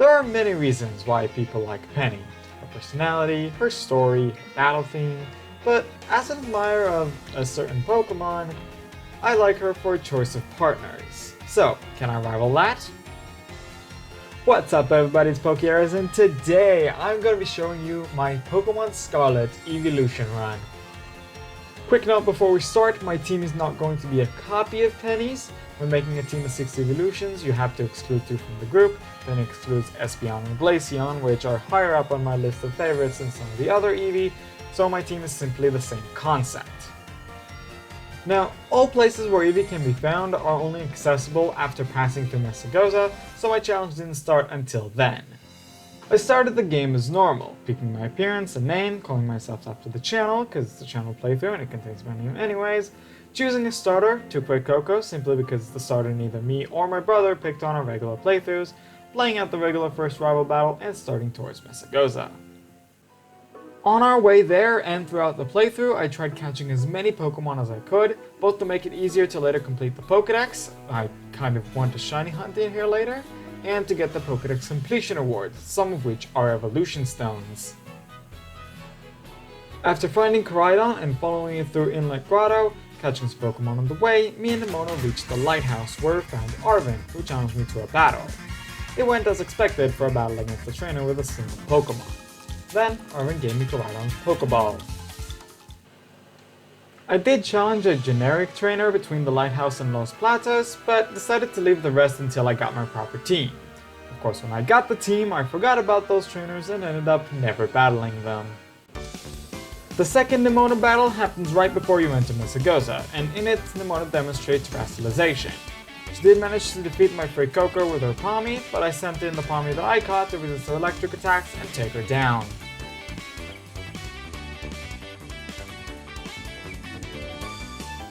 There are many reasons why people like Penny. Her personality, her story, her battle theme, but as an admirer of a certain Pokemon, I like her for a choice of partners. So, can I rival that? What's up everybody, it's Pokeers, and today I'm going to be showing you my Pokemon Scarlet Eeveelution run. Quick note before we start, my team is not going to be a copy of Penny's. When making a team of 6 Eeveelutions, you have to exclude 2 from the group, then it excludes Espeon and Glaceon, which are higher up on my list of favorites than some of the other Eevee, so my team is simply the same concept. Now, all places where Eevee can be found are only accessible after passing through Mesagoza, so my challenge didn't start until then. I started the game as normal, picking my appearance and name, calling myself after the channel, because it's a channel playthrough and it contains my name anyways, choosing a starter, to play Coco, simply because it's the starter neither me or my brother picked on our regular playthroughs, playing out the regular first rival battle, and starting towards Mesagoza. On our way there and throughout the playthrough, I tried catching as many Pokemon as I could, both to make it easier to later complete the Pokédex, I kind of want to shiny hunt in here later, and to get the Pokédex completion awards, some of which are evolution stones. After finding Koraidon and following it through Inlet Grotto, catching some Pokemon on the way, me and Nemona reached the lighthouse where we found Arven, who challenged me to a battle. It went as expected for a battle against the trainer with a single Pokemon. Then, Arven gave me Koraidon's Pokeball. I did challenge a generic trainer between the lighthouse and Los Platos, but decided to leave the rest until I got my proper team. Of course, when I got the team, I forgot about those trainers and ended up never battling them. The second Nemona battle happens right before you enter Mesagoza, and in it, Nemona demonstrates Rascalization. She did manage to defeat my Fuecoco with her Palmy, but I sent in the Palmy that I caught to resist her electric attacks and take her down.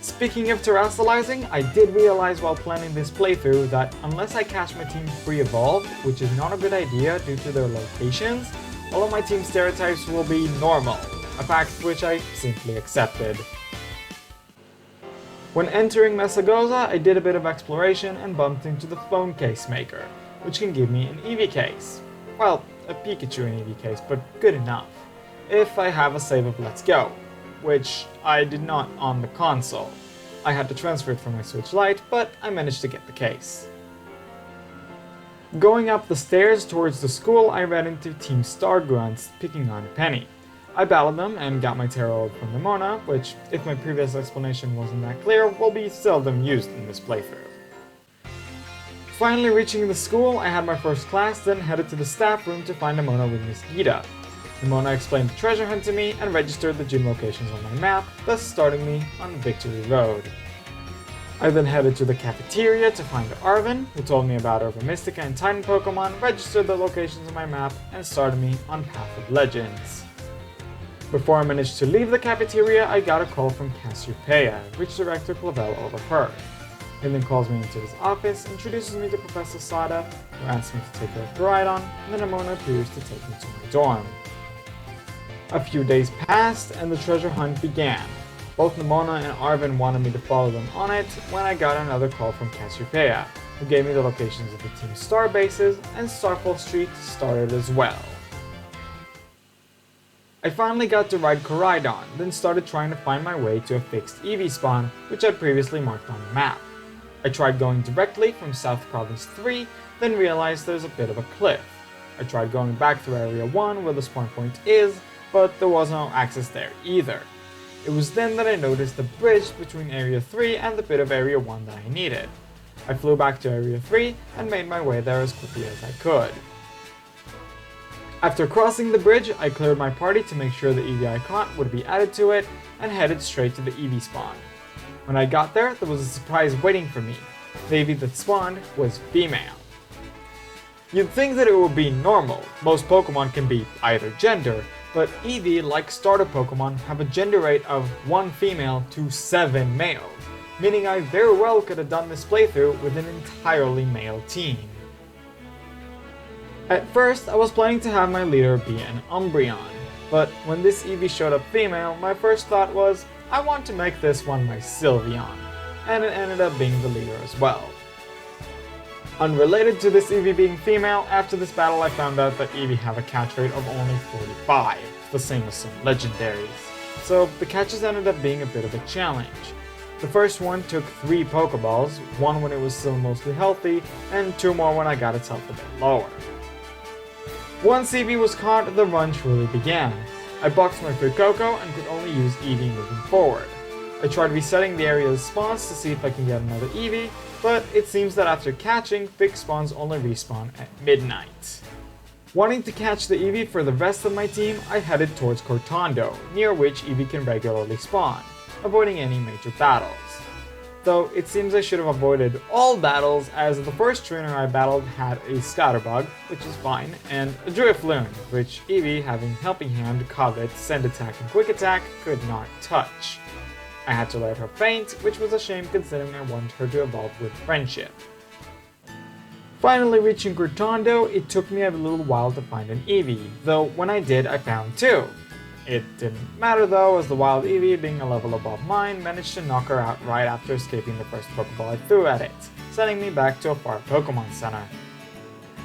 Speaking of terrestrializing, I did realize while planning this playthrough that unless I catch my team pre-evolved, which is not a good idea due to their locations, all of my team stereotypes will be normal, a fact which I simply accepted. When entering Mesagoza, I did a bit of exploration and bumped into the phone case maker, which can give me an Eevee case. Well, a Pikachu and Eevee case, but good enough, if I have a save of Let's Go, which I did not on the console. I had to transfer it from my Switch Lite, but I managed to get the case. Going up the stairs towards the school, I ran into Team Star Grunts picking on Penny. I battled them and got my Tarot from Nemona, which, if my previous explanation wasn't that clear, will be seldom used in this playthrough. Finally reaching the school, I had my first class, then headed to the staff room to find Nemona with Miss Gita. Nemona explained the treasure hunt to me and registered the gym locations on my map, thus starting me on Victory Road. I then headed to the cafeteria to find Arven, who told me about Urban Mystica and Titan Pokemon, registered the locations on my map, and started me on Path of Legends. Before I managed to leave the cafeteria, I got a call from Cassiopeia, which Director Clavel overheard. He then calls me into his office, introduces me to Professor Sada, who asks me to take care of Koraidon, and then Nemona appears to take me to my dorm. A few days passed, and the treasure hunt began. Both Nemona and Arven wanted me to follow them on it when I got another call from Cassiopeia, who gave me the locations of the Team Star bases, and Starfall Street started as well. I finally got to ride Koraidon, then started trying to find my way to a fixed Eevee spawn, which I'd previously marked on the map. I tried going directly from South Province 3, then realized there's a bit of a cliff. I tried going back through Area 1 where the spawn point is, but there was no access there either. It was then that I noticed the bridge between Area 3 and the bit of Area 1 that I needed. I flew back to Area 3 and made my way there as quickly as I could. After crossing the bridge, I cleared my party to make sure the Eevee I caught would be added to it, and headed straight to the Eevee spawn. When I got there was a surprise waiting for me. The Eevee that spawned was female. You'd think that it would be normal, most Pokemon can be either gender, but Eevee, like starter Pokemon, have a gender rate of 1 female to 7 male, meaning I very well could have done this playthrough with an entirely male team. At first, I was planning to have my leader be an Umbreon, but when this Eevee showed up female, my first thought was, I want to make this one my Sylveon, and it ended up being the leader as well. Unrelated to this Eevee being female, after this battle I found out that Eevee have a catch rate of only 45, the same as some legendaries. So the catches ended up being a bit of a challenge. The first one took 3 Pokeballs, one when it was still mostly healthy, and 2 more when I got its health a bit lower. Once Eevee was caught, the run truly began. I boxed my Fuecoco and could only use Eevee moving forward. I tried resetting the area's spawns to see if I can get another Eevee, but it seems that after catching, fixed spawns only respawn at midnight. Wanting to catch the Eevee for the rest of my team, I headed towards Cortondo, near which Eevee can regularly spawn, avoiding any major battles. Though it seems I should have avoided all battles, as the first trainer I battled had a Scatterbug, which is fine, and a Drifloon, which Eevee, having Helping Hand, Covet, Send Attack, and Quick Attack, could not touch. I had to let her faint, which was a shame considering I wanted her to evolve with Friendship. Finally reaching Cortondo, it took me a little while to find an Eevee, though when I did I found 2. It didn't matter though, as the wild Eevee, being a level above mine, managed to knock her out right after escaping the first Pokeball I threw at it, sending me back to a far Pokemon Center.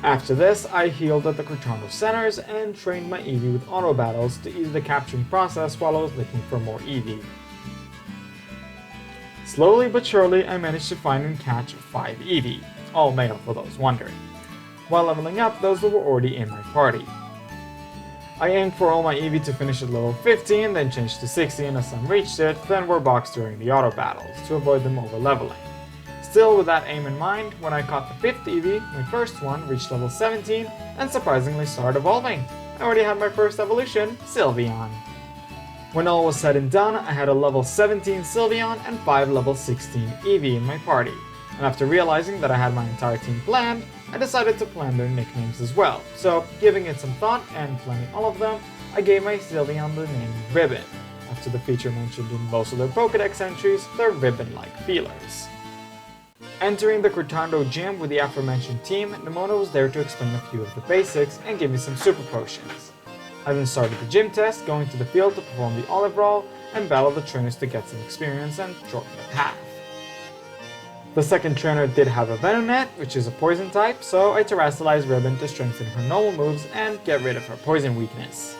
After this, I healed at the Cortondo Centers and trained my Eevee with auto battles to ease the capturing process while I was looking for more Eevee. Slowly but surely, I managed to find and catch 5 Eevee, all male for those wondering. While leveling up those that were already in my party. I aimed for all my Eevee to finish at level 15, then changed to 16 as some reached it, then were boxed during the auto battles, to avoid them over-leveling. Still with that aim in mind, when I caught the 5th Eevee, my first one reached level 17, and surprisingly started evolving. I already had my first evolution, Sylveon. When all was said and done, I had a level 17 Sylveon and 5 level 16 Eevee in my party, and after realizing that I had my entire team planned, I decided to plan their nicknames as well, so giving it some thought and planning all of them, I gave my Sylveon the name Ribbon, after the feature mentioned in most of their Pokédex entries, their ribbon-like feelers. Entering the Cortondo Gym with the aforementioned team, Nemona was there to explain a few of the basics and give me some super potions. I then started the gym test, going to the field to perform the olive roll and battle the trainers to get some experience and shorten the path. The second trainer did have a Venonat, which is a poison type, so I terrestrialized Ribbon to strengthen her normal moves and get rid of her poison weakness.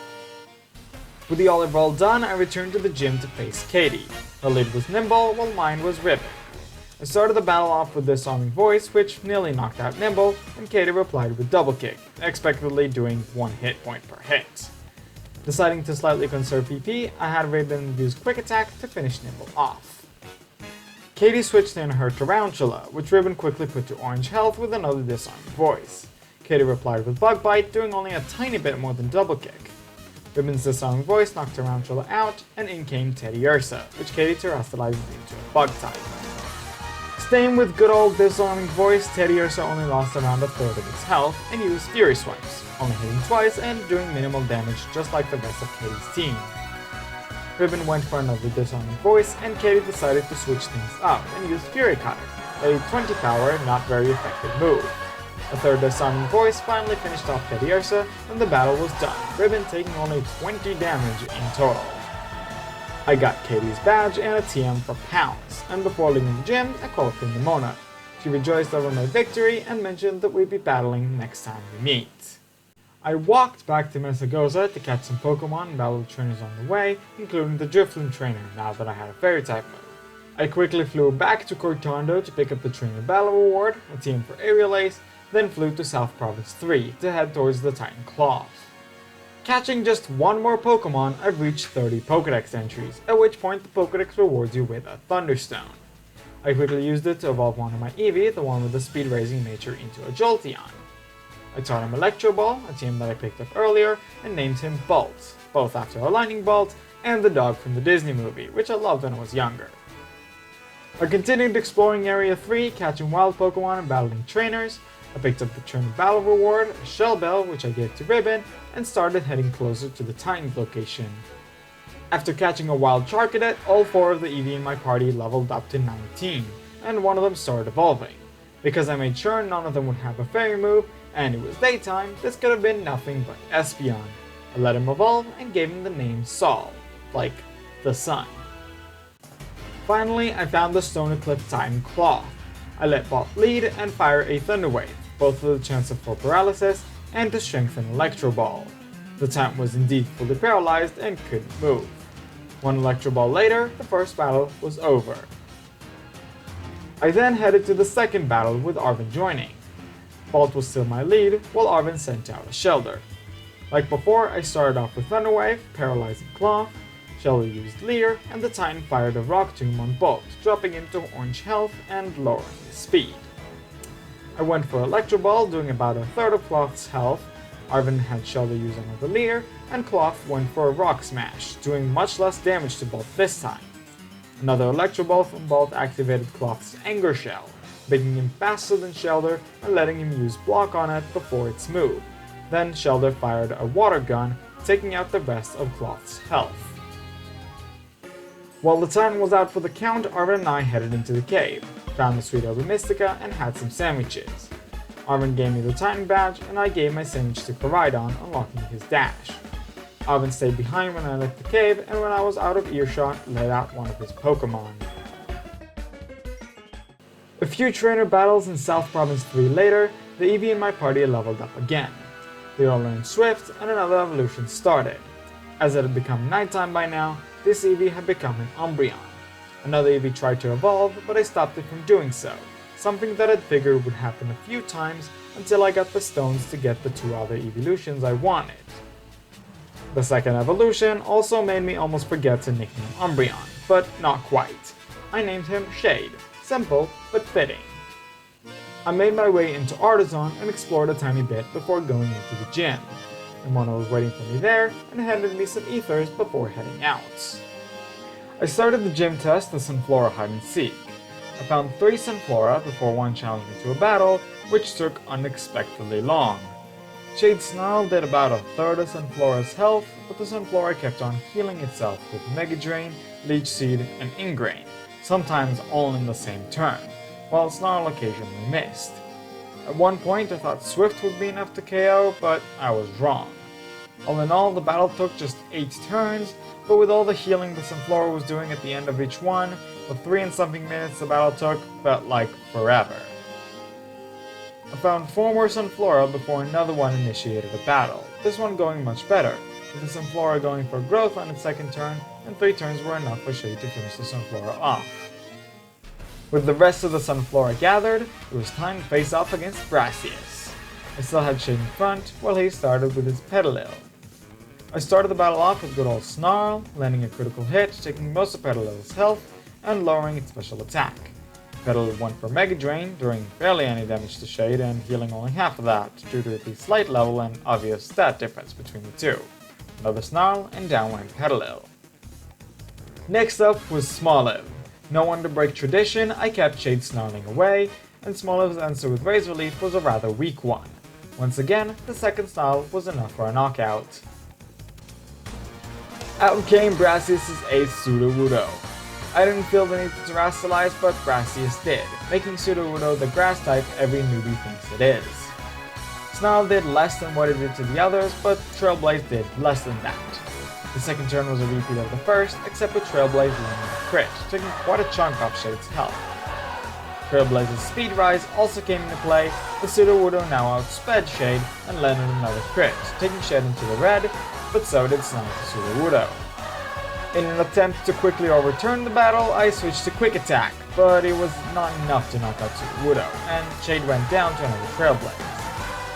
With the olive roll done, I returned to the gym to face Katie. Her lead was Nimble, while mine was Ribbon. I started the battle off with Disarming Voice, which nearly knocked out Nimble, and Katie replied with Double Kick, expectedly doing 1 hit point per hit. Deciding to slightly conserve PP, I had Ribbon use Quick Attack to finish Nimble off. Katie switched in her Tarantula, which Ribbon quickly put to orange health with another Disarming Voice. Katie replied with Bug Bite, doing only a tiny bit more than Double Kick. Ribbon's Disarming Voice knocked Tarantula out, and in came Teddiursa, which Katie terrestrialized into a Bug type. Staying with good old Disarming Voice, Teddiursa only lost around a third of its health and used Fury Swipes, only hitting twice and doing minimal damage just like the rest of Katie's team. Ribbon went for another Disarming Voice, and Katie decided to switch things up and use Fury Cutter, a 20 power, not very effective move. A third Disarming Voice finally finished off Teddiursa, and the battle was done, Ribbon taking only 20 damage in total. I got Katie's badge and a TM for pounds, and before leaving the gym, I called for Nemona. She rejoiced over my victory and mentioned that we'd be battling next time we meet. I walked back to Mesagoza to catch some Pokemon and battle the trainers on the way, including the Drifloon trainer, now that I had a Fairy type move. I quickly flew back to Cortondo to pick up the Trainer Battle Reward, a TM for Aerial Ace, then flew to South Province 3 to head towards the Titan Klawf. Catching just one more Pokemon, I've reached 30 Pokédex entries, at which point the Pokédex rewards you with a Thunderstone. I quickly used it to evolve one of my Eevee, the one with the speed-raising nature, into a Jolteon. I taught him Electro Ball, a team that I picked up earlier, and named him Bolt, both after a lightning bolt and the dog from the Disney movie, which I loved when I was younger. I continued exploring Area 3, catching wild Pokemon and battling trainers. I picked up the Trainer Battle Reward, a Shell Bell, which I gave to Ribbon, and started heading closer to the Titan's location. After catching a wild Charcadet, all 4 of the Eevee in my party leveled up to 19, and one of them started evolving. Because I made sure none of them would have a fairy move, and it was daytime, this could have been nothing but Espeon. I let him evolve and gave him the name Sol, like the sun. Finally, I found the Stone Eclipse Titan Klawf. I let Bolt lead and fire a Thunder Wave, both with a chance of full paralysis and to strengthen Electro Ball. The Titan was indeed fully paralyzed and couldn't move. One Electro Ball later, the first battle was over. I then headed to the second battle with Arven joining. Bolt was still my lead, while Arven sent out a Schedar. Like before, I started off with Thunder Wave, paralyzing Klawf. Schedar used Leer, and the Titan fired a Rock Tomb on Bolt, dropping into orange health and lowering his speed. I went for Electro Ball, doing about a third of Klawf's health. Arven had Schedar use another Leer, and Klawf went for a Rock Smash, doing much less damage to Bolt this time. Another Electro Ball from Bolt activated Klawf's Anger Shell, making him faster than Schedar and letting him use Block on it before its move. Then Schedar fired a Water Gun, taking out the rest of Klawf's health. While the Titan was out for the count, Arven and I headed into the cave, found the Sweet Herba Mystica, and had some sandwiches. Arven gave me the Titan badge, and I gave my sandwich to Koraidon, unlocking his dash. Arven stayed behind when I left the cave, and when I was out of earshot, let out one of his Pokémon. A few trainer battles in South Province 3 later, the Eevee in my party leveled up again. They all learned Swift, and another evolution started. As it had become nighttime by now, this Eevee had become an Umbreon. Another Eevee tried to evolve, but I stopped it from doing so, something that I'd figured would happen a few times until I got the stones to get the 2 other Eeveelutions I wanted. The second evolution also made me almost forget to nickname Umbreon, but not quite. I named him Shade, simple but fitting. I made my way into Artazon and explored a tiny bit before going into the gym. Nemona was waiting for me there and handed me some ethers before heading out. I started the gym test the Sunflora hide and seek. I found 3 Sunflora before one challenged me to a battle, which took unexpectedly long. Shade Snarl did about a third of Sunflora's health, but the Sunflora kept on healing itself with Mega Drain, Leech Seed, and Ingrain, sometimes all in the same turn, while Snarl occasionally missed. At one point I thought Swift would be enough to KO, but I was wrong. All in all, the battle took just 8 turns, but with all the healing the Sunflora was doing at the end of each one, the 3 and something minutes the battle took felt like forever. I found 4 more Sunflora before another one initiated a battle, this one going much better, with the Sunflora going for growth on its second turn, and 3 turns were enough for Shade to finish the Sunflora off. With the rest of the Sunflora gathered, it was time to face off against Brassius. I still had Shade in front, while he started with his Petalil. I started the battle off with good old Snarl, landing a critical hit, taking most of Petalil's health, and lowering its special attack. Petalil went for Mega Drain, doing barely any damage to Shade and healing only half of that, due to the slight level and obvious stat difference between the two. Another Snarl, and down went Petalil. Next up was Smoliv. No one to break tradition, I kept Shade snarling away, and Smoliv's answer with Razor Leaf was a rather weak one. Once again, the second Snarl was enough for a knockout. Out came Brassius' ace Sudowoodo. I didn't feel the need to terrestrialize, but Brassius did, making Sudowoodo the grass type every newbie thinks it is. Snarl did less than what it did to the others, but Trailblaze did less than that. The second turn was a repeat of the first, except with Trailblaze landing a crit, taking quite a chunk off Shade's health. Trailblaze's speed rise also came into play, the Sudowoodo now outsped Shade and landed another crit, taking Shade into the red, but so did Snarl's Sudowoodo. In an attempt to quickly overturn the battle, I switched to Quick Attack, but it was not enough to knock out Sudowoodo, and Shade went down to another Trailblaze.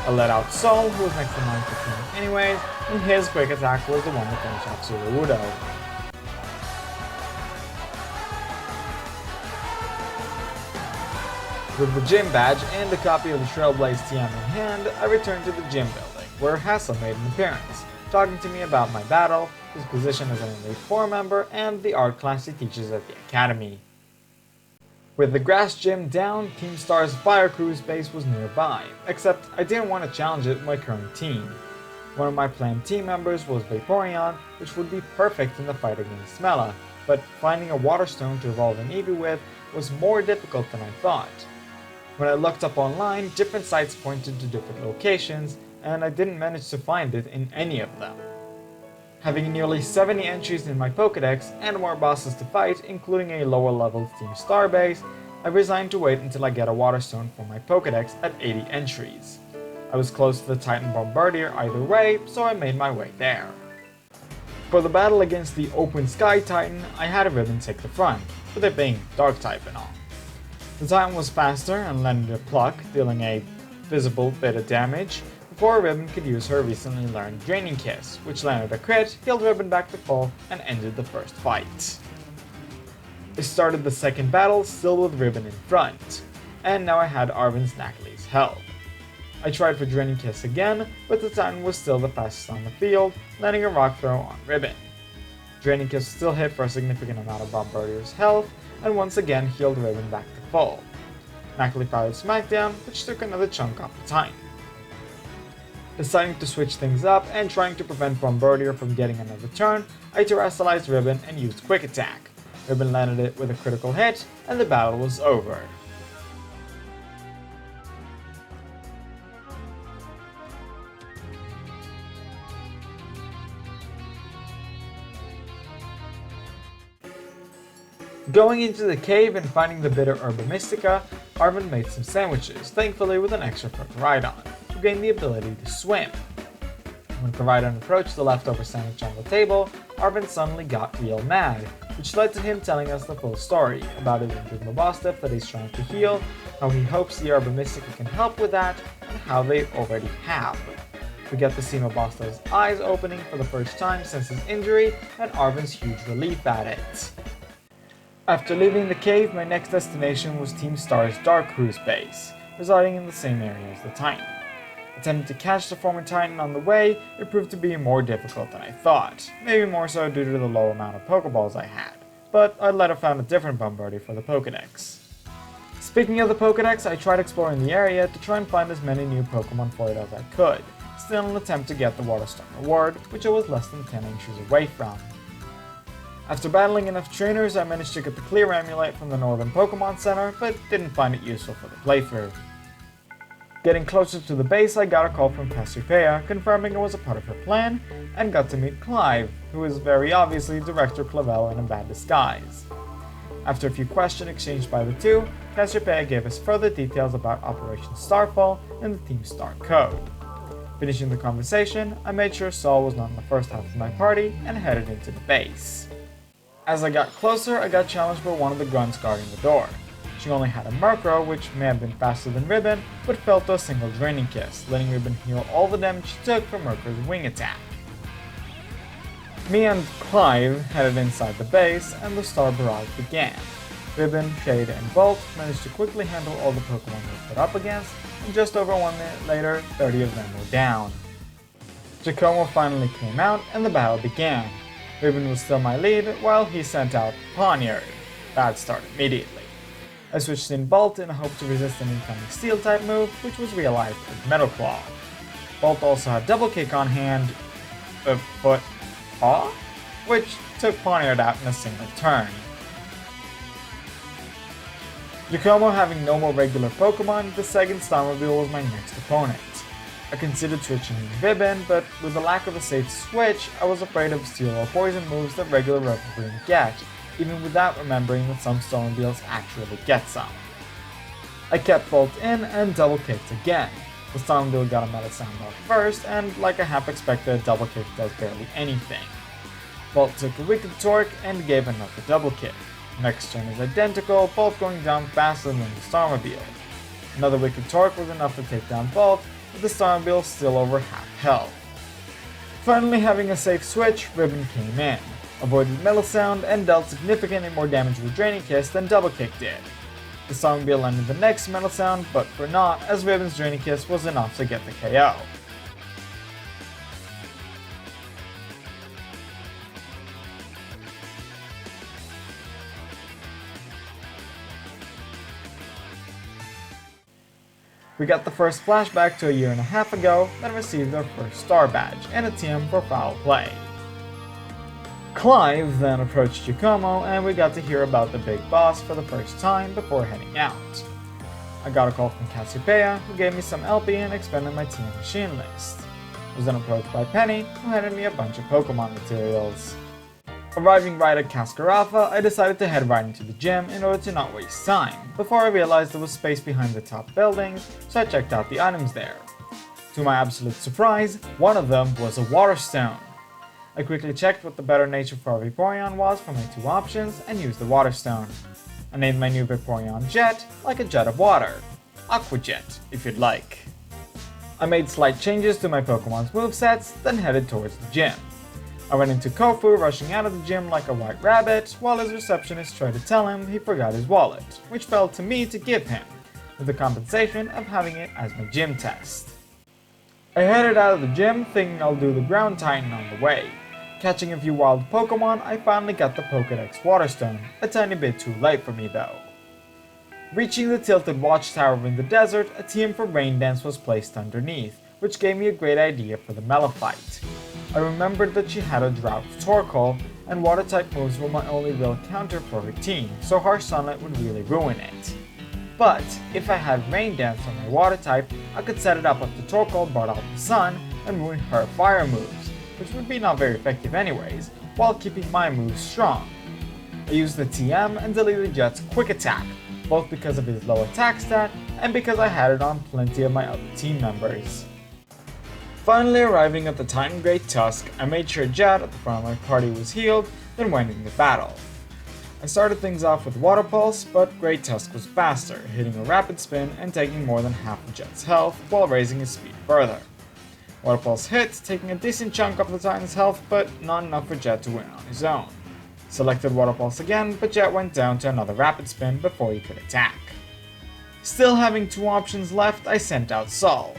I let out Sol, who was next in line for killing anyways, and his Quick Attack was the one to finish off Sudowoodo. With the gym badge and a copy of the Trailblaze TM in hand, I returned to the gym building, where Hassel made an appearance, talking to me about my battle, his position as an Elite 4 member, and the art class he teaches at the academy. With the grass gym down, Team Star's Fire Crew's base was nearby, except I didn't want to challenge it with my current team. One of my planned team members was Vaporeon, which would be perfect in the fight against Mela, but finding a Water Stone to evolve an Eevee with was more difficult than I thought. When I looked up online, different sites pointed to different locations, and I didn't manage to find it in any of them. Having nearly 70 entries in my Pokédex and more bosses to fight, including a lower level Team Star base, I resigned to wait until I get a water stone for my Pokédex at 80 entries. I was close to the Titan Bombirdier either way, so I made my way there. For the battle against the Open Sky Titan, I had a Ribbon take the front, with it being Dark type and all. The Titan was faster and landed a Pluck, dealing a visible bit of damage, before Ribbon could use her recently learned Draining Kiss, which landed a crit, healed Ribbon back to full, and ended the first fight. I started the second battle still with Ribbon in front, and now I had Arven's Nacli's help. I tried for Draining Kiss again, but the Titan was still the fastest on the field, landing a rock throw on Ribbon. Draining Kiss still hit for a significant amount of Bombardier's health, and once again healed Ribbon back to full. Nacli fired Smackdown, which took another chunk off the Titan. Deciding to switch things up and trying to prevent Bombardier from getting another turn, I terrestrialized Ribbon and used Quick Attack. Ribbon landed it with a critical hit, and the battle was over. Going into the cave and finding the bitter Herba Mystica, Arven made some sandwiches, thankfully with an extra for Koraidon, who gained the ability to swim. When Koraidon approached the leftover sandwich on the table, Arven suddenly got real mad, which led to him telling us the full story about his injured Mabostiff that he's trying to heal, how he hopes the Herba Mystica can help with that, and how they already have. We get to see Mabostiff's eyes opening for the first time since his injury, and Arven's huge relief at it. After leaving the cave, my next destination was Team Star's Dark Cruise base, residing in the same area as the Titan. Attempting to catch the former Titan on the way, it proved to be more difficult than I thought, maybe more so due to the low amount of Pokeballs I had, but I'd later found a different Bombardier for the Pokedex. Speaking of the Pokedex, I tried exploring the area to try and find as many new Pokemon for it as I could, still in an attempt to get the Waterstone reward, which I was less than 10 inches away from. After battling enough trainers, I managed to get the Clear Amulet from the Northern Pokemon Center, but didn't find it useful for the playthrough. Getting closer to the base, I got a call from Cassiopeia, confirming it was a part of her plan, and got to meet Clive, who is very obviously Director Clavel in a bad disguise. After a few questions exchanged by the two, Cassiopeia gave us further details about Operation Starfall and the Team Star code. Finishing the conversation, I made sure Saul was not in the first half of my party and headed into the base. As I got closer, I got challenged by one of the grunts guarding the door. She only had a Murkrow, which may have been faster than Ribbon, but fell to a single Draining Kiss, letting Ribbon heal all the damage she took from Murkrow's wing attack. Me and Clive headed inside the base, and the Star Barrage began. Ribbon, Shade, and Bolt managed to quickly handle all the Pokemon they put up against, and just over 1 minute later, 30 of them were down. Giacomo finally came out, and the battle began. Ribbon was still my lead, while he sent out Pawniard. Bad start immediately. I switched in Bolt in a hope to resist an incoming Steel-type move, which was realized with Metal Claw. Bolt also had Double Kick on hand, Paw, which took Pawniard out in a single turn. Giacomo having no more regular Pokemon, the Segin Starmobile was my next opponent. I considered switching in Ribbon, but with the lack of a safe switch, I was afraid of Steel or Poison moves that regular Ribbon wouldn't get, even without remembering that some Starmobiles actually get some. I kept Bolt in and double kicked again. The Starmobile got a Metal Sound off first, and like I half expected, double kick does barely anything. Bolt took a Wicked Torque and gave another double kick. Next turn is identical, both going down faster than the Starmobile. Another Wicked Torque was enough to take down both, with the Starmobile still over half health. Finally having a safe switch, Ribbon came in, avoided Metal Sound, and dealt significantly more damage with Draining Kiss than Double Kick did. The Starmobile landed the next Metal Sound, but for naught, as Ribbon's Draining Kiss was enough to get the KO. We got the first flashback to a year and a half ago, then received our first Star Badge, and a TM for foul play. Clive then approached Giacomo, and we got to hear about the big boss for the first time before heading out. I got a call from Cassiopeia, who gave me some LP and expanded my TM machine list. I was then approached by Penny, who handed me a bunch of Pokemon materials. Arriving right at Cascarrafa, I decided to head right into the gym in order to not waste time, before I realized there was space behind the top buildings, so I checked out the items there. To my absolute surprise, one of them was a water stone. I quickly checked what the better nature for a Vaporeon was from my two options and used the water stone. I named my new Vaporeon Jet, like a jet of water. Aqua Jet, if you'd like. I made slight changes to my Pokemon's movesets, then headed towards the gym. I went into Kofu rushing out of the gym like a white rabbit, while his receptionist tried to tell him he forgot his wallet, which fell to me to give him, with the compensation of having it as my gym test. I headed out of the gym thinking I'll do the Ground Titan on the way. Catching a few wild Pokemon, I finally got the Pokédex Waterstone, a tiny bit too late for me though. Reaching the tilted watchtower in the desert, a TM for Rain Dance was placed underneath, which gave me a great idea for the Malphite. I remembered that she had a Drought Torkoal, and Water-type moves were my only real counter for her team, so Harsh Sunlight would really ruin it. But if I had Rain Dance on my Water-type, I could set it up if the Torkoal brought out the Sun and ruin her Fire moves, which would be not very effective anyways, while keeping my moves strong. I used the TM and deleted Jet's Quick Attack, both because of his low attack stat and because I had it on plenty of my other team members. Finally arriving at the Titan Great Tusk, I made sure Jet at the front of my party was healed, then went into battle. I started things off with Water Pulse, but Great Tusk was faster, hitting a rapid spin and taking more than half of Jet's health while raising his speed further. Water Pulse hit, taking a decent chunk of the Titan's health, but not enough for Jet to win on his own. Selected Water Pulse again, but Jet went down to another rapid spin before he could attack. Still having two options left, I sent out Sol.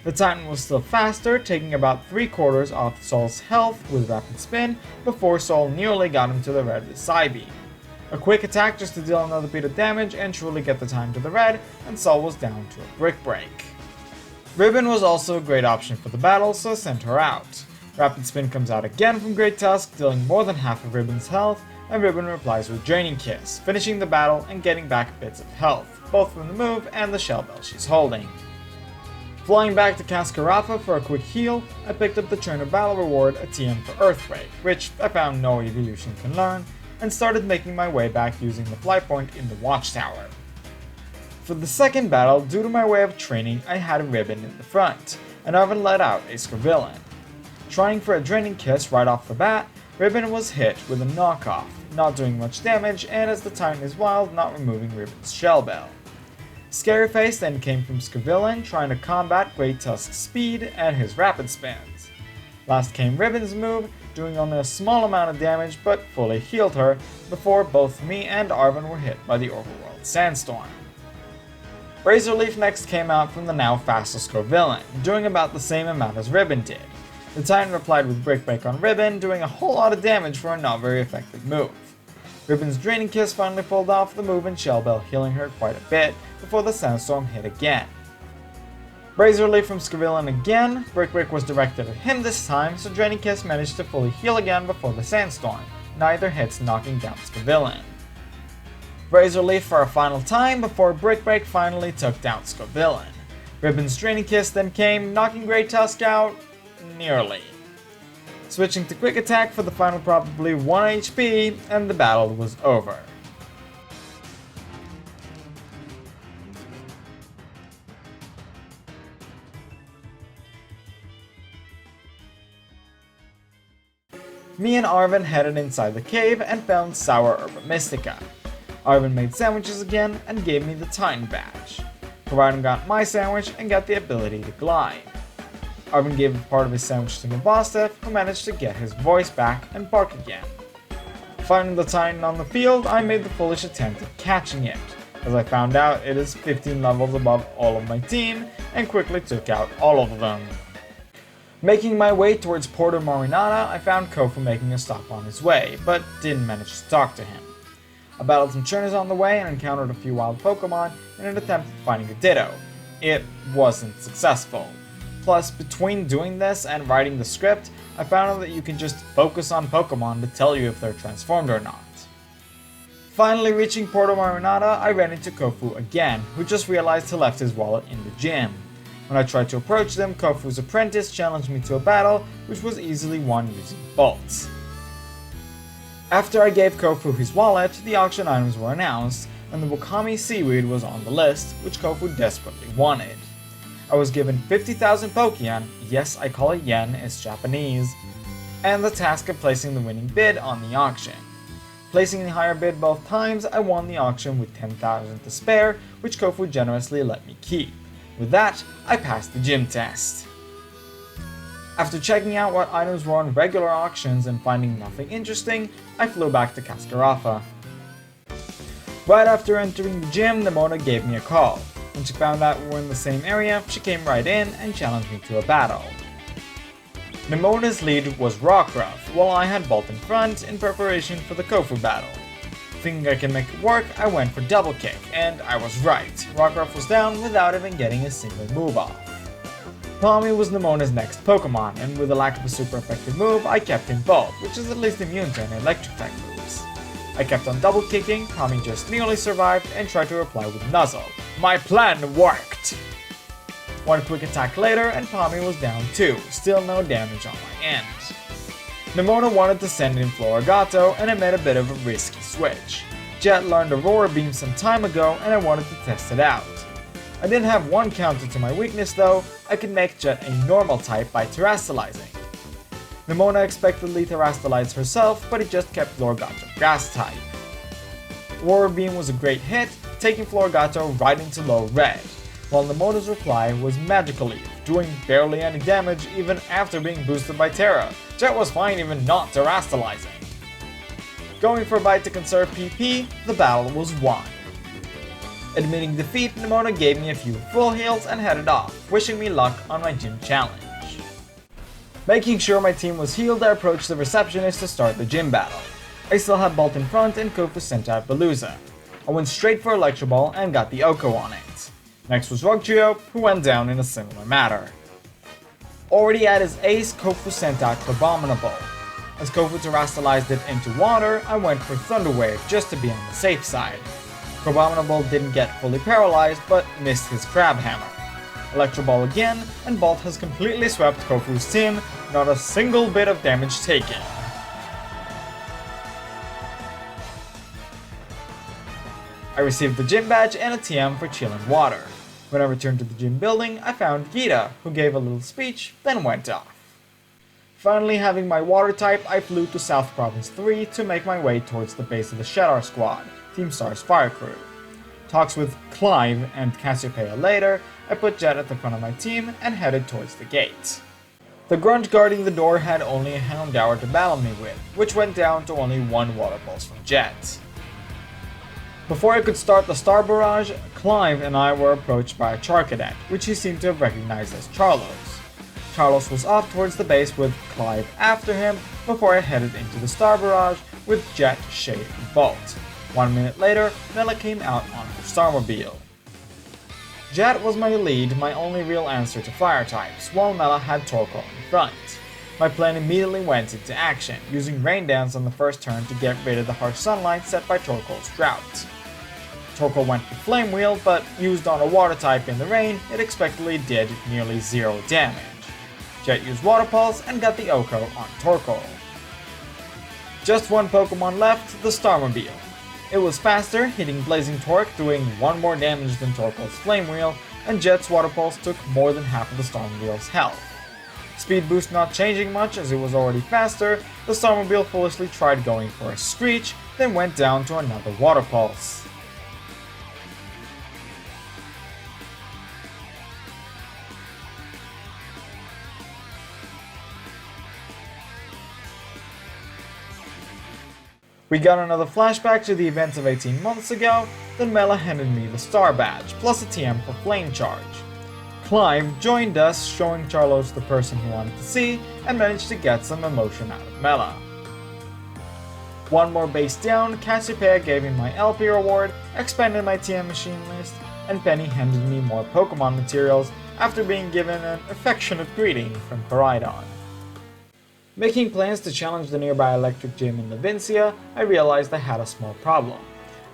The Titan was still faster, taking about 3/4 off Sol's health with rapid spin before Sol nearly got him to the red with Psybeam. A quick attack just to deal another bit of damage and truly get the Titan to the red, and Sol was down to a Brick Break. Ribbon was also a great option for the battle, so I sent her out. Rapid Spin comes out again from Great Tusk, dealing more than half of Ribbon's health, and Ribbon replies with Draining Kiss, finishing the battle and getting back bits of health, both from the move and the Shell Bell she's holding. Flying back to Cascarrafa for a quick heal, I picked up the Trainer Battle Reward, a TM for Earthquake, which I found no Eeveelution can learn, and started making my way back using the Flight Point in the Watchtower. For the second battle, due to my way of training, I had Ribbon in the front, and Arvin let out a Scrivillain. Trying for a Draining Kiss right off the bat, Ribbon was hit with a knockoff, not doing much damage, and as the Titan is wild, not removing Ribbon's Shell Bell. Scary Face then came from Scrivillain, trying to combat Great Tusk's speed and his rapid spins. Last came Ribbon's move, doing only a small amount of damage but fully healed her, before both me and Arvin were hit by the Overworld Sandstorm. Razor Leaf next came out from the now faster Scrivillain, doing about the same amount as Ribbon did. The Titan replied with Brick Break on Ribbon, doing a whole lot of damage for a not very effective move. Ribbon's Draining Kiss finally pulled off the move and Shell Bell healing her quite a bit before the Sandstorm hit again. Razor Leaf from Scrivillain again, Brick Break was directed at him this time, so Draining Kiss managed to fully heal again before the Sandstorm, neither hits knocking down Scrivillain. Razor Leaf for a final time before Brick Break finally took down Scrivillain. Ribbon's Draining Kiss then came, knocking Great Tusk out, nearly. Switching to Quick Attack for the final probably 1 HP, and the battle was over. Me and Arvin headed inside the cave and found Sour Herba Mystica. Arvin made sandwiches again and gave me the Titan badge. Koraidon got my sandwich and got the ability to glide. Arvin gave a part of his sandwich to Nabostef, who managed to get his voice back and bark again. Finding the Titan on the field, I made the foolish attempt at catching it, as I found out it is 15 levels above all of my team, and quickly took out all of them. Making my way towards Porto Marinada, I found Kofu making a stop on his way, but didn't manage to talk to him. I battled some trainers on the way and encountered a few wild Pokemon in an attempt at finding a Ditto. It wasn't successful. Plus, between doing this and writing the script, I found out that you can just focus on Pokemon to tell you if they're transformed or not. Finally reaching Porto Marinada, I ran into Kofu again, who just realized he left his wallet in the gym. When I tried to approach them, Kofu's apprentice challenged me to a battle, which was easily won using bolts. After I gave Kofu his wallet, the auction items were announced, and the Wakami seaweed was on the list, which Kofu desperately wanted. I was given 50,000 Pokéyen, yes I call it yen, it's Japanese, and the task of placing the winning bid on the auction. Placing the higher bid both times, I won the auction with 10,000 to spare, which Kofu generously let me keep. With that, I passed the gym test. After checking out what items were on regular auctions and finding nothing interesting, I flew back to Cascarrafa. Right after entering the gym, Nemona gave me a call. When she found out we were in the same area, she came right in and challenged me to a battle. Nemona's lead was Rockruff, while I had Bolt in front in preparation for the Kofu battle. Thinking I can make it work, I went for double kick, and I was right. Rockruff was down without even getting a single move off. Palmy was Nemona's next Pokemon, and with a lack of a super effective move, I kept in Bolt, which is at least immune to any electric type moves. I kept on double kicking, Palmy just nearly survived, and tried to reply with Nuzzle. My plan worked! One quick attack later, and Palmy was down too, still no damage on my end. Nemona wanted to send in Florigato, and I made a bit of a risky switch. Jet learned Aurora Beam some time ago, and I wanted to test it out. I didn't have one counter to my weakness though, I could make Jet a normal type by terastallizing. Nemona expectedly terastallized herself, but it just kept Florigato grass type. Aurora Beam was a great hit, taking Florigato right into low red, while Nemona's reply was Magical Leaf, doing barely any damage even after being boosted by Terra. Jet was fine even not terastallizing. Going for a bite to conserve PP, the battle was won. Admitting defeat, Nemona gave me a few full heals and headed off, wishing me luck on my gym challenge. Making sure my team was healed, I approached the receptionist to start the gym battle. I still had Bolt in front and Kofu sent out Veluza. I went straight for Electro Ball and got the Oko on it. Next was Rugtrio, who went down in a similar manner. Already at his ace, Kofu sent out Abominable. As Kofu terastallized it into water, I went for Thunder Wave just to be on the safe side. Abominable didn't get fully paralyzed, but missed his Crab Hammer. Electro Ball again, and Bolt has completely swept Kofu's team, not a single bit of damage taken. I received the gym badge and a TM for chilling water. When I returned to the gym building, I found Gita, who gave a little speech, then went off. Finally having my water type, I flew to South Province 3 to make my way towards the base of the Schedar squad, Team Star's fire crew. Talks with Clive and Cassiopeia later, I put Jet at the front of my team and headed towards the gate. The grunt guarding the door had only a Houndour to battle me with, which went down to only one Water Pulse from Jet. Before I could start the Star Barrage, Clive and I were approached by a Charcadet, which he seemed to have recognized as Charlos. Charlos was off towards the base with Clive after him before I headed into the Star Barrage with Jet, Shade, and Bolt. 1 minute later, Mela came out on her Starmobile. Jet was my lead, my only real answer to fire types, while Mela had Torkoal in front. My plan immediately went into action, using Rain Dance on the first turn to get rid of the harsh sunlight set by Torkoal's drought. Torkoal went for Flame Wheel, but used on a water type in the rain, it expectedly did nearly 0 damage. Jet used Water Pulse and got the Oko on Torkoal. Just one Pokemon left, the Starmobile. It was faster, hitting Blazing Torque, doing 1 more damage than Torkoal's Flame Wheel, and Jet's Water Pulse took more than half of the Starmobile's health. Speed boost not changing much as it was already faster, the Starmobile foolishly tried going for a Screech, then went down to another Water Pulse. We got another flashback to the events of 18 months ago, then Mela handed me the Star Badge, plus a TM for Flame Charge. Clive joined us, showing Charlos the person he wanted to see, and managed to get some emotion out of Mela. One more base down, Cassiopeia gave me my LP reward, expanded my TM machine list, and Penny handed me more Pokemon materials after being given an affectionate greeting from Koraidon. Making plans to challenge the nearby Electric Gym in Levincia, I realized I had a small problem.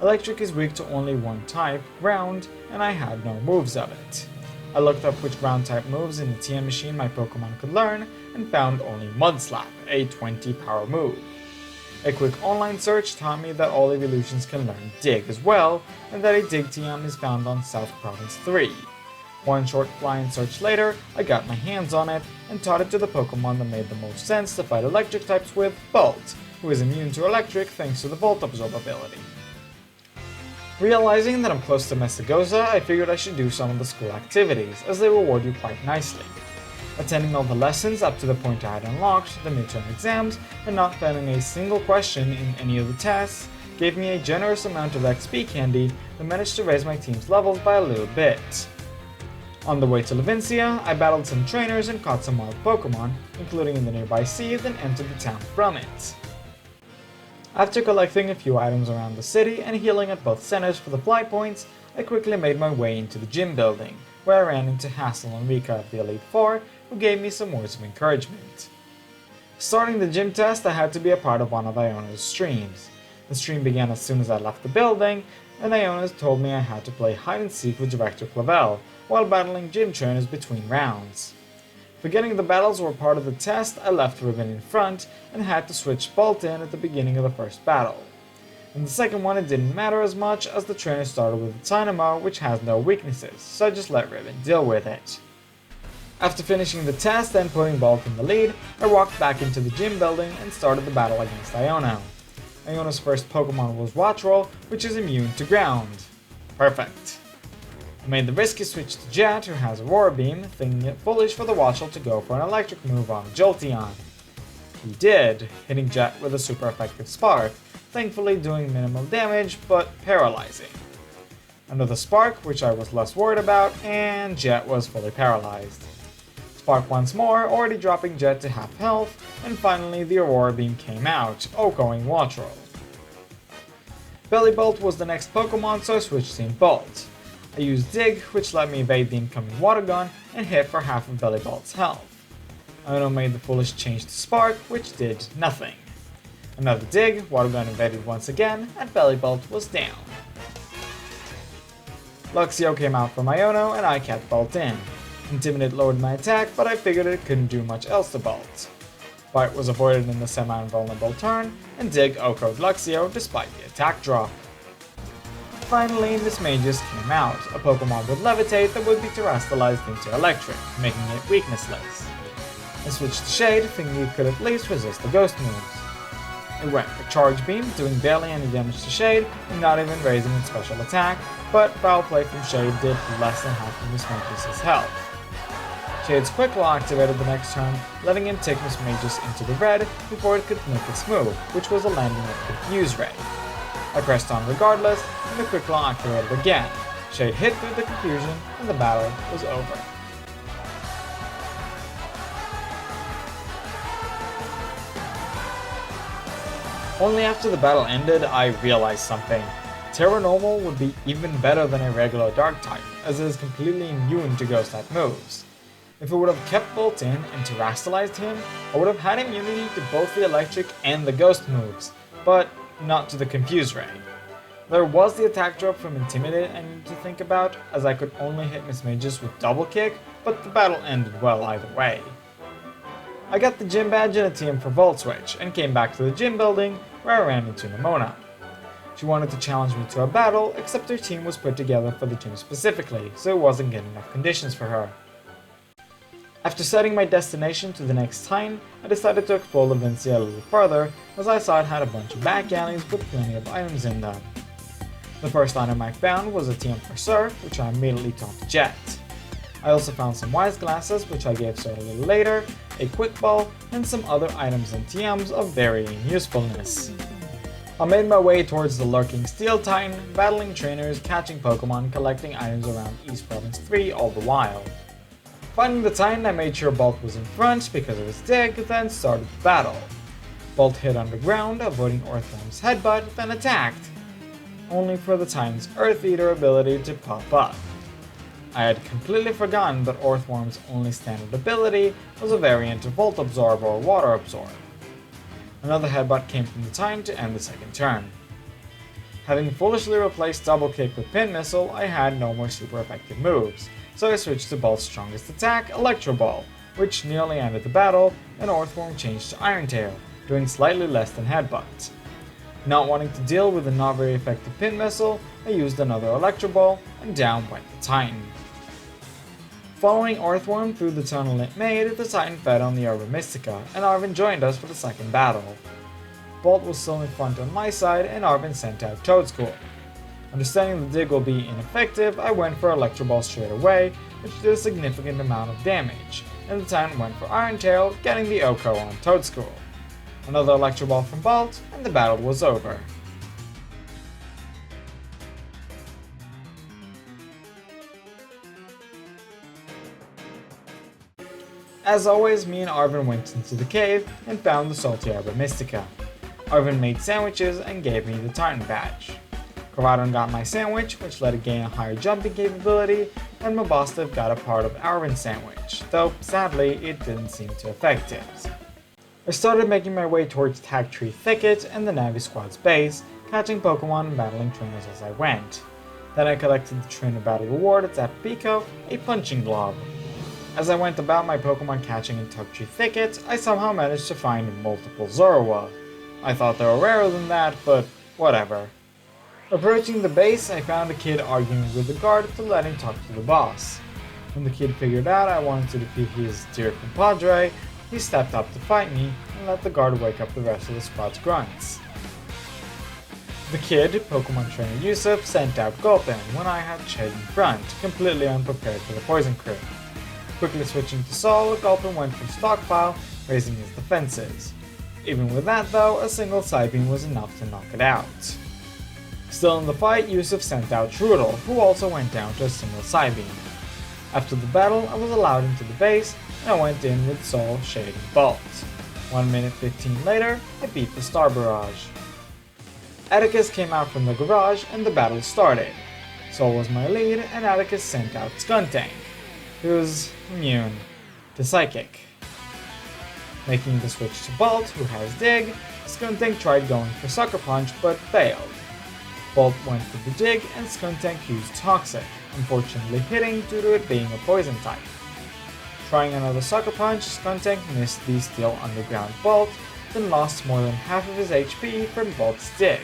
Electric is weak to only one type, Ground, and I had no moves of it. I looked up which Ground type moves in the TM machine my Pokemon could learn, and found only Mudslap, a 20 power move. A quick online search taught me that all Eeveelutions can learn Dig as well, and that a Dig TM is found on South Province 3. One short flying search later, I got my hands on it, and taught it to the Pokemon that made the most sense to fight electric types with, Bolt, who is immune to electric thanks to the Volt Absorb ability. Realizing that I'm close to Mesagoza, I figured I should do some of the school activities, as they reward you quite nicely. Attending all the lessons up to the point I had unlocked, the midterm exams, and not failing a single question in any of the tests, gave me a generous amount of XP candy that managed to raise my team's levels by a little bit. On the way to Levincia, I battled some trainers and caught some wild Pokemon, including in the nearby sea, then entered the town from it. After collecting a few items around the city and healing at both centers for the fly points, I quickly made my way into the gym building, where I ran into Hassel and Rika of the Elite Four, who gave me some words of encouragement. Starting the gym test, I had to be a part of one of Iona's streams. The stream began as soon as I left the building, and Iona told me I had to play hide and seek with Director Clavel, while battling gym trainers between rounds. Forgetting the battles were part of the test, I left Ribbon in front, and had to switch Bolt in at the beginning of the first battle. In the second one it didn't matter as much, as the trainer started with a Dynamo which has no weaknesses, so I just let Ribbon deal with it. After finishing the test and putting Bolt in the lead, I walked back into the gym building and started the battle against Iona. Iona's first Pokemon was Wattrel, which is immune to ground. Perfect. I made the risky switch to Jet, who has Aurora Beam, thinking it foolish for the Wattrel to go for an electric move on Jolteon. He did, hitting Jet with a super effective Spark, thankfully doing minimal damage but paralyzing. Another Spark, which I was less worried about, and Jet was fully paralyzed. Spark once more, already dropping Jet to half health, and finally the Aurora Beam came out, OHKOing Wattrel. Bellibolt was the next Pokemon, so I switched Team Bolt. I used Dig, which let me evade the incoming Water Gun and hit for half of Bellibolt's health. Iona made the foolish change to Spark, which did nothing. Another Dig, Water Gun evaded once again, and Bellibolt was down. Luxio came out from Iona, and I kept Bolt in. Intimidate lowered my attack, but I figured it couldn't do much else to Bolt. Bite was avoided in the semi-invulnerable turn, and Dig OHKO'd Luxio despite the attack drop. Finally, Mismagius came out, a Pokemon with Levitate that would be terrestrialized into Electric, making it weaknessless. I switched to Shade, thinking it could at least resist the Ghost moves. It went for Charge Beam, doing barely any damage to Shade, and not even raising its special attack, but Foul Play from Shade did less than half of Mismagius' health. Shade's Quick Claw activated the next turn, letting him take Mismagius into the red before it could make its move, which was a landing of Confuse Ray. I pressed on regardless, and the Quick Claw activated again. Shade hit through the confusion, and the battle was over. Only after the battle ended, I realized something. Terra Normal would be even better than a regular Dark type, as it is completely immune to Ghost-type moves. If it would have kept Bolt in and terrestrialized him, I would have had immunity to both the Electric and the Ghost moves, but not to the Confuse Ray. There was the attack drop from Intimidate I needed to think about, as I could only hit Mismagius with Double Kick, but the battle ended well either way. I got the gym badge and a TM for Volt Switch, and came back to the gym building, where I ran into Nemona. She wanted to challenge me to a battle, except her team was put together for the gym specifically, so it wasn't getting enough conditions for her. After setting my destination to the next time, I decided to explore Levincia a little further, as I saw it had a bunch of back alleys with plenty of items in them. The first item I found was a TM for Surf, which I immediately taught to Jet. I also found some Wise Glasses, which I gave Sir a little later, a Quick Ball, and some other items and TMs of varying usefulness. I made my way towards the lurking Steel Titan, battling trainers, catching Pokemon, collecting items around East Province 3 all the while. Finding the Titan, I made sure Bolt was in front because of his Dig, then started the battle. Bolt hit underground, avoiding Orthworm's headbutt, then attacked, only for the Titan's Earth Eater ability to pop up. I had completely forgotten that Orthworm's only standard ability was a variant of Volt Absorb or Water Absorb. Another headbutt came from the Titan to end the second turn. Having foolishly replaced Double Kick with Pin Missile, I had no more super effective moves, so I switched to Bolt's strongest attack, Electro Ball, which nearly ended the battle, and Orthworm changed to Iron Tail, doing slightly less than headbutt. Not wanting to deal with a not very effective pin missile, I used another Electro Ball, and down went the Titan. Following Orthworm through the tunnel it made, the Titan fed on the Urban Mystica, and Arven joined us for the second battle. Bolt was still in front on my side, and Arven sent out Toadscool. Understanding the dig will be ineffective, I went for Electro Ball straight away, which did a significant amount of damage, and the Titan went for Iron Tail, getting the OHKO on Toadscool. Another Electro Ball from Bolt, and the battle was over. As always, me and Arven went into the cave and found the salty Urban Mystica. Arven made sandwiches and gave me the Titan badge. Koradon got my sandwich, which let it gain a higher jumping capability, and Mabostiv got a part of Arven's sandwich, though sadly it didn't seem to affect it. I started making my way towards Tag Tree Thicket and the Navi Squad's base, catching Pokemon and battling trainers as I went. Then I collected the trainer battle reward at Pico, a punching glove. As I went about my Pokemon catching in Tag Tree Thicket, I somehow managed to find multiple Zorua. I thought they were rarer than that, but whatever. Approaching the base, I found a kid arguing with the guard to let him talk to the boss. When the kid figured out I wanted to defeat his dear compadre, he stepped up to fight me and let the guard wake up the rest of the squad's grunts. The kid, Pokemon trainer Yusuf, sent out Gulpin when I had Shed in front, completely unprepared for the Poison Crew. Quickly switching to Sol, Gulpin went for Stockpile, raising his defenses. Even with that though, a single Psybeam was enough to knock it out. Still in the fight, Yusuf sent out Trudel, who also went down to a single Psybeam. After the battle, I was allowed into the base, and I went in with Sol, Shade, and Bolt. 1 minute 15 later, I beat the Star Barrage. Atticus came out from the garage, and the battle started. Sol was my lead, and Atticus sent out Skuntank, who was immune to Psychic. Making the switch to Bolt, who has Dig, Skuntank tried going for Sucker Punch, but failed. Bolt went for the Dig, and Skuntank used Toxic, unfortunately hitting due to it being a poison type. Trying another Sucker Punch, Skuntank missed the Steel Underground Bolt, then lost more than half of his HP from Bolt's Dig.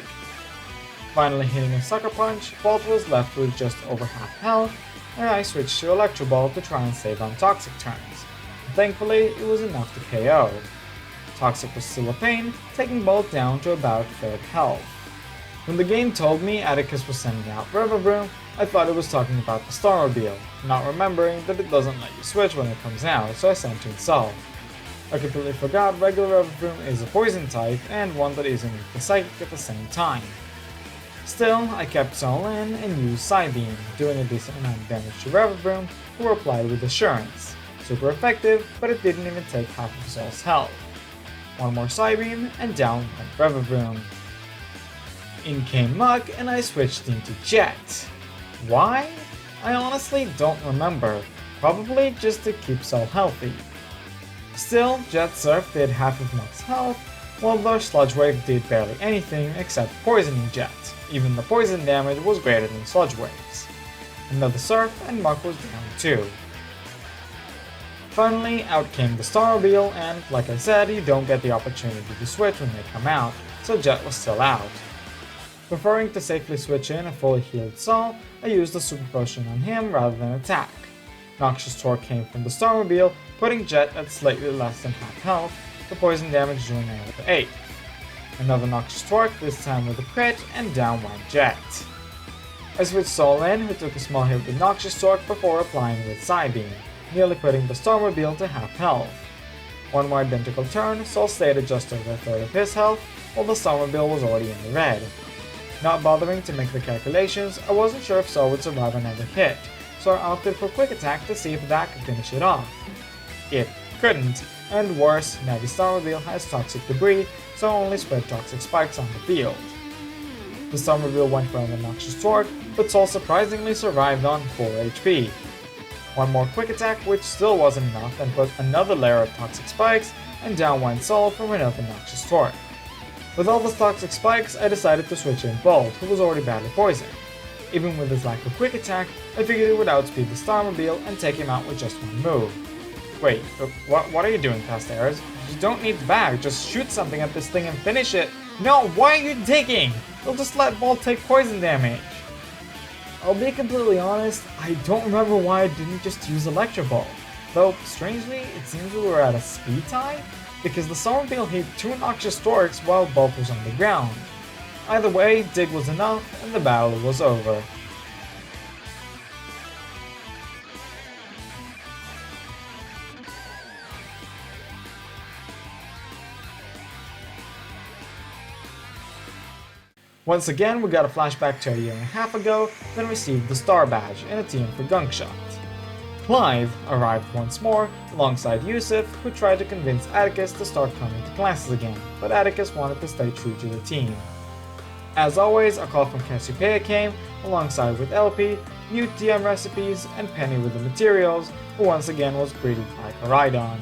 Finally hitting a Sucker Punch, Bolt was left with just over half health, and I switched to Electro Ball to try and save on Toxic turns. Thankfully, it was enough to KO. Toxic was still a pain, taking Bolt down to about 3rd health. When the game told me Atticus was sending out Riverbroom, I thought it was talking about the Starmobile, not remembering that it doesn't let you switch when it comes out, so I sent in Sol. I completely forgot regular Riverbroom is a poison type, and one that isn't weak to Psychic at the same time. Still, I kept Sol in and used Psybeam, doing a decent amount of damage to Riverbroom, who replied with Assurance. Super effective, but it didn't even take half of Sol's health. One more Psybeam, and down went Riverbroom. In came Muk, and I switched into Jet. Why? I honestly don't remember, probably just to keep Sol healthy. Still, Jet Surf did half of Muk's health, while their Sludge Wave did barely anything except poisoning Jet. Even the poison damage was greater than Sludge Waves. Another Surf, and Muk was down too. Finally, out came the Starmobile, and like I said, you don't get the opportunity to switch when they come out, so Jet was still out. Preferring to safely switch in a fully healed Sol, I used a Super Potion on him rather than attack. Noxious Torque came from the Starmobile, putting Jet at slightly less than half health, the poison damage doing another 8. Another Noxious Torque, this time with a crit, and down went Jet. I switched Sol in, who took a small hit with Noxious Torque before applying with Psybeam, nearly putting the Starmobile to half health. One more identical turn, Sol stayed at just over a third of his health, while the Starmobile was already in the red. Not bothering to make the calculations, I wasn't sure if Sol would survive another hit, so I opted for Quick Attack to see if that could finish it off. It couldn't, and worse, Navi Starmobile has Toxic Debris, so only spread Toxic Spikes on the field. The Starmobile went for an Noxious Torque, but Sol surprisingly survived on 4 HP. One more Quick Attack, which still wasn't enough, and put another layer of Toxic Spikes, and down went Sol from another Noxious Torque. With all the Toxic Spikes, I decided to switch in Bolt, who was already badly poisoned. Even with his lack of Quick Attack, I figured it would outspeed the Starmobile and take him out with just one move. Wait, what are you doing, Cascaras? You don't need the bag, just shoot something at this thing and finish it. No, why are you digging? You'll just let Ball take poison damage. I'll be completely honest, I don't remember why I didn't just use Electro Ball. Though, strangely, it seems we were at a speed tie, because the Snowmobile hit 2 noxious Storks while Bolt was on the ground. Either way, dig was enough, and the battle was over. Once again, we got a flashback to a year and a half ago, then received the Star Badge in a team for Gunkshot. Clive arrived once more, alongside Yusuf, who tried to convince Atticus to start coming to classes again, but Atticus wanted to stay true to the team. As always, a call from Cassiopeia came, alongside with LP, new TM recipes, and Penny with the materials, who once again was greeted like a Rhydon.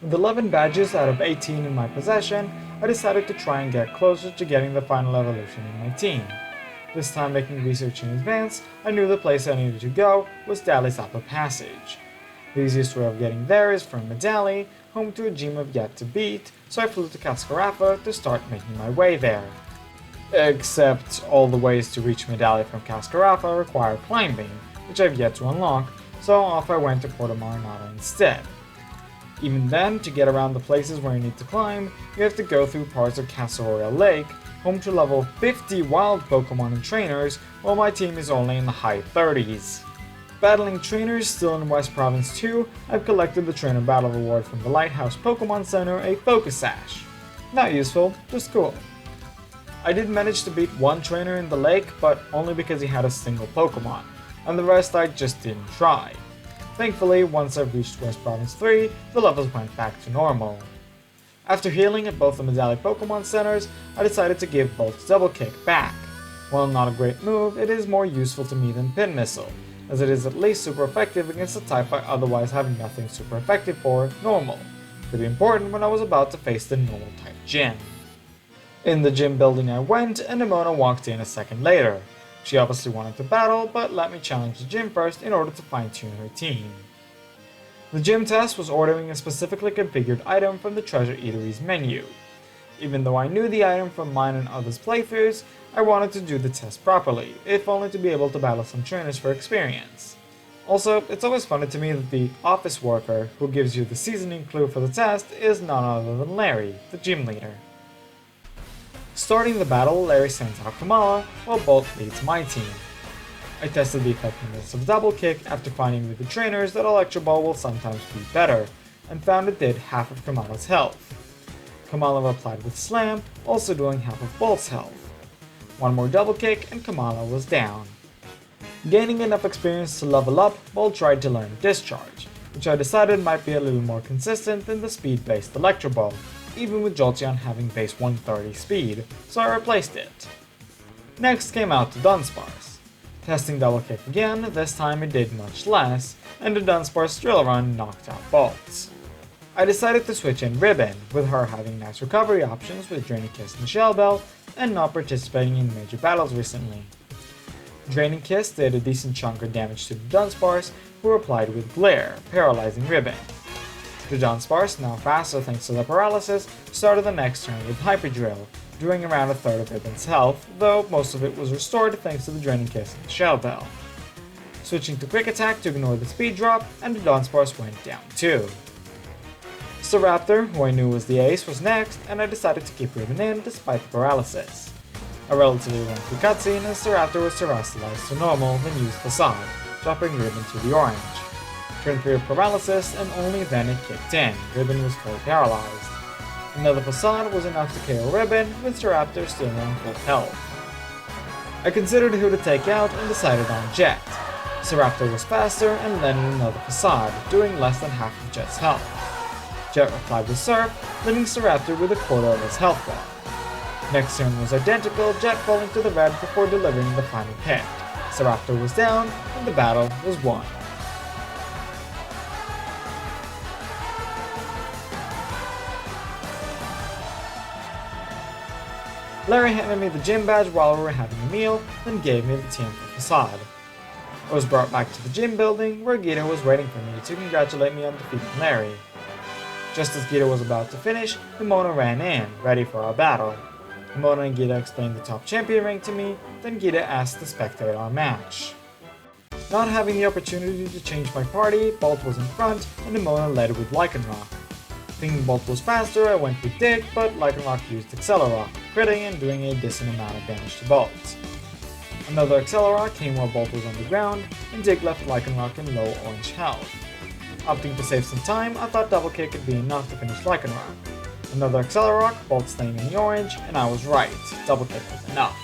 With 11 badges out of 18 in my possession, I decided to try and get closer to getting the final evolution in my team. This time making research in advance, I knew the place I needed to go was Dali's Upper Passage. The easiest way of getting there is from Medali, home to a gym I've yet to beat, so I flew to Cascarrafa to start making my way there. Except all the ways to reach Medali from Cascarrafa require climbing, which I've yet to unlock, so off I went to Porto Marinada instead. Even then, to get around the places where you need to climb, you have to go through parts of Casseroya Lake, home to level 50 wild Pokémon and trainers, while my team is only in the high 30s. Battling trainers still in West Province 2, I've collected the Trainer Battle Reward from the Lighthouse Pokémon Center, a Focus Sash. Not useful, just cool. I did manage to beat one trainer in the lake, but only because he had a single Pokémon, and the rest I just didn't try. Thankfully, once I reached West Province 3, the levels went back to normal. After healing at both the Medali Pokémon Centers, I decided to give Bolt's Double Kick back. While not a great move, it is more useful to me than Pin Missile, as it is at least super effective against a type I otherwise have nothing super effective for, Normal. Pretty important when I was about to face the Normal type gym. In the gym building I went, and Nemona walked in a second later. She obviously wanted to battle, but let me challenge the gym first in order to fine-tune her team. The gym test was ordering a specifically configured item from the Treasure Eatery's menu. Even though I knew the item from mine and others' playthroughs, I wanted to do the test properly, if only to be able to battle some trainers for experience. Also, it's always funny to me that the office worker who gives you the seasoning clue for the test is none other than Larry, the gym leader. Starting the battle, Larry sends out Kamala, while Bolt leads my team. I tested the effectiveness of Double Kick after finding with the trainers that Electro Ball will sometimes be better, and found it did half of Kamala's health. Kamala replied with Slam, also doing half of Bolt's health. One more Double Kick and Kamala was down. Gaining enough experience to level up, Bolt tried to learn Discharge, which I decided might be a little more consistent than the speed-based Electro Ball, even with Jolteon having base 130 speed, so I replaced it. Next came out to Dunsparce. Testing Double Kick again, this time it did much less, and the Dunsparce Drill Run knocked out Bolts. I decided to switch in Ribbon, with her having nice recovery options with Draining Kiss and Shell Bell, and not participating in major battles recently. Draining Kiss did a decent chunk of damage to the Dunsparce, who replied with Glare, paralyzing Ribbon. The Dunsparce, now faster thanks to the paralysis, started the next turn with Hyper Drill, doing around a third of Ribbon's health, though most of it was restored thanks to the Draining Kiss and Shell Bell. Switching to Quick Attack to ignore the speed drop, and the Dunsparce went down too. Staraptor, who I knew was the ace, was next, and I decided to keep Ribbon in despite the paralysis. A relatively lengthy cutscene as Staraptor was terrestrialized to normal, then used Facade, dropping Ribbon to the orange. Turn 3 of paralysis, and only then it kicked in. Ribbon was fully paralyzed. Another Facade was enough to KO Ribbon, with Staraptor still on full health. I considered who to take out and decided on Jet. Staraptor was faster and landed another Facade, doing less than half of Jet's health. Jet replied with Surf, leaving Staraptor with a quarter of his health bar. Next turn was identical, Jet falling to the red before delivering the final hit. Staraptor was down, and the battle was won. Larry handed me the gym badge while we were having a meal, then gave me the TM for Facade. I was brought back to the gym building where Gita was waiting for me to congratulate me on defeating Larry. Just as Gita was about to finish, Nemona ran in, ready for our battle. Nemona and Gita explained the top champion rank to me, then Gita asked to spectate our match. Not having the opportunity to change my party, Bolt was in front and Nemona led with Lycanroc. Thinking Bolt was faster, I went with Dig, but Lycanroc used Accelerock, critting and doing a decent amount of damage to Bolt. Another Accelerock came while Bolt was on the ground, and Dig left Lycanroc in low orange health. Opting to save some time, I thought Double Kick could be enough to finish Lycanroc. Another Accelerock, Bolt staying in the orange, and I was right, Double Kick was enough.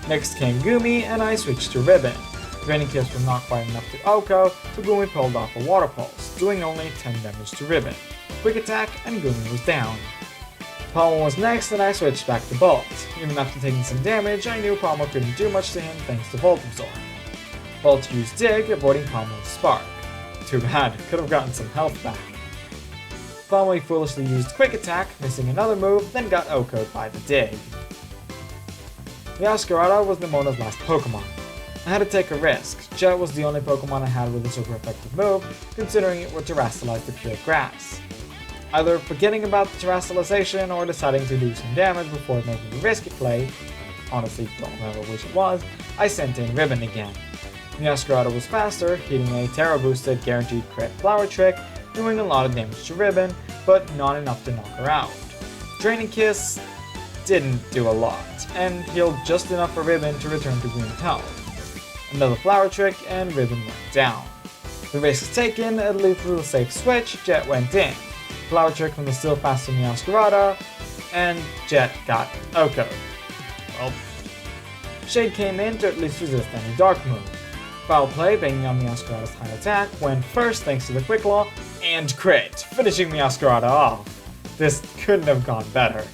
Next came Gumi, and I switched to Ribbon. Draining Kiss was not quite enough to Oko, so Gumi pulled off a Water Pulse, doing only 10 damage to Ribbon. Quick attack, and Gumi was down. Palmo was next, and I switched back to Bolt. Even after taking some damage, I knew Palmo couldn't do much to him thanks to Volt Absorb. Bolt used Dig, avoiding Palmo's Spark. Too bad, could have gotten some health back. Palmo foolishly used Quick Attack, missing another move, then got OHKO'd by the Dig. Meowscarada was Nemona's last Pokemon. I had to take a risk. Jet was the only Pokemon I had with a super effective move, considering it would terrestrialize the pure grass. Either forgetting about the terrestrialization or deciding to do some damage before making a risky play, honestly don't remember which it was, I sent in Ribbon again. Meowscarada was faster, hitting a Terra boosted guaranteed crit Flower Trick, doing a lot of damage to Ribbon, but not enough to knock her out. Draining Kiss didn't do a lot, and healed just enough for Ribbon to return to green health. Another Flower Trick, and Ribbon went down. The risk taken, at least with a safe switch, Jet went in. Flower Trick from the still faster Meowscarada, and Jet got OHKO'd. Well, Shade came in to at least resist any Dark move. Foul Play, banging on Meowscarada's high attack, went first thanks to the Quick Claw, and crit, finishing Meowscarada off. This couldn't have gone better.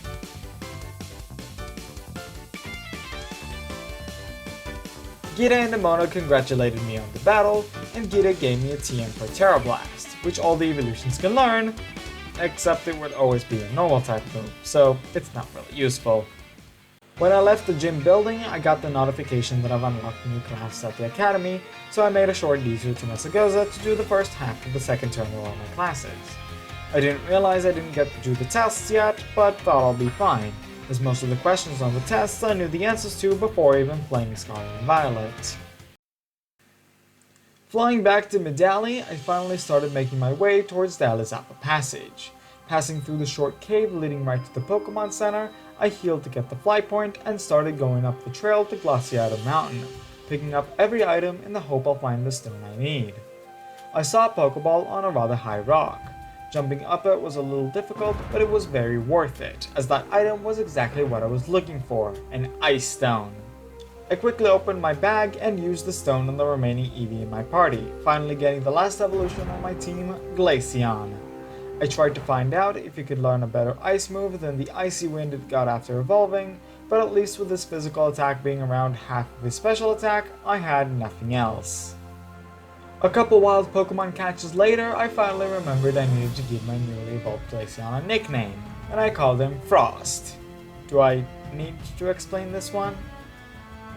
Gita and Nemona congratulated me on the battle, and Gita gave me a TM for Terra Blast, which all the Eeveelutions can learn, except it would always be a normal type move, so it's not really useful. When I left the gym building, I got the notification that I've unlocked new classes at the academy, so I made a short detour to Mesagoza to do the first half of the second term of all my classes. I didn't realize I didn't get to do the tests yet, but thought I'll be fine, as most of the questions on the tests I knew the answers to before even playing Scarlet and Violet. Flying back to Medali, I finally started making my way towards the Alizapa Passage. Passing through the short cave leading right to the Pokemon Center, I healed to get the fly point and started going up the trail to Glaseado Mountain, picking up every item in the hope I'll find the stone I need. I saw a Pokeball on a rather high rock. Jumping up it was a little difficult, but it was very worth it, as that item was exactly what I was looking for, an Ice Stone. I quickly opened my bag and used the stone on the remaining Eevee in my party, finally getting the last evolution on my team, Glaceon. I tried to find out if you could learn a better ice move than the Icy Wind it got after evolving, but at least with his physical attack being around half of his special attack, I had nothing else. A couple wild Pokemon catches later, I finally remembered I needed to give my newly evolved Glaceon a nickname, and I called him Frost. Do I need to explain this one?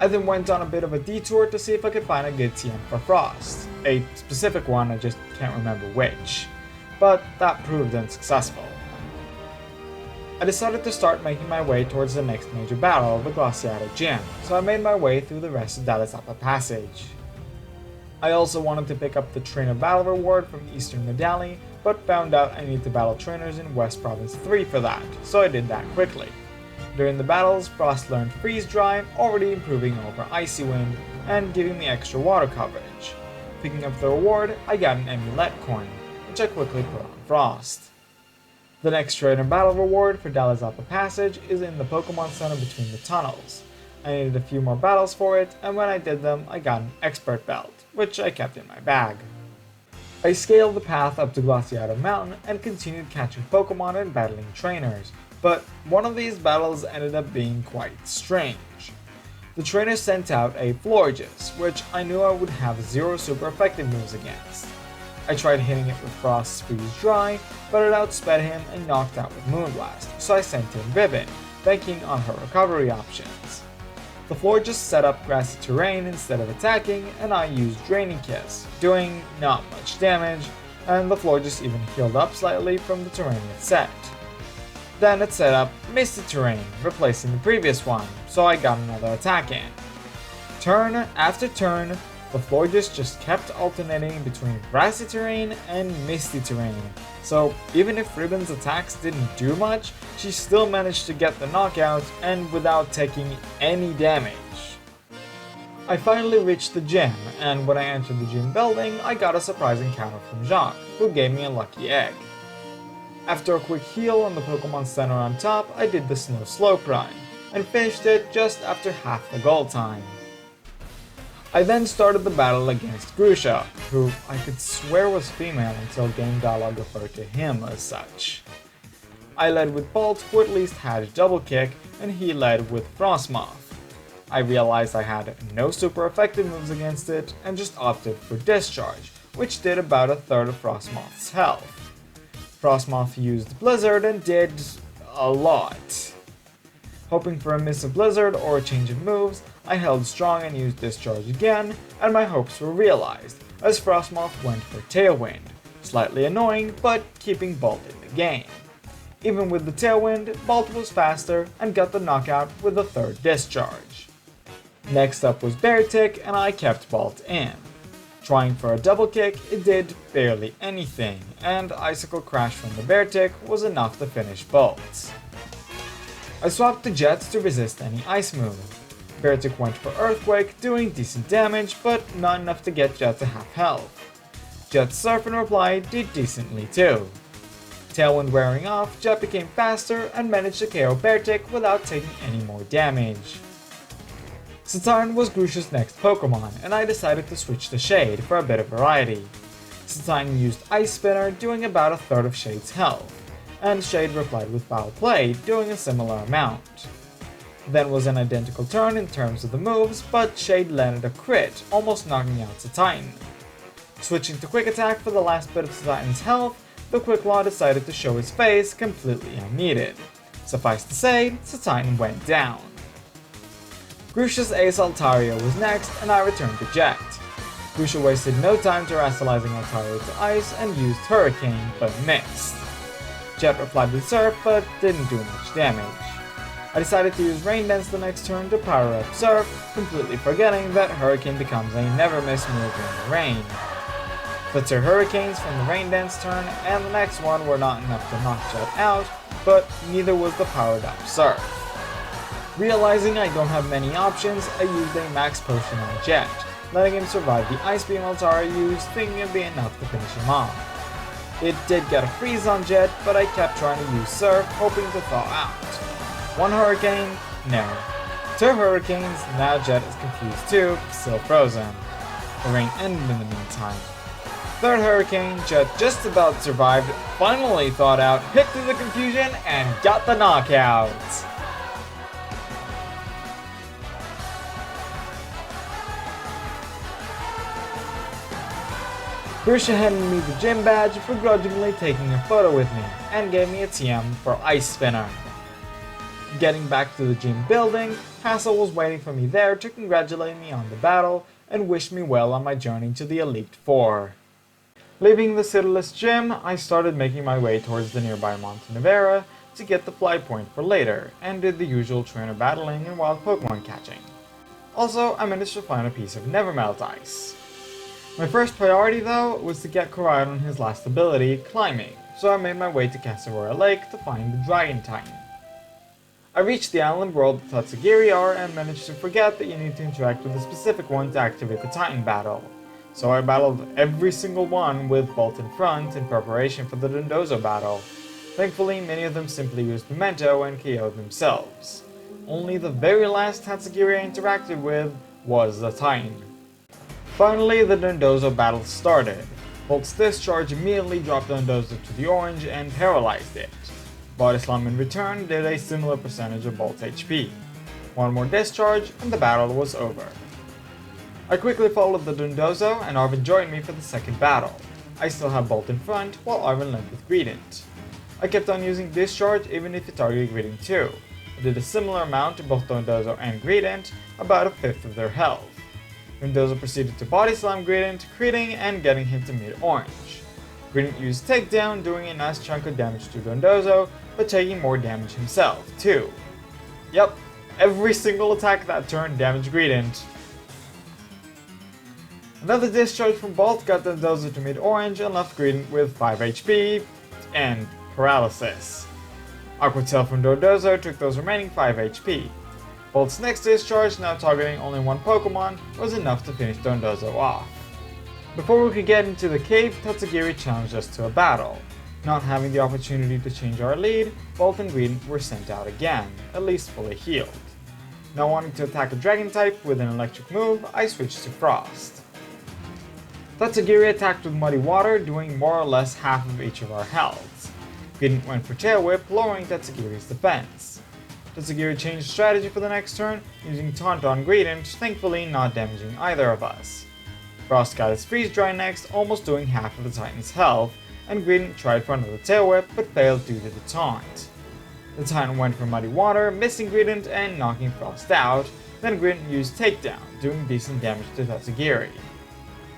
I then went on a bit of a detour to see if I could find a good TM for Frost. A specific one, I just can't remember which. But that proved unsuccessful. I decided to start making my way towards the next major battle, the Glaseado Gym, so I made my way through the rest of the Alizapa Passage. I also wanted to pick up the Trainer Battle reward from Eastern Medali, but found out I need to battle trainers in West Province 3 for that, so I did that quickly. During the battles, Frost learned Freeze Dry, already improving over Icy Wind, and giving me extra water coverage. Picking up the reward, I got an Amulet coin, which I quickly put on Frost. The next Trainer Battle reward for Alizapa Passage is in the Pokemon Center between the tunnels. I needed a few more battles for it, and when I did them, I got an Expert Belt, which I kept in my bag. I scaled the path up to Glaseado Mountain and continued catching Pokemon and battling trainers, but one of these battles ended up being quite strange. The trainer sent out a Florges, which I knew I would have zero super effective moves against. I tried hitting it with Frost's Freeze Dry, but it outsped him and knocked out with Moonblast, so I sent in Ribbon, banking on her recovery options. The floor just set up grassy terrain instead of attacking, and I used Draining Kiss, doing not much damage, and the floor just even healed up slightly from the terrain it set. Then it set up Misty Terrain, replacing the previous one, so I got another attack in. Turn after turn, the floor just kept alternating between grassy terrain and misty terrain, so even if Ribbon's attacks didn't do much, she still managed to get the knockout and without taking any damage. I finally reached the gym, and when I entered the gym building, I got a surprise encounter from Jacques, who gave me a lucky egg. After a quick heal on the Pokemon Center on top, I did the Snow Slope Run, and finished it just after half the goal time. I then started the battle against Grusha, who I could swear was female until game dialogue referred to him as such. I led with Bolt, who at least had Double Kick, and he led with Frostmoth. I realized I had no super effective moves against it, and just opted for Discharge, which did about a third of Frostmoth's health. Frostmoth used Blizzard and did a lot. Hoping for a miss of Blizzard or a change of moves, I held strong and used Discharge again, and my hopes were realized, as Frostmoth went for Tailwind, slightly annoying, but keeping Bolt in the game. Even with the Tailwind, Bolt was faster and got the knockout with a third Discharge. Next up was Beartick, and I kept Bolt in. Trying for a Double Kick, it did barely anything, and Icicle Crash from the Beartick was enough to finish Bolt. I swapped the Jets to resist any ice move. Beartick went for Earthquake, doing decent damage, but not enough to get Jet to half health. Jet's Surf in reply did decently too. Tailwind wearing off, Jet became faster and managed to KO Beartick without taking any more damage. Satarn was Grusha's next Pokemon, and I decided to switch to Shade for a bit of variety. Satarn used Ice Spinner, doing about a third of Shade's health, and Shade replied with Foul Play, doing a similar amount. Then was an identical turn in terms of the moves, but Shade landed a crit, almost knocking out Satarn. Switching to Quick Attack for the last bit of Satarn's health, the Quick Claw decided to show his face completely unneeded. Suffice to say, Satarn went down. Grusha's Ace Altaria was next, and I returned to Jet. Grusha wasted no time terrestrializing Altaria to Ice and used Hurricane, but missed. Jet replied with Surf, but didn't do much damage. I decided to use Rain Dance the next turn to power up Surf, completely forgetting that Hurricane becomes a never-miss move in the rain. The 2 Hurricanes from the Rain Dance turn and the next one were not enough to knock Jet out, but neither was the powered up Surf. Realizing I don't have many options, I used a Max Potion on Jet, letting him survive the Ice Beam Altaria used, thinking it'd be enough to finish him off. It did get a freeze on Jet, but I kept trying to use Surf, hoping to thaw out. 1 Hurricane? No. 2 Hurricanes? Now Jet is confused too, still frozen. The rain ended in the meantime. 3rd Hurricane, Jet just about survived, finally thawed out, hit through the confusion, and got the knockout! Grusha handed me the gym badge, begrudgingly taking a photo with me, and gave me a TM for Ice Spinner. Getting back to the gym building, Hassel was waiting for me there to congratulate me on the battle and wish me well on my journey to the Elite Four. Leaving the Cityless Gym, I started making my way towards the nearby Montenevera to get the fly point for later, and did the usual trainer battling and wild Pokemon catching. Also, I managed to find a piece of Nevermelt Ice. My first priority though was to get Koraidon his last ability, Climbing, so I made my way to Casseroya Lake to find the Dragon Titan. I reached the island where all the Tatsugiri are and managed to forget that you need to interact with a specific one to activate the Titan battle. So I battled every single one with Bolt in front in preparation for the Dondozo battle. Thankfully, many of them simply used Memento and KO'd themselves. Only the very last Tatsugiri I interacted with was the Titan. Finally, the Dondozo battle started. Bolt's Discharge immediately dropped Dondozo to the orange and paralyzed it. Body Slam in return did a similar percentage of Bolt's HP. One more Discharge and the battle was over. I quickly followed the Dondozo and Arvin joined me for the second battle. I still have Bolt in front while Arvin led with Greedent. I kept on using Discharge even if it targeted Greedent too. did a similar amount to both Dondozo and Greedent, about a fifth of their health. Dondozo proceeded to body slam Greedent, critting and getting him to mid-orange. Greedent used takedown, doing a nice chunk of damage to Dondozo, but taking more damage himself, too. Yep, every single attack that turn damaged Greedent. Another discharge from Bolt got Dondozo to mid-orange and left Greedent with 5 HP and paralysis. Aqua Tail from Dondozo took those remaining 5 HP. Bolt's next discharge, now targeting only one Pokemon, was enough to finish Dondozo off. Before we could get into the cave, Tatsugiri challenged us to a battle. Not having the opportunity to change our lead, Bolt and Greedent were sent out again, at least fully healed. Now wanting to attack a Dragon type with an electric move, I switched to Frost. Tatsugiri attacked with Muddy Water, doing more or less half of each of our healths. Greedent went for Tail Whip, lowering Tatsugiri's defense. Tatsugiri changed strategy for the next turn, using Taunt on Greedent, thankfully not damaging either of us. Frost got his Freeze Dry next, almost doing half of the Titan's health, and Greedent tried for another Tail Whip, but failed due to the taunt. The Titan went for Muddy Water, missing Greedent and knocking Frost out, then Greedent used Takedown, doing decent damage to Tatsugiri.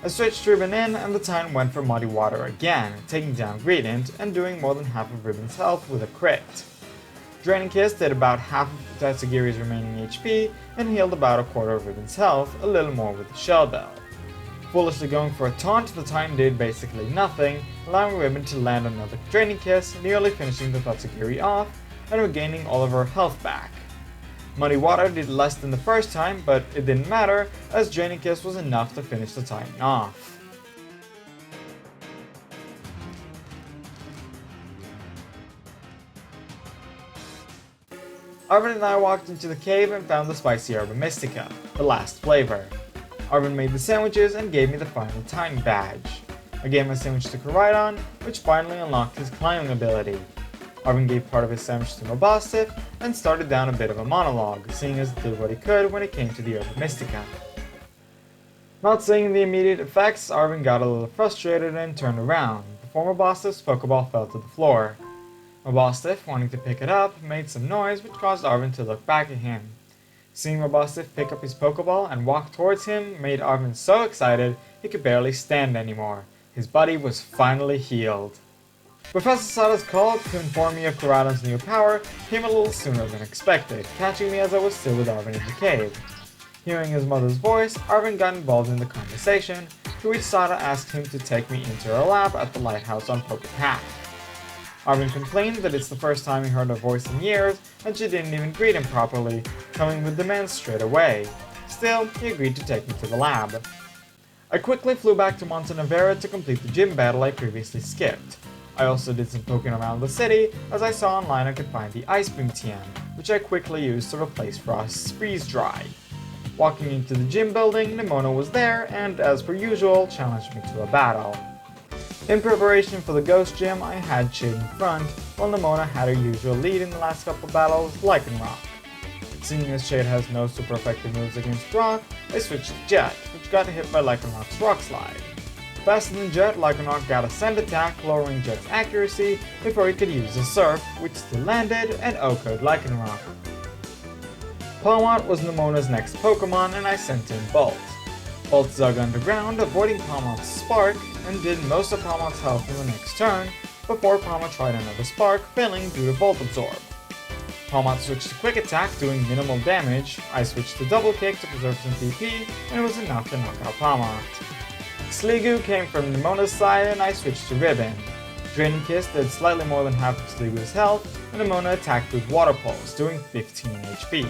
I switched Ribbon in, and the Titan went for Muddy Water again, taking down Greedent and doing more than half of Ribbon's health with a crit. Draining Kiss did about half of Tatsugiri's remaining HP and healed about a quarter of Ribbon's health, a little more with the Shell Bell. Foolishly going for a taunt, the Titan did basically nothing, allowing Ribbon to land another Draining Kiss, nearly finishing the Tatsugiri off and regaining all of her health back. Muddy Water did less than the first time, but it didn't matter, as Draining Kiss was enough to finish the Titan off. Arvin and I walked into the cave and found the spicy Herba Mystica, the last flavor. Arvin made the sandwiches and gave me the final Titan badge. I gave my sandwich to Koraidon, which finally unlocked his climbing ability. Arvin gave part of his sandwich to Mabosstiff and started down a bit of a monologue, seeing as he did what he could when it came to the Herba Mystica. Not seeing the immediate effects, Arvin got a little frustrated and turned around, before Mabosstiff's Pokeball fell to the floor. Mabosstiff, wanting to pick it up, made some noise which caused Arvin to look back at him. Seeing Mabosstiff pick up his Pokeball and walk towards him made Arvin so excited he could barely stand anymore. His buddy was finally healed. Professor Sada's call to inform me of Koraidon's new power came a little sooner than expected, catching me as I was still with Arvin in the cave. Hearing his mother's voice, Arvin got involved in the conversation, to which Sada asked him to take me into her lab at the lighthouse on Poké Path. Arvin complained that it's the first time he heard her voice in years, and she didn't even greet him properly, coming with demands straight away. Still, he agreed to take me to the lab. I quickly flew back to Montenevera to complete the gym battle I previously skipped. I also did some poking around the city, as I saw online I could find the Ice Beam TM, which I quickly used to replace Frost's Freeze Dry. Walking into the gym building, Nemona was there and, as per usual, challenged me to a battle. In preparation for the Ghost Gym, I had Shade in front, while Nemona had her usual lead in the last couple battles, Lycanroc. Seeing as Shade has no super effective moves against Rock, I switched to Jet, which got hit by Lycanroc's Rock Slide. Faster than Jet, Lycanroc got a Sand attack, lowering Jet's accuracy before he could use his Surf, which still landed and OHKO'd Lycanroc. Palmont was Nemona's next Pokemon, and I sent in Bolt. Bolt dug underground, avoiding Palmont's Spark, and did most of Palmont's health in the next turn, before Palmont tried another Spark, failing due to Volt Absorb. Palmont switched to Quick Attack, doing minimal damage. I switched to Double Kick to preserve some PP, and it was enough to knock out Palmont. Sliggoo came from Nemona's side, and I switched to Ribbon. Draining Kiss did slightly more than half of Sliggoo's health, and Nemona attacked with Water Pulse, doing 15 HP.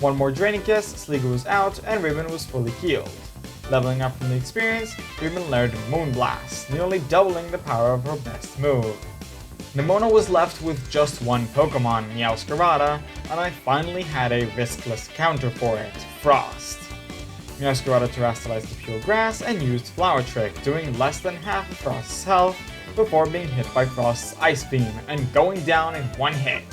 One more Draining Kiss, Sliggoo was out, and Ribbon was fully healed. Leveling up from the experience, Ribbon learned Moonblast, nearly doubling the power of her best move. Nemona was left with just one Pokemon, Meowscarada, and I finally had a riskless counter for it, Frost. Meowscarada terrestrialized the pure grass and used Flower Trick, doing less than half of Frost's health before being hit by Frost's Ice Beam and going down in one hit.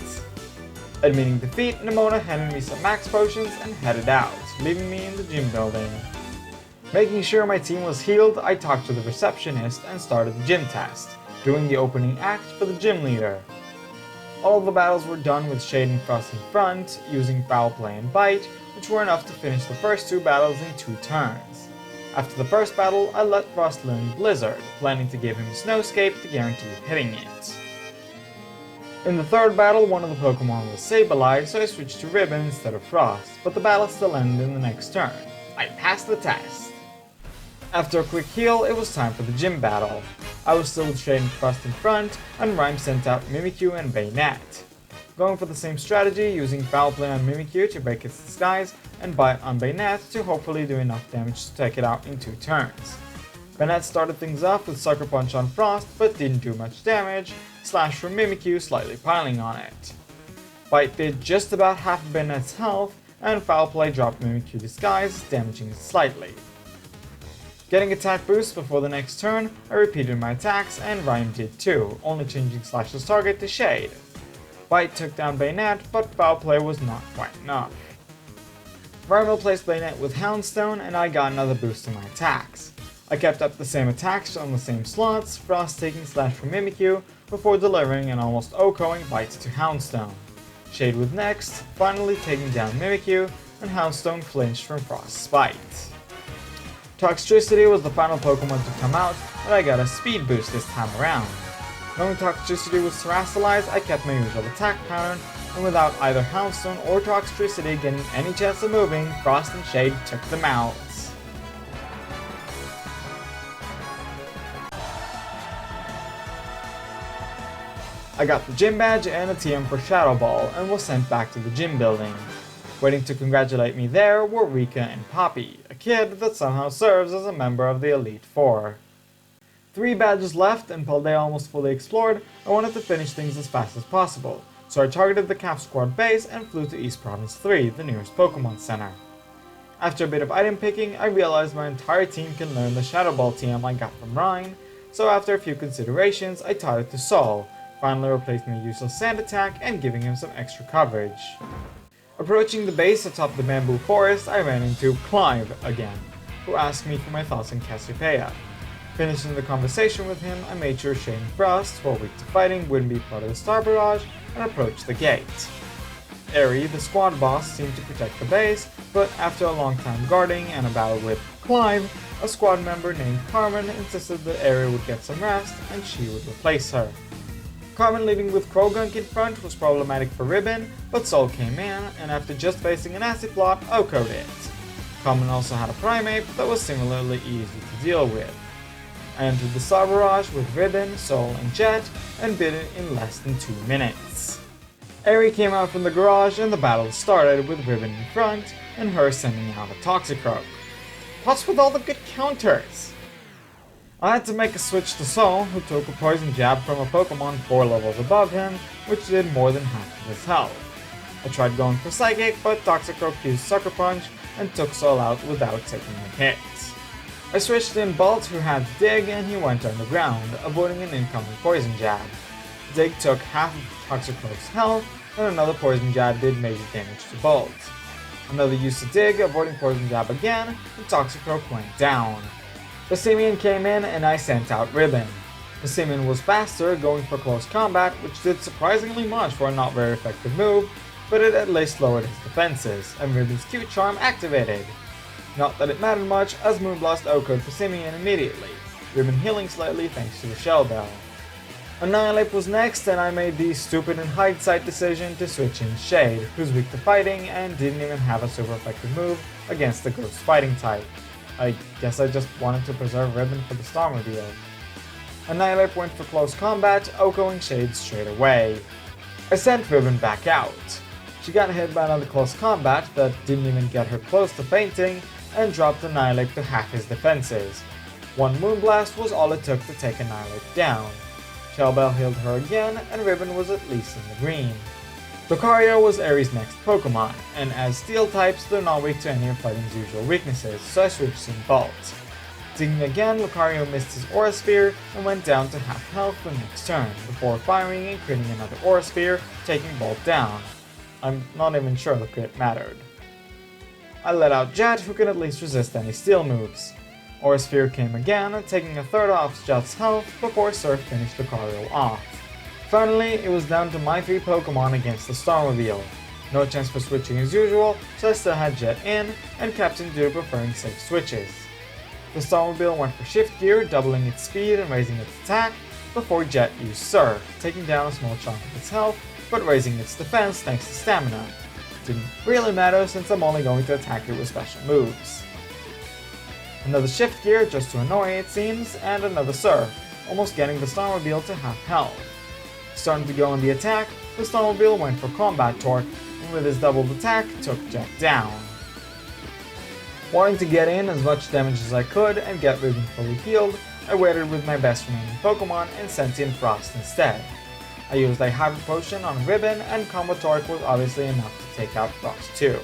Admitting defeat, Nemona handed me some max potions and headed out, leaving me in the gym building. Making sure my team was healed, I talked to the receptionist and started the gym test, doing the opening act for the gym leader. All of the battles were done with Shade and Frost in front, using Foul Play and Bite, which were enough to finish the first 2 battles in 2 turns. After the first battle, I let Frost learn Blizzard, planning to give him Snowscape to guarantee hitting it. In the third battle, one of the Pokemon was Sableye, so I switched to Ribbon instead of Frost, but the battle still ended in the next turn. I passed the test! After a quick heal, it was time for the gym battle. I was still with Shade and Frost in front, and Rhyme sent out Mimikyu and Bayonet. Going for the same strategy, using Foul Play on Mimikyu to break its disguise, and Bite on Bayonet to hopefully do enough damage to take it out in 2 turns. Bayonet started things off with Sucker Punch on Frost, but didn't do much damage, Slash from Mimikyu slightly piling on it. Bite did just about half of Bayonet's health, and Foul Play dropped Mimikyu Disguise, damaging it slightly. Getting attack boost before the next turn, I repeated my attacks, and Rhyme did too, only changing Slash's target to Shade. Bite took down Bayonet, but Foul Play was not quite enough. Rhyme replaced Bayonet with Houndstone, and I got another boost to my attacks. I kept up the same attacks on the same slots, Frost taking Slash from Mimikyu, before delivering an almost OHKOing Bite to Houndstone. Shade was next, finally taking down Mimikyu, and Houndstone flinched from Frost's bite. Toxtricity was the final Pokemon to come out, but I got a speed boost this time around. Knowing Toxtricity was Terastallized, I kept my usual attack pattern, and without either Houndstone or Toxtricity getting any chance of moving, Frost and Shade took them out. I got the gym badge and a TM for Shadow Ball, and was sent back to the gym building. Waiting to congratulate me there were Rika and Poppy, a kid that somehow serves as a member of the Elite Four. 3 badges left, and Paldea almost fully explored. I wanted to finish things as fast as possible, so I targeted the Cap Squad base and flew to East Province 3, the nearest Pokemon Center. After a bit of item picking, I realized my entire team can learn the Shadow Ball TM I got from Ryan, so after a few considerations, I taught it to Sol, finally replacing the useless Sand Attack and giving him some extra coverage. Approaching the base atop the bamboo forest, I ran into Klawf again, who asked me for my thoughts on Cassiopeia. Finishing the conversation with him, I made sure Shane and Frost, who are weak to fighting, wouldn't be part of the Star Barrage, and approached the gate. Eri, the squad boss, seemed to protect the base, but after a long time guarding and a battle with Klawf, a squad member named Carmen insisted that Eri would get some rest, and she would replace her. Carmen leaving with Krogunk in front was problematic for Ribbon, but Sol came in, and after just facing an acid plot, OHKO'd it. Carmen also had a Primeape that was similarly easy to deal with. I entered the Star Barrage with Ribbon, Sol, and Jet, and beat it in less than 2 minutes. Eri came out from the garage, and the battle started with Ribbon in front, and her sending out a Toxicroak. What's with all the good counters? I had to make a switch to Sol, who took a Poison Jab from a Pokemon 4 levels above him, which did more than half of his health. I tried going for Psychic, but Toxicroak used Sucker Punch and took Sol out without taking a hit. I switched in Bolt, who had Dig, and he went underground, avoiding an incoming Poison Jab. Dig took half of Toxicroak's health, and another Poison Jab did major damage to Bolt. Another use of Dig, avoiding Poison Jab again, and Toxicroak went down. Passimian came in, and I sent out Ribbon. Passimian was faster, going for close combat, which did surprisingly much for a not very effective move, but it at least lowered his defenses, and Ribbon's Q-Charm activated. Not that it mattered much, as Moonblast OHKO'd Passimian immediately, Ribbon healing slightly thanks to the Shell Bell. Annihilate was next, and I made the stupid in hindsight decision to switch in Shade, who's weak to fighting and didn't even have a super effective move against the Ghost Fighting type. I guess I just wanted to preserve Ribbon for the Starmobile. Annihilate went for close combat, OHKOing Shade straight away. I sent Ribbon back out. She got hit by another close combat that didn't even get her close to fainting, and dropped Annihilate to half his defenses. One Moonblast was all it took to take Annihilate down. Shellbell healed her again, and Ribbon was at least in the green. Lucario was Eri's next Pokemon, and as Steel types, they're not weak to any of fighting's usual weaknesses, so I switched in Bolt. Digging again, Lucario missed his Aura Sphere and went down to half health the next turn, before firing and critting another Aura Sphere, taking Bolt down. I'm not even sure the crit mattered. I let out Jet, who can at least resist any Steel moves. Aura Sphere came again, taking a third off Jet's health before Surf finished Lucario off. Finally, it was down to my 3 Pokemon against the Starmobile. No chance for switching as usual, so I still had Jet in, and Captain Dew preferring safe switches. The Starmobile went for Shift Gear, doubling its speed and raising its attack, before Jet used Surf, taking down a small chunk of its health, but raising its defense thanks to stamina. Didn't really matter since I'm only going to attack it with special moves. Another Shift Gear just to annoy it seems, and another Surf, almost getting the Starmobile to half health. Starting to go on the attack, the Starmobile went for Combat Torque, and with his doubled attack, took Jet down. Wanting to get in as much damage as I could and get Ribbon fully healed, I waited with my best remaining Pokemon and sent in Frost instead. I used a Hybrid Potion on Ribbon, and Combo Torque was obviously enough to take out Frost too.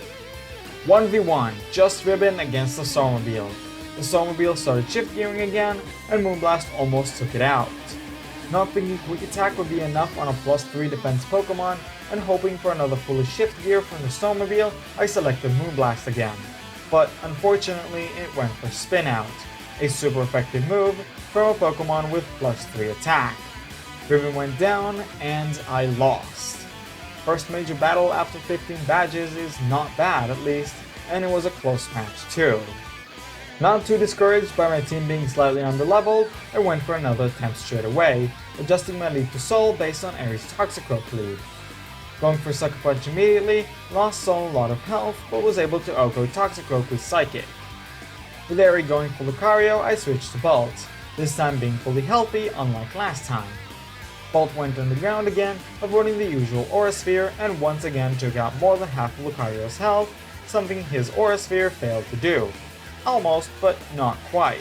1v1, just Ribbon against the Starmobile. The Starmobile started Shift Gearing again, and Moonblast almost took it out. Not thinking Quick Attack would be enough on a +3 defense Pokemon, and hoping for another fully Shift Gear from the Starmobile, I selected Moonblast again. But unfortunately, it went for Spin Out, a super effective move from a Pokemon with +3 attack. Ribbon went down, and I lost. First major battle after 15 badges is not bad at least, and it was a close match too. Not too discouraged by my team being slightly underleveled, I went for another attempt straight away, adjusting my lead to Soul based on Aries' Toxicroak lead. Going for Sucker Punch immediately, lost Soul a lot of health, but was able to OHKO Toxicroak with Psychic. With Aerie going for Lucario, I switched to Bolt, this time being fully healthy unlike last time. Bolt went underground again, avoiding the usual Aura Sphere, and once again took out more than half of Lucario's health, something his Aura Sphere failed to do. Almost, but not quite.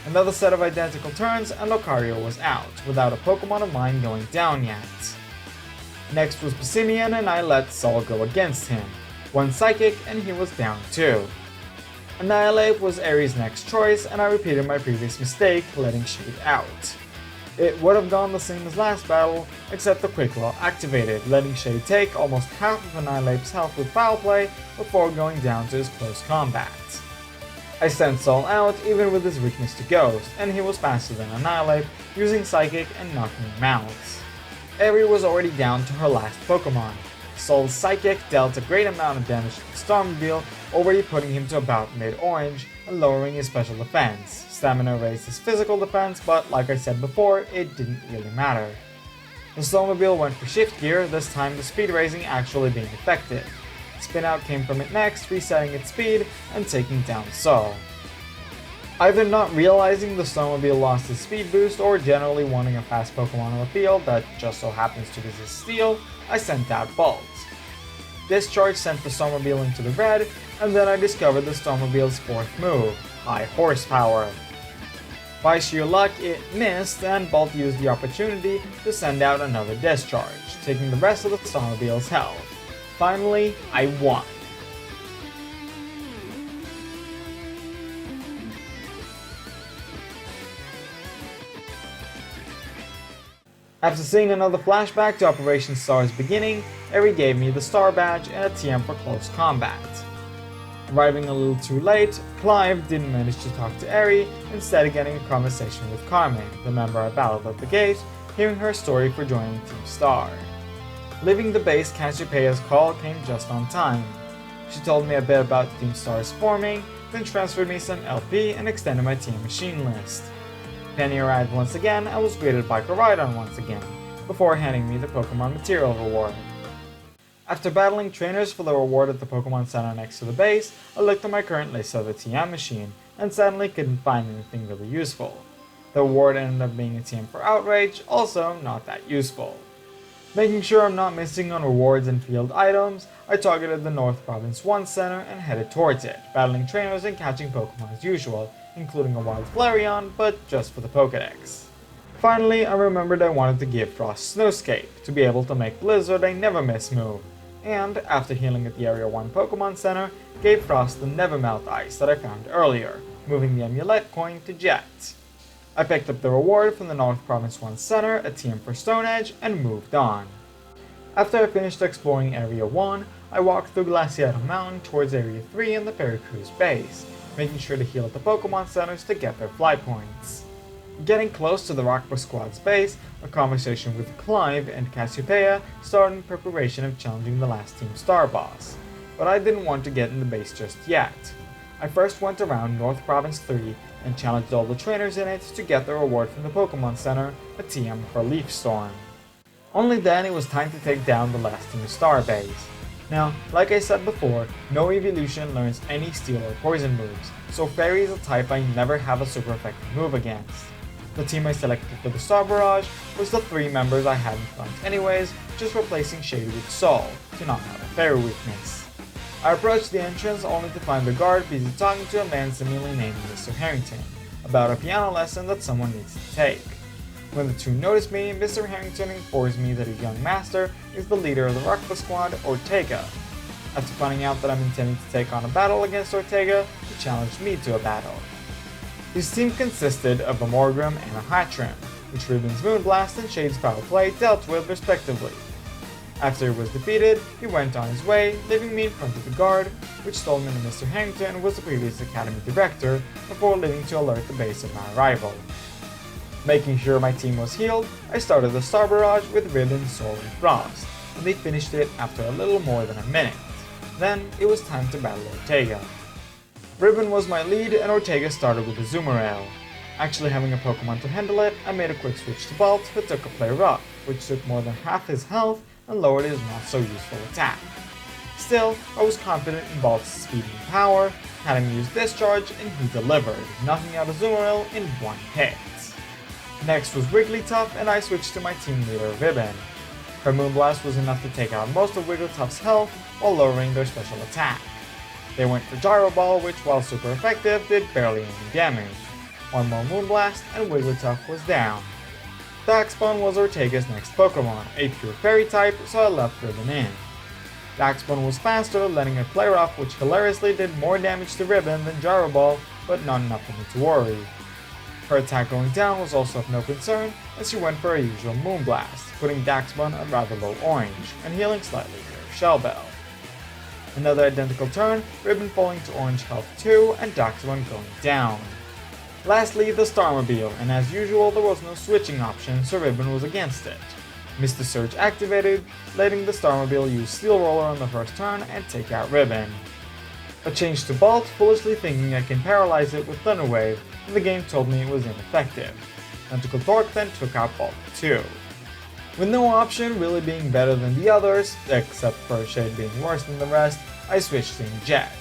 Another set of identical turns and Lucario was out, without a Pokemon of mine going down yet. Next was Passimian, and I let Sol go against him. One Psychic and he was down too. Annihilate was Aries' next choice, and I repeated my previous mistake, letting Shade out. It would have gone the same as last battle, except the Quick Claw activated, letting Shade take almost half of Annihilate's health with Foul Play before going down to his close combat. I sent Sol out even with his weakness to Ghost, and he was faster than Annihilate, using Psychic and knocking him out. Aerie was already down to her last Pokemon. Sol's Psychic dealt a great amount of damage to the Starmobile, already putting him to about mid-orange and lowering his special defense. Stamina raised his physical defense, but like I said before, it didn't really matter. The Starmobile went for Shift Gear, this time the speed raising actually being effective. Spin Out came from it next, resetting its speed and taking down Sol. Either not realizing the Starmobile lost its speed boost or generally wanting a fast Pokemon on the field that just so happens to resist Steel, I sent out Bolt. Discharge sent the Starmobile into the red, and then I discovered the Starmobile's fourth move, High Horsepower. By sheer luck, it missed, and Bolt used the opportunity to send out another Discharge, taking the rest of the Starmobile's health. Finally, I won. After seeing another flashback to Operation Star's beginning, Aerie gave me the Star Badge and a TM for close combat. Arriving a little too late, Clive didn't manage to talk to Aerie, instead getting a conversation with Carmen, the member I battled at the gate, hearing her story for joining Team Star. Leaving the base, Cassiopeia's call came just on time. She told me a bit about Team Star's forming, then transferred me some LP and extended my team machine list. Penny arrived once again and was greeted by Koraidon once again, before handing me the Pokemon Material reward. After battling trainers for the reward at the Pokemon Center next to the base, I looked at my current list of the TM machine, and sadly couldn't find anything really useful. The reward ended up being a TM for Outrage, also not that useful. Making sure I'm not missing on rewards and field items, I targeted the North Province 1 Center and headed towards it, battling trainers and catching Pokemon as usual, including a wild Flareon, but just for the Pokedex. Finally, I remembered I wanted to give Frost Snowscape, to be able to make Blizzard a never-miss move, and, after healing at the Area 1 Pokemon Center, gave Frost the Nevermelt Ice that I found earlier, moving the Amulet coin to Jet. I picked up the reward from the North Province 1 Center, a TM for Stone Edge, and moved on. After I finished exploring Area 1, I walked through Glaseado Mountain towards Area 3 and the Pericruz base, making sure to heal at the Pokemon Centers to get their fly points. Getting close to the Rockbrook squad's base, a conversation with Clive and Cassiopeia started in preparation of challenging the last Team Star boss, but I didn't want to get in the base just yet. I first went around North Province 3 and challenged all the trainers in it to get the reward from the Pokemon Center, a TM for Leaf Storm. Only then it was time to take down the last Team Star base. Now, like I said before, no Eeveelution learns any Steel or Poison moves, so Fairy is a type I never have a super effective move against. The team I selected for the Star Barrage was the 3 members I had in front anyways, just replacing Shady with Sol, to not have a Fairy weakness. I approached the entrance only to find the guard busy talking to a man seemingly named Mr. Harrington, about a piano lesson that someone needs to take. When the two noticed me, Mr. Harrington informs me that his young master is the leader of the Rockbrook squad, Ortega. After finding out that I'm intending to take on a battle against Ortega, he challenged me to a battle. His team consisted of a Morgrem and a Hatchrim, which Ribbon's Moonblast and Shade's Power Play dealt with respectively. After he was defeated, he went on his way, leaving me in front of the guard, which told me that Mr. Harrington was the previous academy director, before leaving to alert the base of my arrival. Making sure my team was healed, I started the Star Barrage with Ribbon, Sol, and Frost, and they finished it after a little more than a minute. Then, it was time to battle Ortega. Ribbon was my lead and Ortega started with a Azumarill. Actually having a Pokemon to handle it, I made a quick switch to Bolt but took a Play Rough, which took more than half his health and lowered his not so useful attack. Still, I was confident in Bolt's speed and power, had him use Discharge and he delivered, knocking out Azumarill in one hit. Next was Wigglytuff and I switched to my team leader Ribbon. Her Moonblast was enough to take out most of Wigglytuff's health while lowering their special attack. They went for Gyro Ball, which while super effective, did barely any damage. One more Moonblast and Wigglytuff was down. Darkspawn was Ortega's next Pokemon, a pure Fairy type, so I left Ribbon in. Darkspawn was faster, letting her Play Rough, which hilariously did more damage to Ribbon than Gyro Ball, but not enough for me to worry. Her attack going down was also of no concern, as she went for her usual Moonblast, putting Darkspawn at rather low orange, and healing slightly her Shell Bell. Another identical turn, Ribbon falling to orange health 2, and Darkspawn going down. Lastly, the Starmobile, and as usual there was no switching option, so Ribbon was against it. Misty Surge activated, letting the Starmobile use Steel Roller on the first turn and take out Ribbon. I changed to Bolt, foolishly thinking I can paralyze it with Thunder Wave, and the game told me it was ineffective. Tentacle Torque then took out Bolt too. With no option really being better than the others, except for Shade being worse than the rest, I switched in Jet.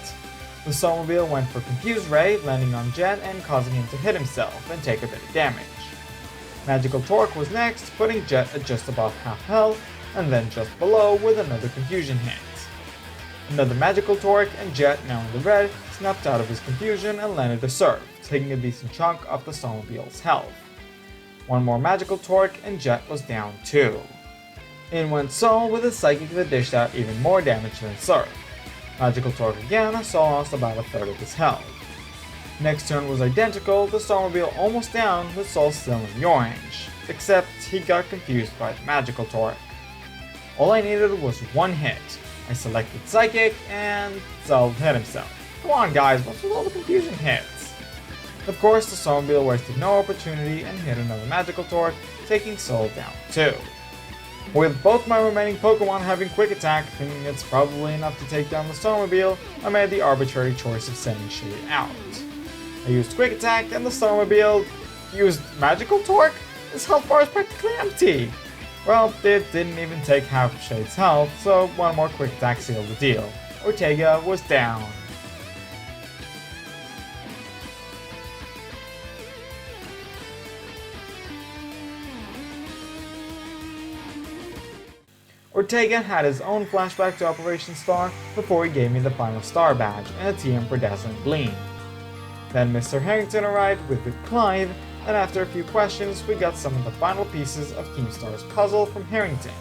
The Starmobile went for Confused Ray, landing on Jet and causing him to hit himself and take a bit of damage. Magical Torque was next, putting Jet at just above half health, and then just below with another Confusion hit. Another Magical Torque and Jet, now in the red, snapped out of his confusion and landed a Surf, taking a decent chunk off the Starmobile's health. One more Magical Torque and Jet was down too. In went Sol with a Psychic that dished out even more damage than Surf. Magical Torque again, Sol lost about a third of his health. Next turn was identical, the Starmobile almost down with Sol still in the orange, except he got confused by the Magical Torque. All I needed was one hit. I selected Psychic and Sol hit himself. Come on guys, what's with all the confusion hits? Of course, the Starmobile wasted no opportunity and hit another Magical Torque, taking Sol down too. With both my remaining Pokemon having Quick Attack, thinking it's probably enough to take down the Starmobile, I made the arbitrary choice of sending Shade out. I used Quick Attack and the Starmobile used Magical Torque? This health bar is practically empty! Well, it didn't even take half of Shade's health, so one more Quick Attack sealed the deal. Ortega was down. Ortega had his own flashback to Operation Star before he gave me the final Star Badge and a TM for Dazzling Gleam. Then Mr. Harrington arrived with Clive, and after a few questions we got some of the final pieces of Team Star's puzzle from Harrington,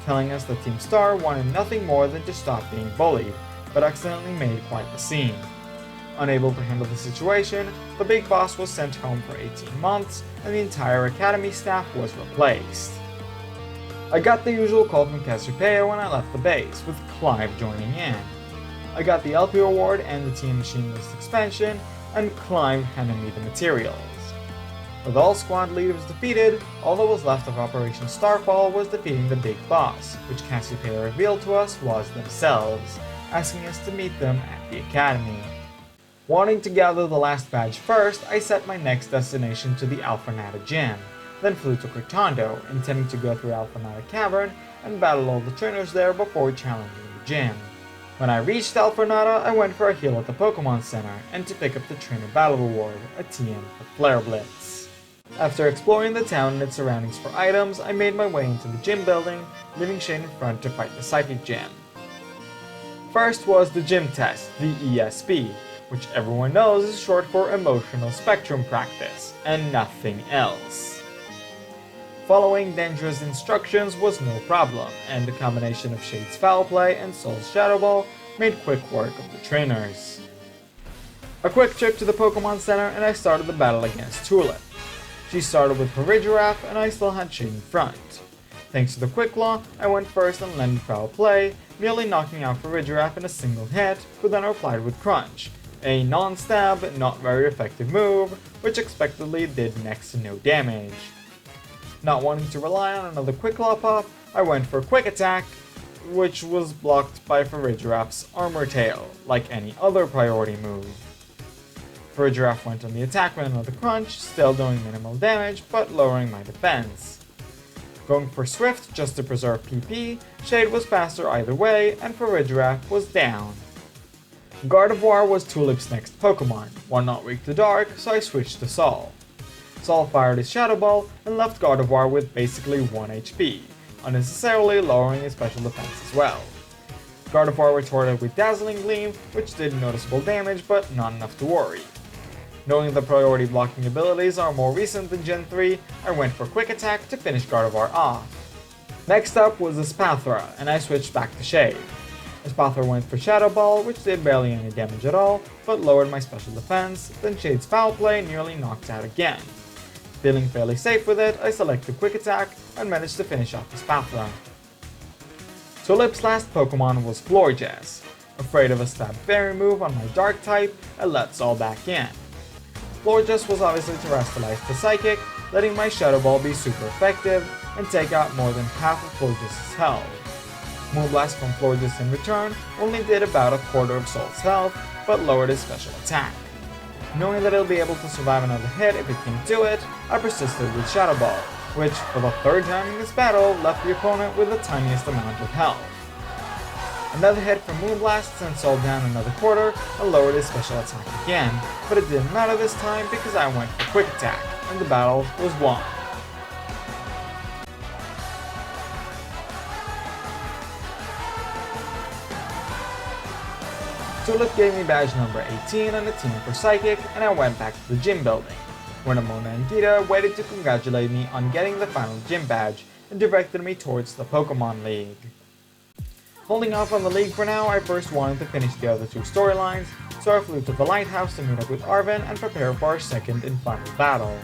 telling us that Team Star wanted nothing more than to stop being bullied, but accidentally made quite the scene. Unable to handle the situation, the big boss was sent home for 18 months, and the entire academy staff was replaced. I got the usual call from Cassiopeia when I left the base, with Clive joining in. I got the LP award and the Team Machine List expansion, and Clive handed me the materials. With all squad leaders defeated, all that was left of Operation Starfall was defeating the big boss, which Cassiopeia revealed to us was themselves, asking us to meet them at the academy. Wanting to gather the last badge first, I set my next destination to the Alfornada Gym, then flew to Cortondo, intending to go through Alfornada Cavern and battle all the trainers there before challenging the gym. When I reached Alfornada, I went for a heal at the Pokémon Center and to pick up the Trainer Battle Reward, a TM for Flare Blitz. After exploring the town and its surroundings for items, I made my way into the gym building, leaving Shane in front to fight the Psychic Gym. First was the gym test, the ESP, which everyone knows is short for Emotional Spectrum Practice, and nothing else. Following Dangerous instructions was no problem, and the combination of Shade's Foul Play and Soul's Shadow Ball made quick work of the trainers. A quick trip to the Pokémon Center and I started the battle against Tulip. She started with Farigiraf and I still had Shade in front. Thanks to the Quick Claw, I went first and landed Foul Play, nearly knocking out Farigiraf in a single hit, but then replied with Crunch, a non-stab, not very effective move, which expectedly did next to no damage. Not wanting to rely on another Quick Claw pop, I went for Quick Attack, which was blocked by Farigiraf's Armor Tail, like any other priority move. Farigiraf went on the attack with another Crunch, still doing minimal damage, but lowering my defense. Going for Swift just to preserve PP, Shade was faster either way, and Farigiraf was down. Gardevoir was Tulip's next Pokemon, one not weak to Dark, so I switched to Sol. Sol fired his Shadow Ball and left Gardevoir with basically 1 HP, unnecessarily lowering his special defense as well. Gardevoir retorted with Dazzling Gleam, which did noticeable damage but not enough to worry. Knowing the priority blocking abilities are more recent than Gen 3, I went for Quick Attack to finish Gardevoir off. Next up was Espathra, and I switched back to Shade. Espathra went for Shadow Ball, which did barely any damage at all, but lowered my special defense, then Shade's Foul Play nearly knocked out again. Feeling fairly safe with it, I selected Quick Attack and managed to finish off Espathra. Tulip's last Pokemon was Florges. Afraid of a Stab Fairy move on my Dark type, I let Sol back in. Florges was obviously terrestrialized to Psychic, letting my Shadow Ball be super effective and take out more than half of Florges' health. Moonblast from Florges in return only did about a quarter of Sol's health, but lowered his special attack. Knowing that he'll be able to survive another hit if it came to it, I persisted with Shadow Ball, which, for the third time in this battle, left the opponent with the tiniest amount of health. Another hit from Moonblast sent Sol down another quarter and lowered his special attack again, but it didn't matter this time because I went for Quick Attack, and the battle was won. Tulip gave me badge number 18 and a team for Psychic, and I went back to the gym building, where Nemona and Gita waited to congratulate me on getting the final gym badge and directed me towards the Pokemon League. Holding off on the league for now, I first wanted to finish the other two storylines, so I flew to the lighthouse to meet up with Arvin and prepare for our second and final battle.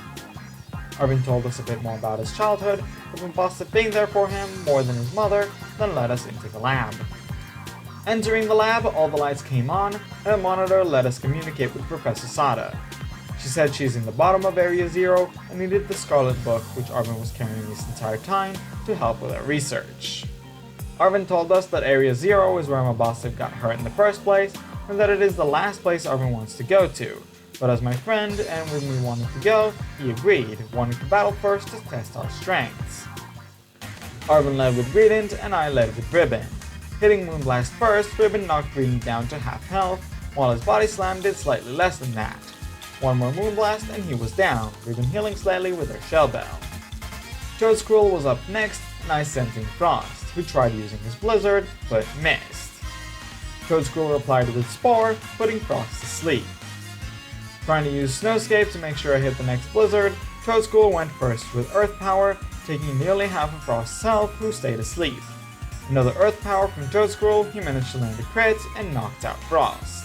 Arvin told us a bit more about his childhood, with Impossible being there for him more than his mother, then led us into the lab. Entering the lab, all the lights came on, and a monitor let us communicate with Professor Sada. She said she's in the bottom of Area 0 and needed the Scarlet book, which Arvin was carrying this entire time, to help with her research. Arvin told us that Area 0 is where Mabosif got hurt in the first place, and that it is the last place Arvin wants to go to. But as my friend and with me wanting to go, he agreed, wanting to battle first to test our strengths. Arvin led with Greedent, and I led with Ribbon. Hitting Moonblast first, Ribbon knocked Greedent down to half health, while his Body Slam did slightly less than that. One more Moonblast and he was down, Ribbon healing slightly with her Shell Bell. Toedscruel was up next, and I sent in Frost, who tried using his Blizzard, but missed. Toedscruel replied with Spore, putting Frost to sleep. Trying to use Snowscape to make sure I hit the next Blizzard, Toedscruel went first with Earth Power, taking nearly half of Frost's health, who stayed asleep. Another Earth Power from Toedscruel, he managed to land a crit and knocked out Frost.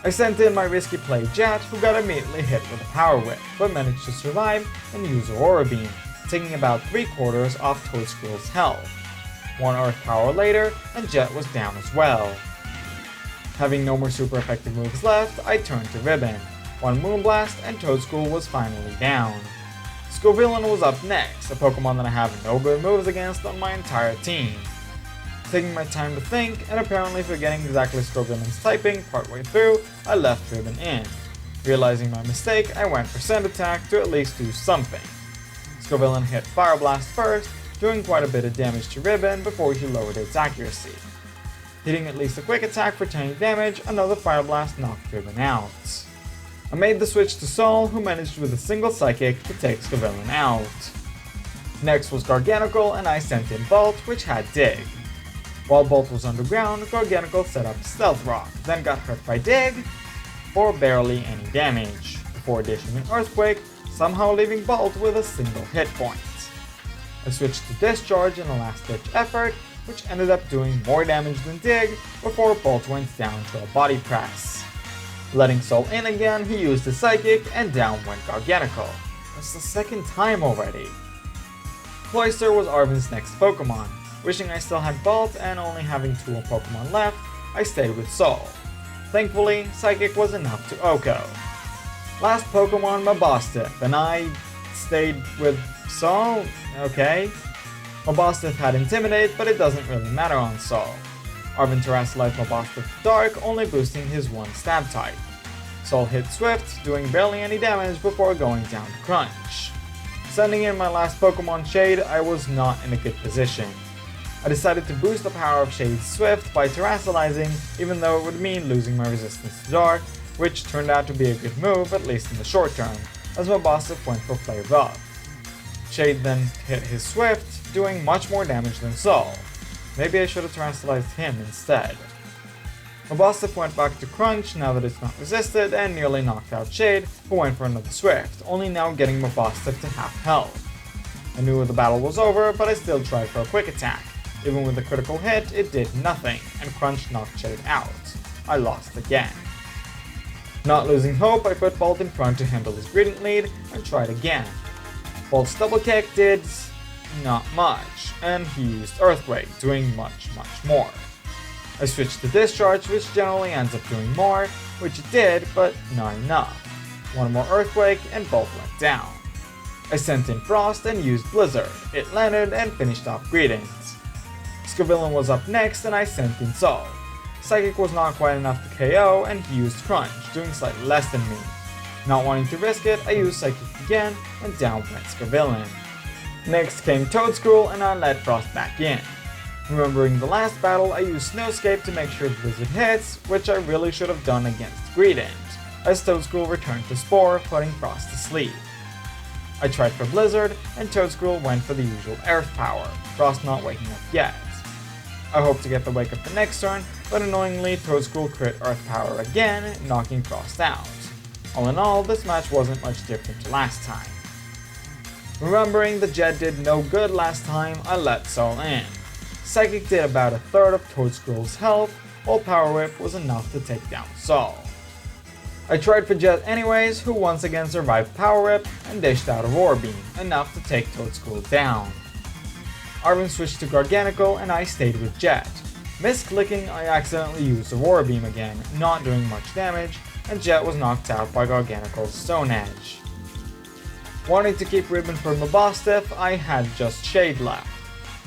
I sent in my risky play Jet, who got immediately hit with a Power Whip, but managed to survive and use Aurora Beam, taking about 3/4 off Toedscruel's health. One Earth Power later, and Jet was down as well. Having no more super effective moves left, I turned to Ribbon. One Moonblast and Toedscruel was finally down. Scovillain was up next, a Pokemon that I have no good moves against on my entire team. Taking my time to think, and apparently forgetting exactly Scovillain's typing partway through, I left Ribbon in. Realizing my mistake, I went for Scent Attack to at least do something. Scovillain hit Fire Blast first, doing quite a bit of damage to Ribbon before he lowered its accuracy. Hitting at least a Quick Attack for tiny damage, another Fire Blast knocked Ribbon out. I made the switch to Sol, who managed with a single Psychic to take Scovillain out. Next was Garganacl, and I sent in Bolt, which had Dig. While Bolt was underground, Garganacl set up Stealth Rock, then got hurt by Dig, for barely any damage, before dishing an Earthquake, somehow leaving Bolt with a single hit point. I switched to Discharge in a last-ditch effort, which ended up doing more damage than Dig, before Bolt went down to a Body Press. Letting Sol in again, he used his Psychic, and down went Garganacl. That's the second time already. Cloyster was Arven's next Pokemon. Wishing I still had Bolt and only having 2 Pokemon left, I stayed with Sol. Thankfully, Psychic was enough to OHKO. Last Pokemon, Mabosstiff, and I stayed with Sol? Okay. Mabosstiff had Intimidate, but it doesn't really matter on Sol. Arven Terrassalized Mabosstiff Dark, only boosting his 1 stab type. Sol hit Swift, doing barely any damage before going down to Crunch. Sending in my last Pokemon Shade, I was not in a good position. I decided to boost the power of Shade's Swift by Terrassalizing, even though it would mean losing my resistance to Dark, which turned out to be a good move, at least in the short term, as Mabosstiff went for Play Rough. Shade then hit his Swift, doing much more damage than Sol. Maybe I should have Terrassalized him instead. Mabosstiff went back to Crunch now that it's not resisted, and nearly knocked out Shade, who went for another Swift, only now getting Mabosstiff to half health. I knew the battle was over, but I still tried for a Quick Attack. Even with a critical hit, it did nothing, and Crunch knocked Shade out. I lost again. Not losing hope, I put Bolt in front to handle his Greedent lead, and tried again. Bolt's Double Kick did not much, and he used Earthquake, doing much more. I switched to Discharge, which generally ends up doing more, which it did, but not enough. 1 more Earthquake, and Bolt went down. I sent in Frost and used Blizzard. It landed and finished off Greedent. Scovillain was up next, and I sent in Sol. Psychic was not quite enough to KO, and he used Crunch, doing slightly less than me. Not wanting to risk it, I used Psychic again, and down went Scovillain. Next came Toedscool, and I let Frost back in. Remembering the last battle, I used Snowscape to make sure Blizzard hits, which I really should have done against Greedent, as Toedscool returned to Spore, putting Frost to sleep. I tried for Blizzard, and Toedscool went for the usual Earth power, Frost not waking up yet. I hoped to get the wake up the next turn, but annoyingly Toedscool crit Earth power again, knocking Frost out. All in all, this match wasn't much different to last time. Remembering the Jet did no good last time, I let Sol in. Psychic did about a third of Toedscool's health, while Power Whip was enough to take down Sol. I tried for Jet anyways, who once again survived Power Whip and dished out a Roar Beam, enough to take Toedscool down. Arven switched to Garganacl, and I stayed with Jet. Misclicking, I accidentally used a Roar Beam again, not doing much damage, and Jet was knocked out by Garganacl's Stone Edge. Wanting to keep Ribbon for Mabosstiff, I had just Shade left.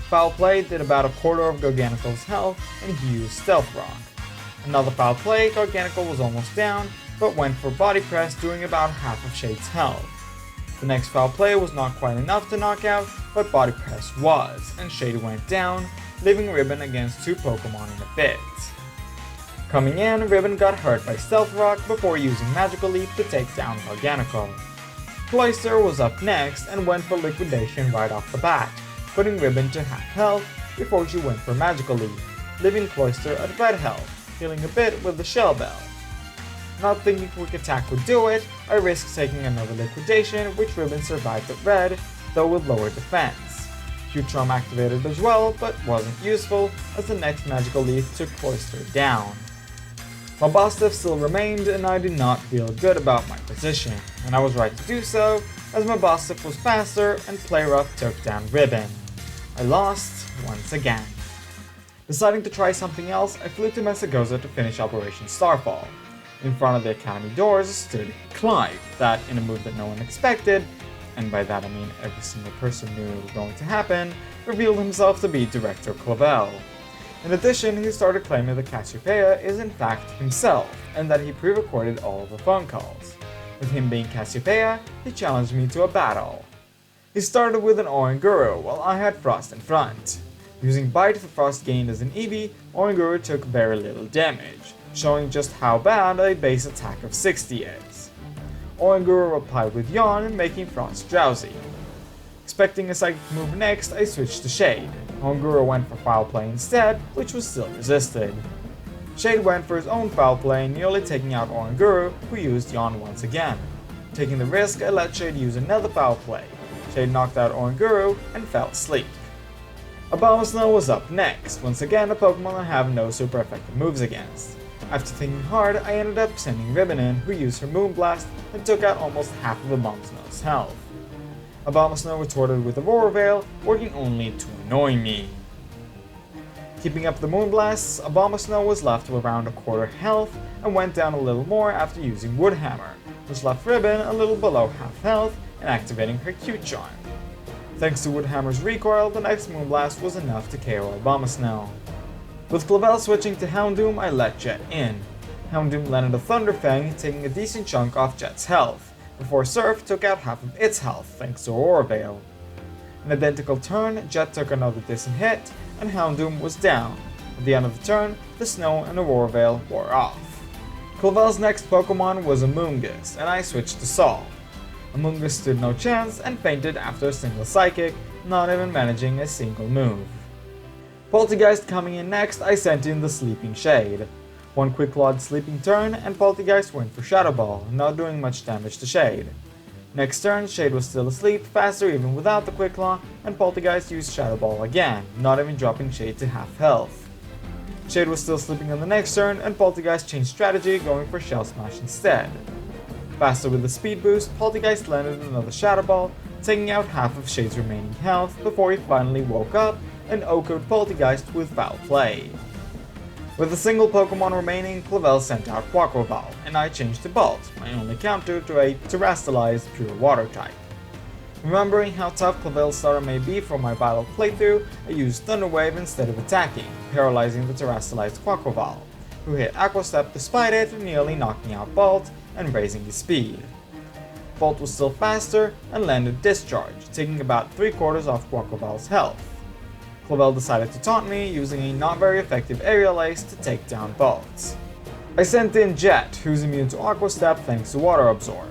Foul Play did about a quarter of Garganacl's health, and he used Stealth Rock. Another Foul Play, Garganacl was almost down, but went for Body Press, doing about half of Shade's health. The next Foul Play was not quite enough to knock out, but Body Press was, and Shade went down, leaving Ribbon against 2 Pokemon in a bit. Coming in, Ribbon got hurt by Stealth Rock before using Magical Leap to take down Garganacl. Cloyster was up next and went for Liquidation right off the bat, putting Ribbon to half health before she went for Magical Leap, leaving Cloyster at red health, healing a bit with the Shell Bell. Not thinking Quick Attack would do it, I risked taking another Liquidation, which Ribbon survived at red, though with lower defense. Q-Charm activated as well, but wasn't useful, as the next Magical Leap took Cloyster down. Mabosstiff still remained, and I did not feel good about my position, and I was right to do so, as Mabosstiff was faster and Play Rough took down Ribbon. I lost once again. Deciding to try something else, I flew to Mesagoza to finish Operation Starfall. In front of the academy doors stood Klawf, that, in a move that no one expected, and by that I mean every single person knew it was going to happen, revealed himself to be Director Klawf. In addition, he started claiming that Cassiopeia is in fact himself, and that he pre-recorded all of the phone calls. With him being Cassiopeia, he challenged me to a battle. He started with an Oranguru, while I had Frost in front. Using Bite for Frost gained as an Eevee, Oranguru took very little damage, showing just how bad a base attack of 60 is. Oranguru replied with Yawn, making Frost drowsy. Expecting a psychic move next, I switched to Shade. Oranguru went for Foul Play instead, which was still resisted. Shade went for his own Foul Play, nearly taking out Oranguru, who used Yawn once again. Taking the risk, I let Shade use another Foul Play. Shade knocked out Oranguru and fell asleep. Abomasnow was up next, once again a Pokemon I have no super effective moves against. After thinking hard, I ended up sending Ribbon in, who used her Moonblast and took out almost half of Abomasnow's health. Abomasnow retorted with Aurora Veil, working only to annoy me. Keeping up the Moonblasts, Abomasnow was left with around a quarter health and went down a little more after using Wood Hammer, which left Ribbon a little below half health and activating her Q-Charm. Thanks to Wood Hammer's recoil, the next Moonblast was enough to KO Abomasnow. With Clavel switching to Houndoom, I let Jet in. Houndoom landed a Thunder Fang, taking a decent chunk off Jet's health, before Surf took out half of its health thanks to Aurora Veil. An identical turn, Jet took another decent hit, and Houndoom was down. At the end of the turn, the Snow and Aurora Veil wore off. Clavel's next Pokemon was Amoonguss, and I switched to Sol. Amoonguss stood no chance and fainted after a single Psychic, not even managing a single move. Poltergeist coming in next, I sent in the Sleeping Shade. One Quick Clawed Sleeping turn, and Poltergeist went for Shadow Ball, not doing much damage to Shade. Next turn, Shade was still asleep, faster even without the Quick Claw, and Poltergeist used Shadow Ball again, not even dropping Shade to half health. Shade was still sleeping on the next turn, and Poltergeist changed strategy, going for Shell Smash instead. Faster with the speed boost, Poltergeist landed another Shadow Ball, taking out half of Shade's remaining health before he finally woke up and OHKO'd Poltergeist with Foul Play. With a single Pokemon remaining, Clavel sent out Quaquaval, and I changed to Bolt, my only counter to a terrestrialized pure water type. Remembering how tough Clavel's starter may be for my battle playthrough, I used Thunder Wave instead of attacking, paralyzing the terrestrialized Quaquaval, who hit Aqua Step despite it, nearly knocking out Bolt and raising his speed. Bolt was still faster and landed Discharge, taking about 3/4 off Quaquaval's health. Clavel decided to taunt me, using a not very effective Aerial Ace to take down Bolt. I sent in Jet, who's immune to Aqua Step thanks to Water Absorb.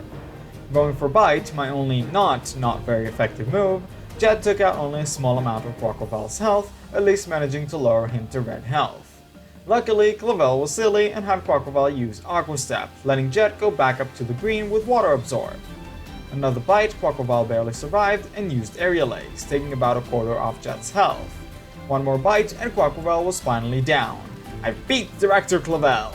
Going for Bite, my only not very effective move, Jet took out only a small amount of Quaquaval's health, at least managing to lower him to red health. Luckily, Clavel was silly and had Quaquaval use Aqua Step, letting Jet go back up to the green with Water Absorb. Another Bite, Quaquaval barely survived and used Aerial Ace, taking about a quarter off Jet's health. One more Bite and Quaquaval was finally down. I beat Director Clavel!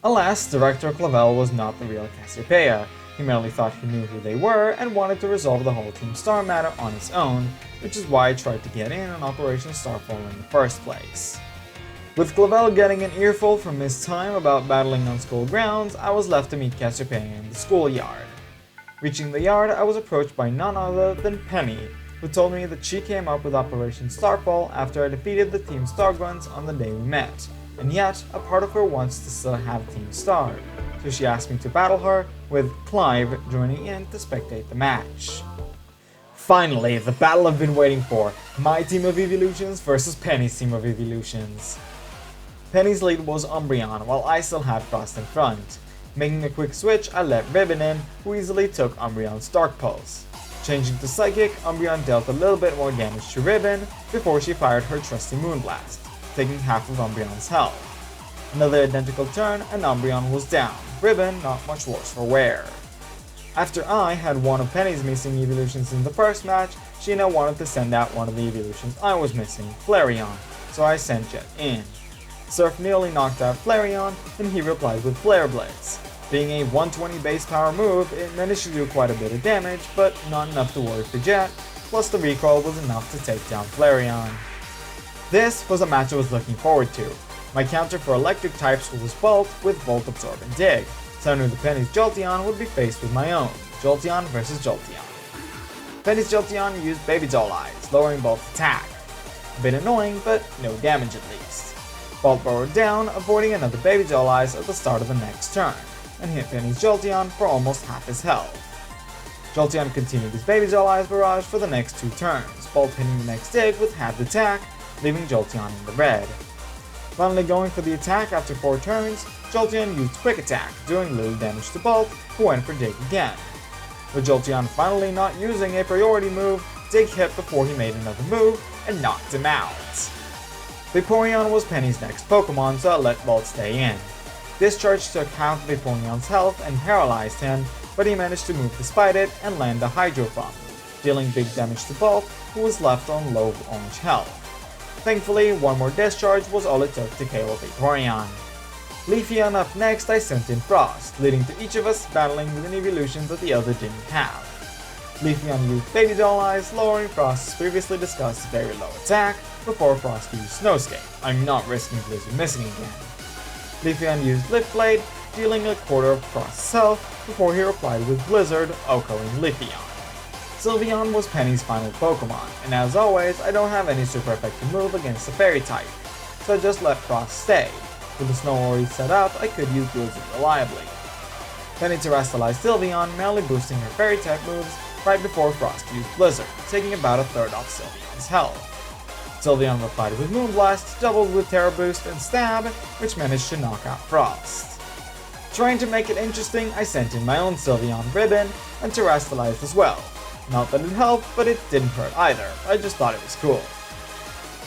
Alas, Director Clavel was not the real Cassiopeia. He merely thought he knew who they were and wanted to resolve the whole Team Star matter on his own, which is why I tried to get in on Operation Starfall in the first place. With Clavel getting an earful from his time about battling on school grounds, I was left to meet Cassiopeia in the schoolyard. Reaching the yard, I was approached by none other than Penny, who told me that she came up with Operation Starfall after I defeated the Team Star Grunts on the day we met, and yet a part of her wants to still have Team Star, so she asked me to battle her, with Clive joining in to spectate the match. Finally, the battle I've been waiting for, my team of Eeveelutions versus Penny's team of Eeveelutions. Penny's lead was Umbreon, while I still had Frost in front. Making a quick switch, I let Ribbon in, who easily took Umbreon's Dark Pulse. Changing to Psychic, Umbreon dealt a little bit more damage to Ribbon before she fired her trusty Moonblast, taking half of Umbreon's health. Another identical turn and Umbreon was down, Ribbon not much worse for wear. After I had one of Penny's missing Eeveelutions in the first match, she now wanted to send out one of the Eeveelutions I was missing, Flareon, so I sent Jet in. Surf nearly knocked out Flareon, and he replied with Flare Blitz. Being a 120 base power move, it managed to do quite a bit of damage, but not enough to worry for Jet, plus the recoil was enough to take down Flareon. This was a match I was looking forward to. My counter for electric types was Bolt with Volt Absorb and Dig, so I knew the Penny's Jolteon would be faced with my own, Jolteon vs Jolteon. Penny's Jolteon used Baby Doll Eyes, lowering Bolt's attack. A bit annoying, but no damage at least. Bolt burrowed down, avoiding another Baby Doll Eyes at the start of the next turn, and hit Penny's Jolteon for almost half his health. Jolteon continued his Baby Doll Eyes barrage for the next 2 turns, Bolt hitting the next dig with halved attack, leaving Jolteon in the red. Finally going for the attack after 4 turns, Jolteon used Quick Attack, doing little damage to Bolt, who went for dig again. With Jolteon finally not using a priority move, Dig hit before he made another move and knocked him out. Vaporeon was Penny's next Pokemon, so I let Bolt stay in. Discharge took half of Vaporeon's health and paralyzed him, but he managed to move despite it and land a Hydro Pump, dealing big damage to Bolt, who was left on low orange health. Thankfully, one more discharge was all it took to KO Vaporeon. Leafeon up next, I sent in Frost, leading to each of us battling with an Eeveelutions that the other didn't have. Leafeon used Baby Doll Eyes, lowering Frost's previously discussed very low attack, before Frost used Snowscape. I'm not risking Blizzard missing again. Leafeon used Lift Blade, dealing a quarter of Frost's health, before he replied with Blizzard, OHKOing Leafeon. Sylveon was Penny's final Pokemon, and as always, I don't have any super effective move against the Fairy type, so I just let Frost stay. With the snow already set up, I could use Blizzard reliably. Penny terrestrialized Sylveon, merely boosting her Fairy type moves right before Frost used Blizzard, taking about a third off Sylveon's health. Sylveon replied with Moonblast, doubled with Terra Boost and Stab, which managed to knock out Frost. Trying to make it interesting, I sent in my own Sylveon Ribbon and terrestrialized as well. Not that it helped, but it didn't hurt either, I just thought it was cool.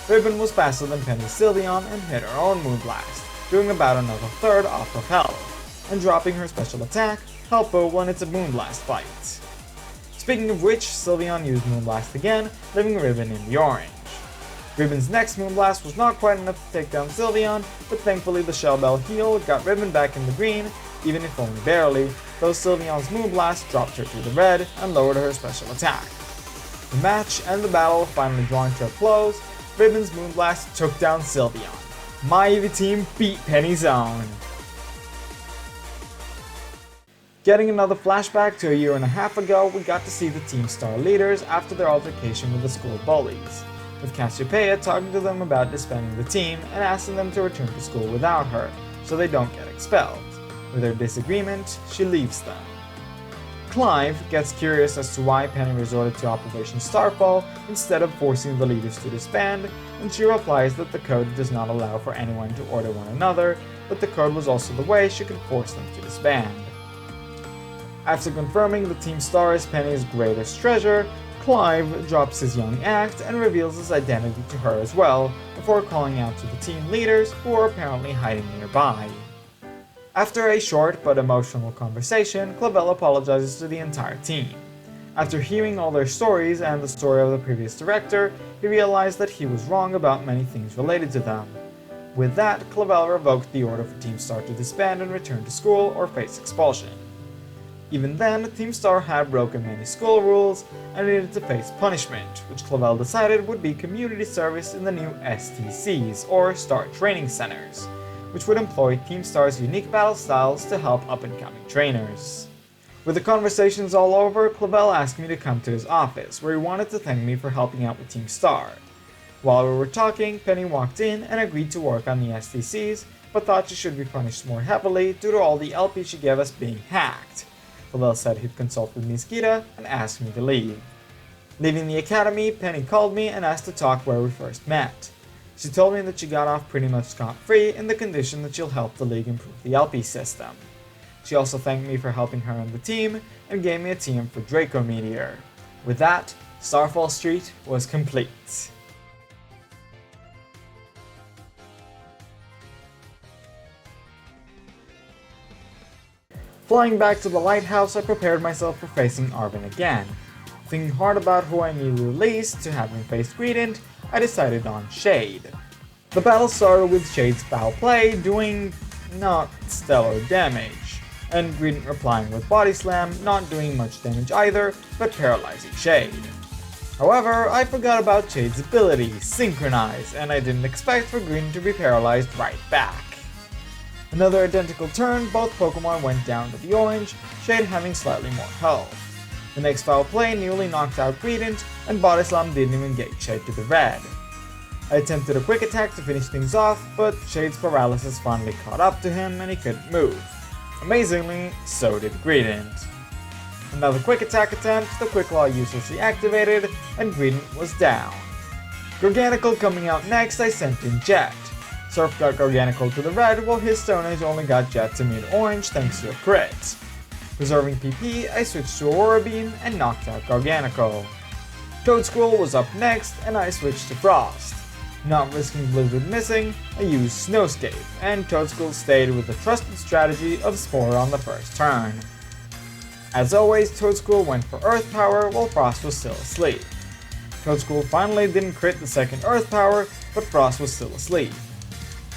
Ribbon was faster than Penny's Sylveon and hit her own Moonblast, doing about another third off of health, and dropping her special attack, helpful when it's a Moonblast fight. Speaking of which, Sylveon used Moonblast again, leaving Ribbon in the orange. Ribbon's next Moonblast was not quite enough to take down Sylveon, but thankfully the Shell Bell heal got Ribbon back in the green, even if only barely, though Sylveon's Moonblast dropped her to the red and lowered her special attack. The match and the battle finally drawing to a close, Ribbon's Moonblast took down Sylveon. My Eevee team beat Penny's own. Getting another flashback to a year and a half ago, we got to see the Team Star leaders after their altercation with the school bullies, with Cassiopeia talking to them about disbanding the team and asking them to return to school without her, so they don't get expelled. With their disagreement, she leaves them. Clive gets curious as to why Penny resorted to Operation Starfall instead of forcing the leaders to disband, and she replies that the code does not allow for anyone to order one another, but the code was also the way she could force them to disband. After confirming the Team Star is Penny's greatest treasure, Clive drops his young act and reveals his identity to her as well, before calling out to the team leaders who are apparently hiding nearby. After a short but emotional conversation, Clavel apologizes to the entire team. After hearing all their stories and the story of the previous director, he realized that he was wrong about many things related to them. With that, Clavel revoked the order for Team Star to disband and return to school or face expulsion. Even then, Team Star had broken many school rules and needed to face punishment, which Clavel decided would be community service in the new STCs, or Star Training Centers, which would employ Team Star's unique battle styles to help up-and-coming trainers. With the conversations all over, Clavel asked me to come to his office, where he wanted to thank me for helping out with Team Star. While we were talking, Penny walked in and agreed to work on the STCs, but thought she should be punished more heavily due to all the LP she gave us being hacked. Clavel said he'd consult with Miss Gita and asked me to leave. Leaving the academy, Penny called me and asked to talk where we first met. She told me that she got off pretty much scot-free in the condition that she'll help the league improve the LP system. She also thanked me for helping her and the team, and gave me a team for Draco Meteor. With that, Starfall Street was complete. Flying back to the lighthouse, I prepared myself for facing Arven again. Thinking hard about who I needed to release to have him face Greedent, I decided on Shade. The battle started with Shade's foul play doing not stellar damage, and Greedent replying with Body Slam, not doing much damage either, but paralyzing Shade. However, I forgot about Shade's ability, Synchronize, and I didn't expect for Greedent to be paralyzed right back. Another identical turn, both Pokemon went down to the orange, Shade having slightly more health. The next foul play nearly knocked out Greedent, and Body Slam didn't even get Shade to the red. I attempted a quick attack to finish things off, but Shade's paralysis finally caught up to him and he couldn't move. Amazingly, so did Greedent. Another quick attack attempt, the Quick Claw uselessly activated, and Greedent was down. Gorganical coming out next, I sent in Jet. Surf got Gorganical to the red, while his Stone Edge only got Jet to mid-orange thanks to a crit. Preserving PP, I switched to Aurora Beam and knocked out Gorganical. Toadsquirrel was up next, and I switched to Frost. Not risking Blizzard missing, I used Snowscape, and Toadsquirrel stayed with the trusted strategy of Spore on the first turn. As always, Toadsquirrel went for Earth Power while Frost was still asleep. Toadsquirrel finally didn't crit the second Earth Power, but Frost was still asleep.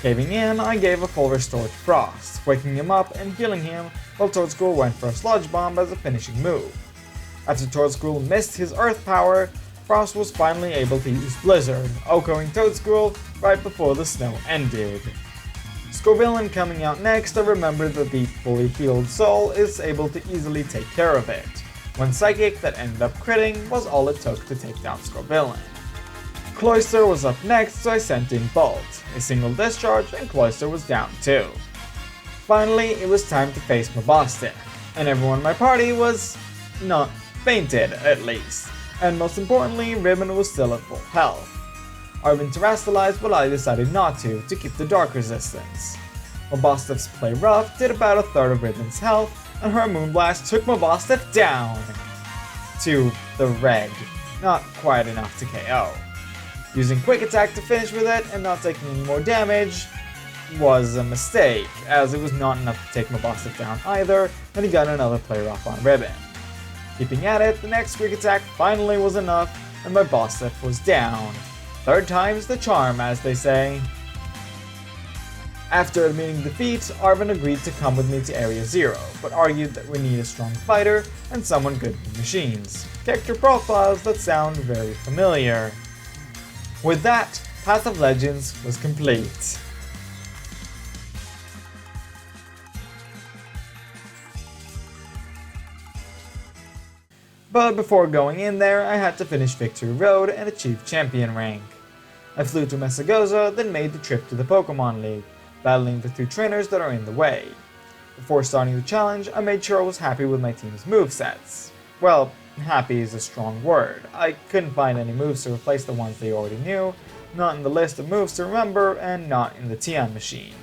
Caving in, I gave a full restore to Frost, waking him up and healing him, while Toadsquirrel went for a Sludge Bomb as a finishing move. After Toadsquirrel missed his Earth Power, Frost was finally able to use Blizzard, OHKOing Toadsquirrel right before the snow ended. Scorpion coming out next, I remembered that the fully healed Soul is able to easily take care of it. When Psychic that ended up critting was all it took to take down Scorpion. Cloyster was up next, so I sent in Bolt. A single discharge and Cloyster was down too. Finally, it was time to face Mabosstick, and everyone in my party was not fainted at least. And most importantly, Ribbon was still at full health. Arvin terastallized, but I decided not to keep the dark resistance. Mabosstick's play rough did about a third of Ribbon's health, and her Moonblast took Mabosstick down to the red. Not quite enough to KO. Using Quick Attack to finish with it and not taking any more damage was a mistake, as it was not enough to take Mabosstick down either, and he got another play rough on Ribbon. Keeping at it, the next Quick Attack finally was enough, and my Mabosstick was down. Third time's the charm, as they say. After admitting defeat, Arvin agreed to come with me to Area 0, but argued that we need a strong fighter and someone good with machines. Character profiles that sound very familiar. With that, Path of Legends was complete. But before going in there, I had to finish Victory Road and achieve Champion rank. I flew to Mesagoza, then made the trip to the Pokemon League, battling the two trainers that are in the way. Before starting the challenge, I made sure I was happy with my team's movesets. Well, happy is a strong word. I couldn't find any moves to replace the ones they already knew, not in the list of moves to remember, and not in the Tian machine.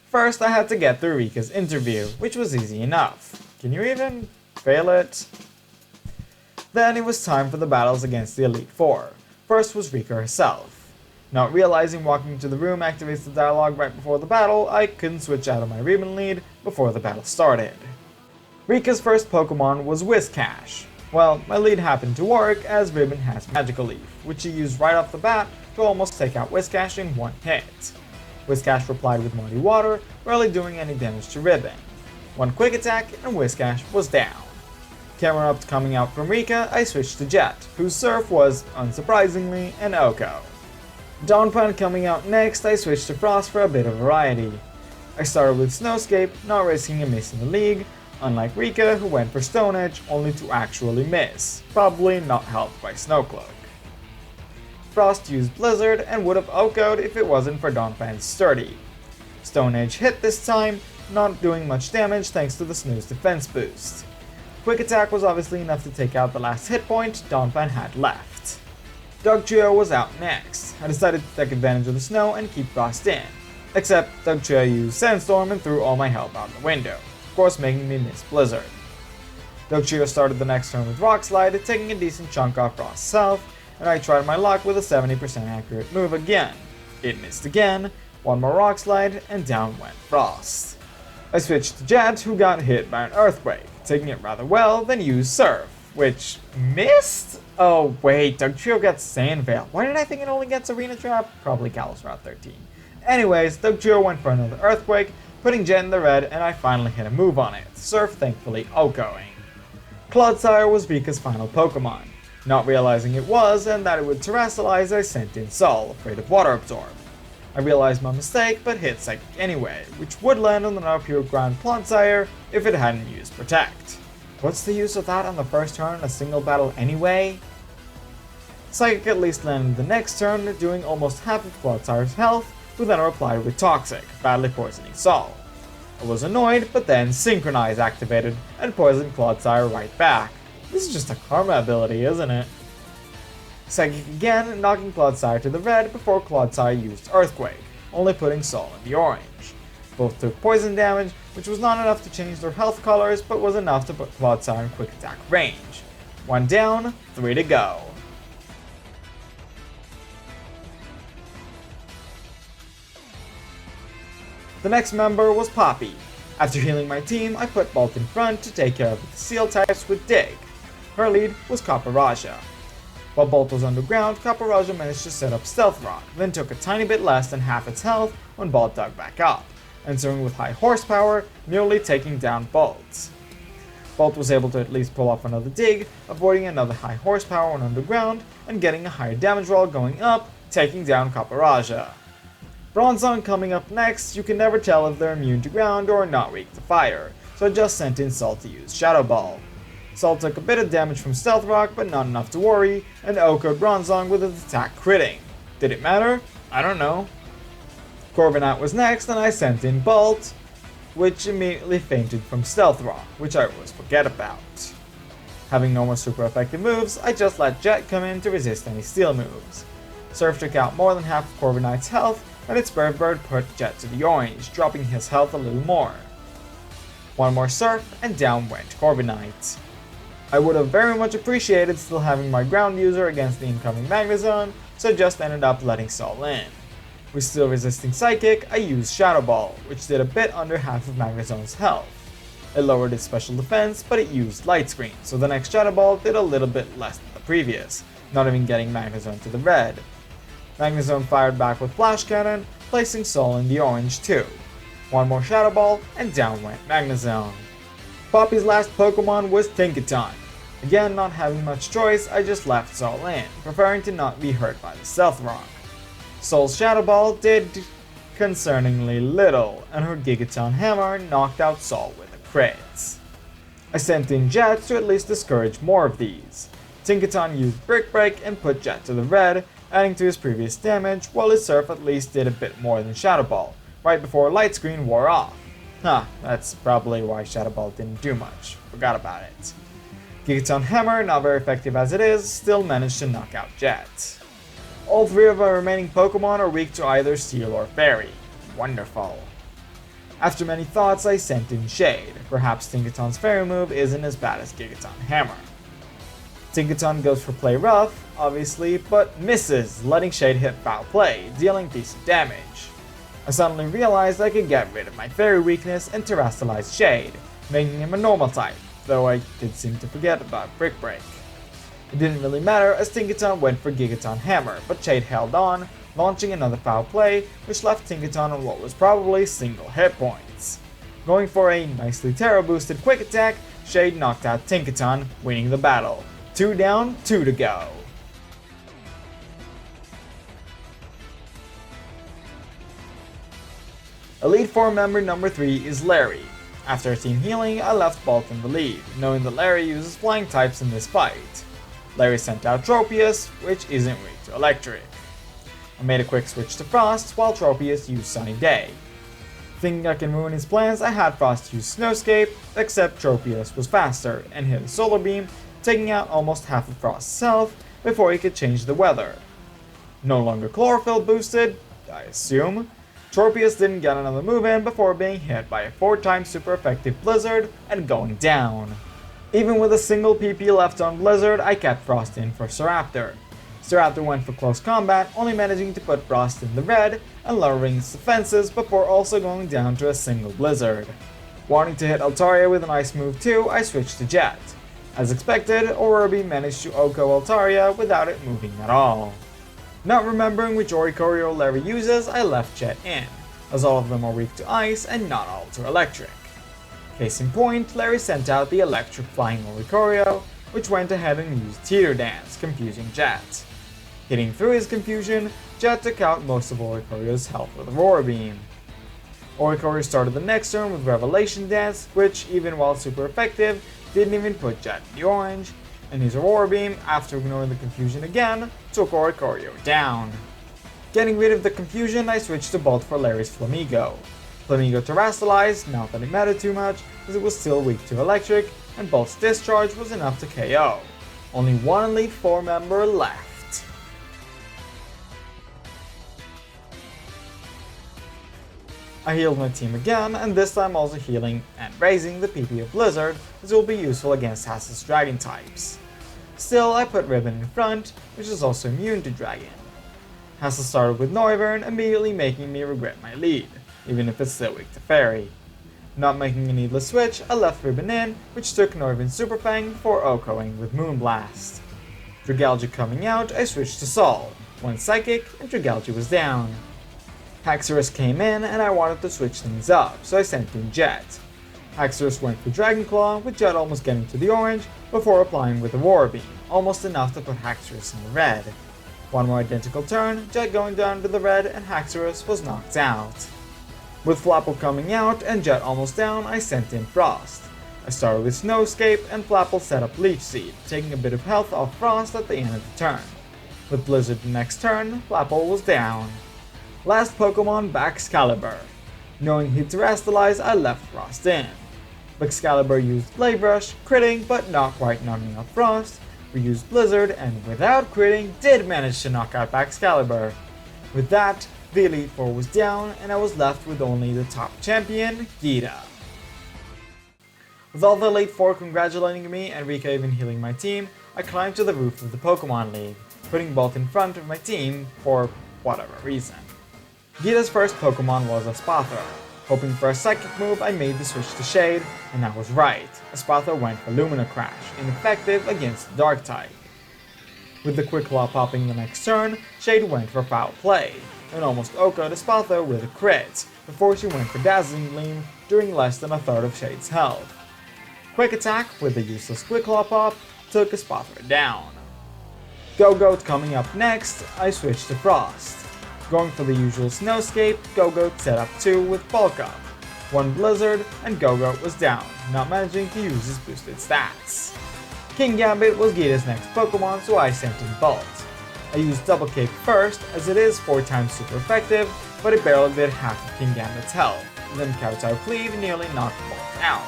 First, I had to get through Rika's interview, which was easy enough. Can you even fail it? Then it was time for the battles against the Elite Four. First was Rika herself. Not realizing walking into the room activates the dialogue right before the battle, I couldn't switch out of my Ribbon lead before the battle started. Rika's first Pokemon was Whiscash. Well, my lead happened to work as Ribbon has Magical Leaf, which she used right off the bat to almost take out Whiscash in one hit. Whiscash replied with Muddy Water, barely doing any damage to Ribbon. One quick attack and Whiscash was down. Camera up coming out from Rika, I switched to Jet, whose Surf was, unsurprisingly, an OHKO. Donphan coming out next, I switched to Frost for a bit of variety. I started with Snowscape, not risking a miss in the league, unlike Rika who went for Stone Edge only to actually miss, probably not helped by Snowcloak. Frost used Blizzard and would have OHKO'd if it wasn't for Donphan's Sturdy. Stone Edge hit this time, not doing much damage thanks to the Snooze defense boost. Quick Attack was obviously enough to take out the last hit point Donphan had left. Dugtrio was out next. I decided to take advantage of the snow and keep Frost in. Except Dugtrio used Sandstorm and threw all my help out the window, of course making me miss Blizzard. Dugtrio started the next turn with Rock Slide, taking a decent chunk off Frost's health, and I tried my luck with a 70% accurate move again. It missed again, one more Rock Slide, and down went Frost. I switched to Jet, who got hit by an Earthquake, taking it rather well, then used Surf, which missed? Oh wait, Dugtrio gets Sand Veil. Why did I think it only gets Arena Trap? Probably Kalos Route 13. Anyways, Dugtrio went for another Earthquake, putting Jet in the red, and I finally hit a move on it, Surf thankfully OHKOing. Clodsire was Rika's final Pokemon. Not realizing it was, and that it would terastallize, I sent in Sol, afraid of Water Absorb. I realized my mistake, but hit Psychic anyway, which would land on another pure ground Clodsire if it hadn't used Protect. What's the use of that on the first turn in a single battle anyway? Psychic at least landed the next turn, doing almost half of Clodsire's health, who then replied with Toxic, badly poisoning Sol. I was annoyed, but then Synchronize activated and poisoned Clodsire right back. This is just a Karma ability, isn't it? Psychic again, knocking Clodsire to the red before Clodsire used Earthquake, only putting Sol in the orange. Both took poison damage, which was not enough to change their health colors, but was enough to put Clodsire in quick attack range. 1 down, 3 to go. The next member was Poppy. After healing my team, I put Bolt in front to take care of the Seal types with Dig. Her lead was Caparajah. While Bolt was underground, Caparajah managed to set up Stealth Rock, then took a tiny bit less than half its health when Bolt dug back up, entering with high horsepower, nearly taking down Bolt. Bolt was able to at least pull off another Dig, avoiding another high horsepower when underground, and getting a higher damage roll going up, taking down Caparajah. Bronzong coming up next, you can never tell if they're immune to ground or not weak to fire, so I just sent in Sol to use Shadow Ball. Sol took a bit of damage from Stealth Rock, but not enough to worry, and OHKO'd Bronzong with his attack critting. Did it matter? I don't know. Corviknight was next, and I sent in Bolt, which immediately fainted from Stealth Rock, which I always forget about. Having no more super effective moves, I just let Jet come in to resist any steel moves. Surf took out more than half of Corviknight's health, and its Bird Bird put Jet to the orange, dropping his health a little more. One more Surf, and down went Corviknight. I would have very much appreciated still having my ground user against the incoming Magnezone, so I just ended up letting Sol in. With still resisting Psychic, I used Shadow Ball, which did a bit under half of Magnezone's health. It lowered its special defense, but it used Light Screen, so the next Shadow Ball did a little bit less than the previous, not even getting Magnezone to the red. Magnezone fired back with Flash Cannon, placing Sol in the orange too. One more Shadow Ball, and down went Magnezone. Poppy's last Pokemon was Tinkaton. Again, not having much choice, I just left Sol in, preferring to not be hurt by the Stealth Rock. Sol's Shadow Ball did concerningly little, and her Gigaton Hammer knocked out Sol with a crit. I sent in Jet to at least discourage more of these. Tinkaton used Brick Break and put Jet to the red, adding to his previous damage, while his Surf at least did a bit more than Shadow Ball, right before Light Screen wore off. That's probably why Shadow Ball didn't do much. Forgot about it. Gigaton Hammer, not very effective as it is, still managed to knock out Jet. All three of our remaining Pokemon are weak to either Steel or Fairy. Wonderful. After many thoughts, I sent in Shade. Perhaps Tinkaton's Fairy move isn't as bad as Gigaton Hammer. Tinkaton goes for Play Rough, obviously, but misses, letting Shade hit Foul Play, dealing decent damage. I suddenly realized I could get rid of my Fairy weakness and Terrastallize Shade, making him a normal type, though I did seem to forget about Brick Break. It didn't really matter as Tinkaton went for Gigaton Hammer, but Shade held on, launching another Foul Play, which left Tinkaton on what was probably single hit points. Going for a nicely Terra boosted Quick Attack, Shade knocked out Tinkaton, winning the battle. 2 down, 2 to go. Elite Four member number 3 is Larry. After team healing, I left Bolt in the lead, knowing that Larry uses flying types in this fight. Larry sent out Tropius, which isn't weak to Electric. I made a quick switch to Frost, while Tropius used Sunny Day. Thinking I can ruin his plans, I had Frost use Snowscape, except Tropius was faster and hit a Solar Beam, taking out almost half of Frost's health before he could change the weather. No longer Chlorophyll boosted, I assume, Tropius didn't get another move in before being hit by a 4-time super effective Blizzard and going down. Even with a single PP left on Blizzard, I kept Frost in for Staraptor. Staraptor went for close combat, only managing to put Frost in the red and lowering its defenses before also going down to a single Blizzard. Wanting to hit Altaria with an ice move too, I switched to Jet. As expected, Orobi managed to OHKO Altaria without it moving at all. Not remembering which Oricorio Larry uses, I left Jet in, as all of them are weak to ice and not all to electric. Case in point, Larry sent out the electric flying Oricorio, which went ahead and used Teeter Dance, confusing Jet. Hitting through his confusion, Jet took out most of Oricoreo's health with a Roar Beam. Oricorio started the next turn with Revelation Dance, which, even while super effective, didn't even put Jet in the orange, and his Aurora Beam, after ignoring the confusion again, took Oricorio down. Getting rid of the confusion, I switched to Bolt for Larry's Flamigo. Flamigo terastallized, not that it mattered too much, as it was still weak to electric, and Bolt's discharge was enough to KO. Only one Elite Four member left. I healed my team again, and this time also healing and raising the PP of Blizzard, as it will be useful against Hass's Dragon types. Still, I put Ribbon in front, which is also immune to Dragon. Hassel started with Noivern, immediately making me regret my lead, even if it's still weak to Fairy. Not making a needless switch, I left Ribbon in, which took Noivern's Super Fang before OHKOing with Moonblast. Dragalge coming out, I switched to Sol. One Psychic, and Dragalge was down. Haxorus came in, and I wanted to switch things up, so I sent in Jet. Haxorus went for Dragon Claw, with Jet almost getting to the orange, before applying with a Roar Beam, almost enough to put Haxorus in the red. One more identical turn, Jet going down to the red, and Haxorus was knocked out. With Flapple coming out and Jet almost down, I sent in Frost. I started with Snowscape, and Flapple set up Leech Seed, taking a bit of health off Frost at the end of the turn. With Blizzard the next turn, Flapple was down. Last Pokemon, Baxcalibur. Knowing he'd terastallize, I left Frost in. Baxcalibur used Blade Rush, critting but not quite knocking out Frost, reused Blizzard, and without critting, did manage to knock out Baxcalibur. With that, the Elite Four was down, and I was left with only the top champion, Gita. With all the Elite Four congratulating me and Rika even healing my team, I climbed to the roof of the Pokemon League, putting both in front of my team for whatever reason. Gita's first Pokemon was Espathra. Hoping for a Psychic move, I made the switch to Shade, and I was right. Espathra went for Lumina Crash, ineffective against the Dark type. With the Quick Claw popping the next turn, Shade went for Foul Play, and almost OHKO'd Espathra with a crit, before she went for Dazzling Gleam, doing less than a third of Shade's health. Quick Attack with the useless Quick Claw pop took Espathra down. Go-Goat coming up next, I switched to Frost. Going for the usual Snowscape, Go-Goat set up 2 with Bulk Up. One Blizzard, and Go-Goat was down, not managing to use his boosted stats. King Gambit was Gita's next Pokemon, so I sent in Bolt. I used Double Cape first, as it is 4 times super effective, but it barely did half of King Gambit's health, and then Kowtow Cleave nearly knocked Bolt out.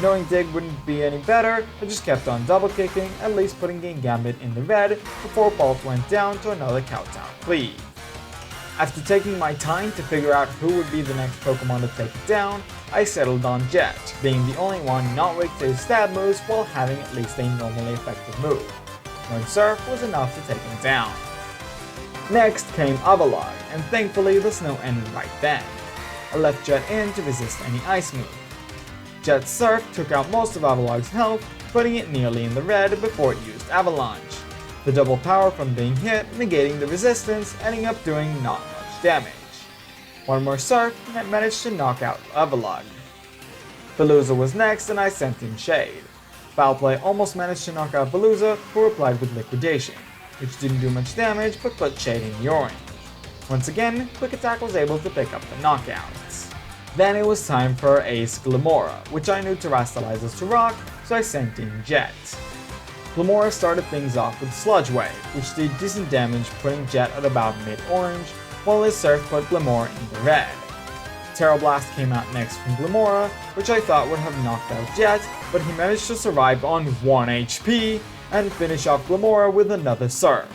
Knowing Dig wouldn't be any better, I just kept on double kicking, at least putting King Gambit in the red, before Bolt went down to another Kowtow Cleave. After taking my time to figure out who would be the next Pokemon to take it down, I settled on Jet, being the only one not weak to his stab moves while having at least a normally effective move. One Surf was enough to take him down. Next came Avalon, and thankfully the snow ended right then. I left Jet in to resist any ice move. Jet's Surf took out most of Avalon's health, putting it nearly in the red before it used Avalanche. The double power from being hit, negating the resistance, ending up doing not much damage. One more Surf, and it managed to knock out Avalon. Veluza was next, and I sent in Shade. Foul Play almost managed to knock out Veluza, who replied with Liquidation, which didn't do much damage but put Shade in the orange. Once again, Quick Attack was able to pick up the knockouts. Then it was time for Ace Glamora, which I knew terastallizes to rock, so I sent in Jet. Glamora started things off with Sludge Wave, which did decent damage, putting Jet at about mid-orange, while his Surf put Glamora in the red. Terra Blast came out next from Glamora, which I thought would have knocked out Jet, but he managed to survive on 1 HP and finish off Glamora with another Surf.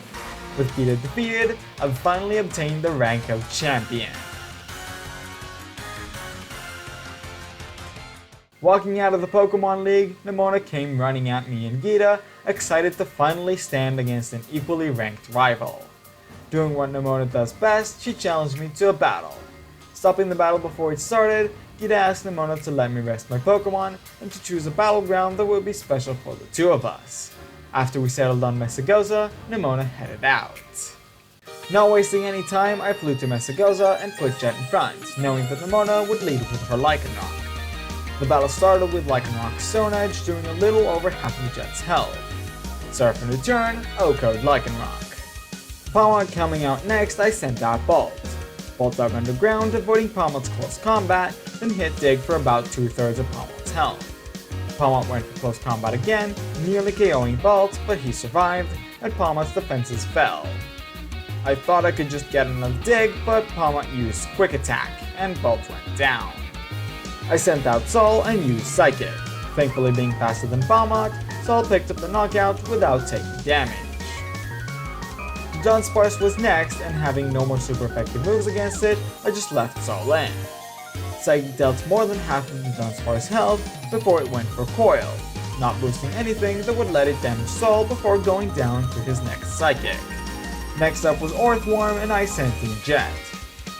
With Gita defeated, I've finally obtained the rank of Champion. Walking out of the Pokemon League, Nemona came running at me and Gita, excited to finally stand against an equally ranked rival. Doing what Nemona does best, she challenged me to a battle. Stopping the battle before it started, Gita asked Nemona to let me rest my Pokemon and to choose a battleground that would be special for the two of us. After we settled on Mesagoza, Nemona headed out. Not wasting any time, I flew to Mesagoza and put Jet in front, knowing that Nemona would lead with her Lycanroc. The battle started with Lycanroc's Stone Edge doing a little over half of Jet's health. Surf in return, OHKO'd Lycanroc. Palmot coming out next, I sent out Bolt. Bolt dug underground, avoiding Palmot's close combat, then hit Dig for about 2/3 of Palmot's health. Palmot went for close combat again, nearly KOing Bolt, but he survived, and Palmot's defenses fell. I thought I could just get another Dig, but Palmot used Quick Attack, and Bolt went down. I sent out Sol and used Psychic. Thankfully being faster than Palmot, Sol picked up the knockout without taking damage. Dunsparce was next, and having no more super effective moves against it, I just left Sol in. Psychic dealt more than half of the Dunsparce's health before it went for Coil, not boosting anything that would let it damage Sol before going down to his next Psychic. Next up was Orthworm, and I sent in Jet.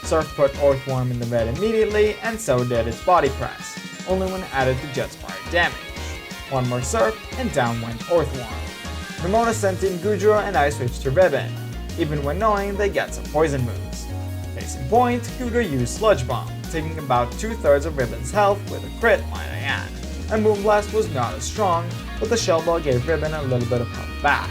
Surf put Orthworm in the red immediately, and so did its Body Press, only when added to Jet's fire damage. One more Surf, and down went Orthworm. Nemona sent in Goodra, and I switched to Ribbon, even when knowing they get some poison moves. Case in point, Goodra used Sludge Bomb, taking about 2/3 of Ribbon's health with a crit, might I add. And Moonblast was not as strong, but the Shell Ball gave Ribbon a little bit of health back.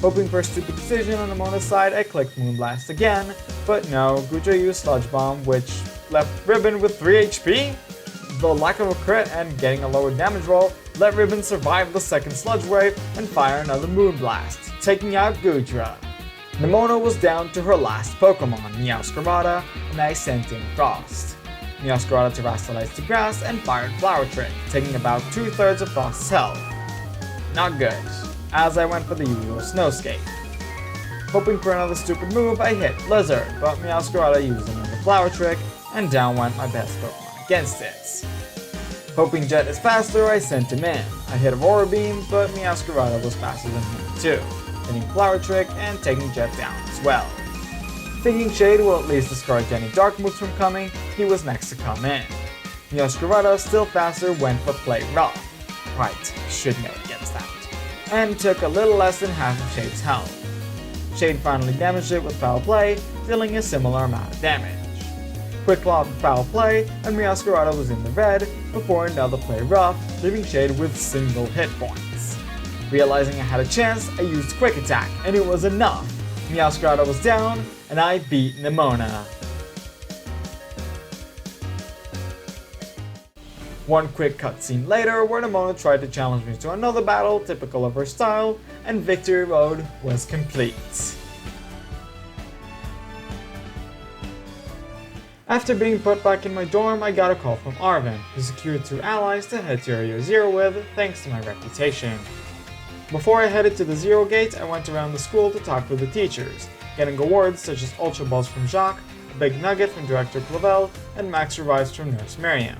Hoping for a stupid decision on Nemona's side, I clicked Moonblast again, but no, Goodra used Sludge Bomb, which left Ribbon with 3 HP? The lack of a crit and getting a lower damage roll let Ribbon survive the second Sludge Wave and fire another Moonblast, taking out Goodra. Nemona was down to her last Pokemon, Meowscarada, and I sent in Frost. Meowscarada terrestrialized the grass and fired Flower Trick, taking about 2/3 of Frost's health. Not good, as I went for the usual Snowscape. Hoping for another stupid move, I hit Blizzard, but Meowscarada used another Flower Trick, and down went my best Pokemon against it. Hoping Jet is faster, I sent him in. I hit Aurora Beam, but Meowscarada was faster than him too, hitting Flower Trick and taking Jet down as well. Thinking Shade will at least discourage any dark moves from coming, he was next to come in. Meowscarada, still faster, went for Play Rough. Right, should know against that. And took a little less than half of Shade's health. Shade finally damaged it with Foul Play, dealing a similar amount of damage. Quick Claw for Foul Play, and Meowscarada was in the red before another Play Rough, leaving Shade with single hit points. Realizing I had a chance, I used Quick Attack, and it was enough. Meowscarada was down, and I beat Nemona. One quick cutscene later, where Nemona tried to challenge me to another battle, typical of her style, and Victory Road was complete. After being put back in my dorm, I got a call from Arvin, who secured 2 allies to head to Area 0 with, thanks to my reputation. Before I headed to the Zero Gate, I went around the school to talk with the teachers, getting awards such as Ultra Balls from Jacques, a Big Nugget from Director Clavel, and Max Revives from Nurse Miriam.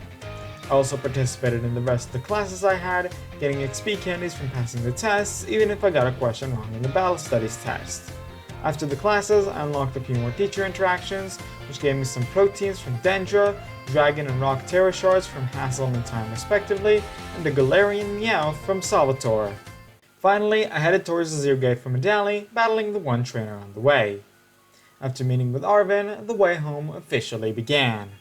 I also participated in the rest of the classes I had, getting XP candies from passing the tests, even if I got a question wrong in the Battle Studies test. After the classes, I unlocked a few more teacher interactions, which gave me some proteins from Dendra, Dragon and Rock Terra Shards from Hassel and Time respectively, and a Galarian Meowth from Salvatore. Finally, I headed towards the Zero Gate for Medali, battling the one trainer on the way. After meeting with Arvin, the way home officially began.